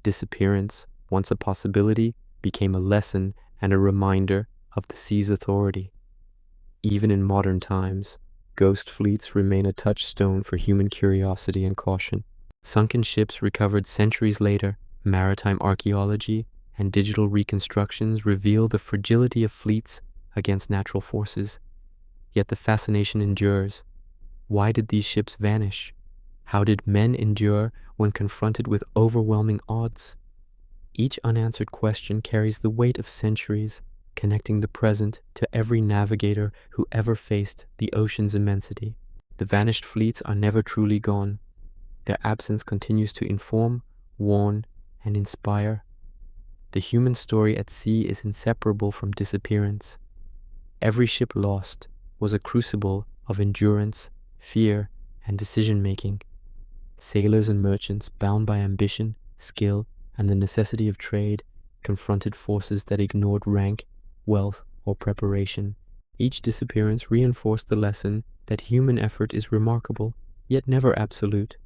Disappearance, once a possibility, became a lesson and a reminder of the sea's authority. Even in modern times, ghost fleets remain a touchstone for human curiosity and caution. Sunken ships recovered centuries later, maritime archaeology, and digital reconstructions reveal the fragility of fleets against natural forces. Yet the fascination endures. Why did these ships vanish? How did men endure when confronted with overwhelming odds? Each unanswered question carries the weight of centuries, connecting the present to every navigator who ever faced the ocean's immensity. The vanished fleets are never truly gone. Their absence continues to inform, warn, and inspire. The human story at sea is inseparable from disappearance. Every ship lost was a crucible of endurance, fear, and decision-making. Sailors and merchants, bound by ambition, skill, and the necessity of trade, confronted forces that ignored rank, wealth, or preparation. Each disappearance reinforced the lesson that human effort is remarkable, yet never absolute.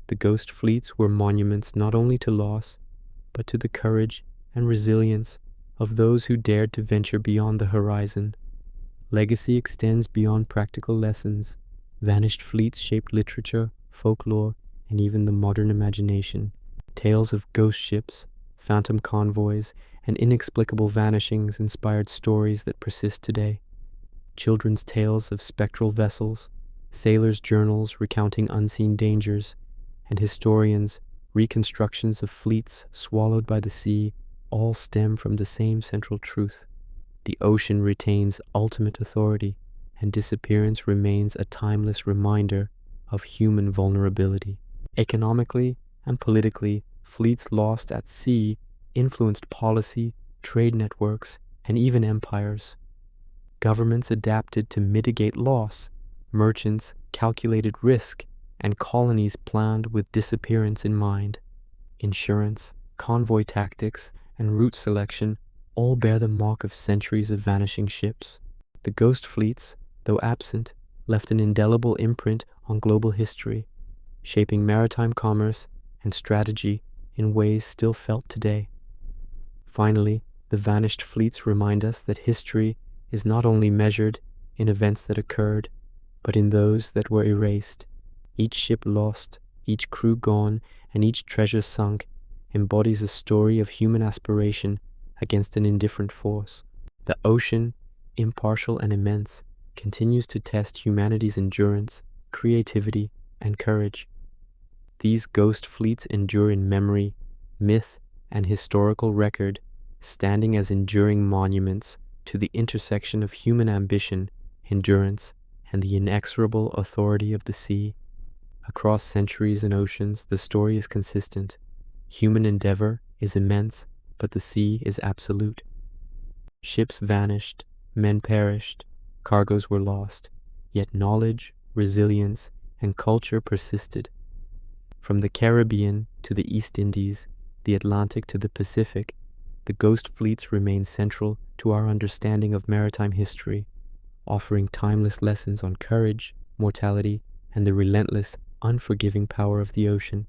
The ghost fleets were monuments not only to loss, but to the courage and resilience of those who dared to venture beyond the horizon. Legacy extends beyond practical lessons. Vanished fleets shaped literature, folklore, and even the modern imagination. Tales of ghost ships, phantom convoys, and inexplicable vanishings inspired stories that persist today. Children's tales of spectral vessels, sailors' journals recounting unseen dangers, and historians' reconstructions of fleets swallowed by the sea all stem from the same central truth. The ocean retains ultimate authority, and disappearance remains a timeless reminder of human vulnerability. Economically and politically, fleets lost at sea influenced policy, trade networks, and even empires. Governments adapted to mitigate loss, merchants calculated risk, and colonies planned with disappearance in mind. Insurance, convoy tactics, and route selection all bear the mark of centuries of vanishing ships. The ghost fleets, though absent, left an indelible imprint on global history, shaping maritime commerce and strategy in ways still felt today. Finally, the vanished fleets remind us that history is not only measured in events that occurred, but in those that were erased. Each ship lost, each crew gone, and each treasure sunk embodies a story of human aspiration against an indifferent force. The ocean, impartial and immense, continues to test humanity's endurance, creativity, and courage. These ghost fleets endure in memory, myth, and historical record, standing as enduring monuments to the intersection of human ambition, endurance, and the inexorable authority of the sea. Across centuries and oceans, the story is consistent. Human endeavor is immense, but the sea is absolute. Ships vanished, men perished, cargoes were lost, yet knowledge, resilience, and culture persisted. From the Caribbean to the East Indies, the Atlantic to the Pacific, the ghost fleets remain central to our understanding of maritime history, offering timeless lessons on courage, mortality, and the relentless, unforgiving power of the ocean.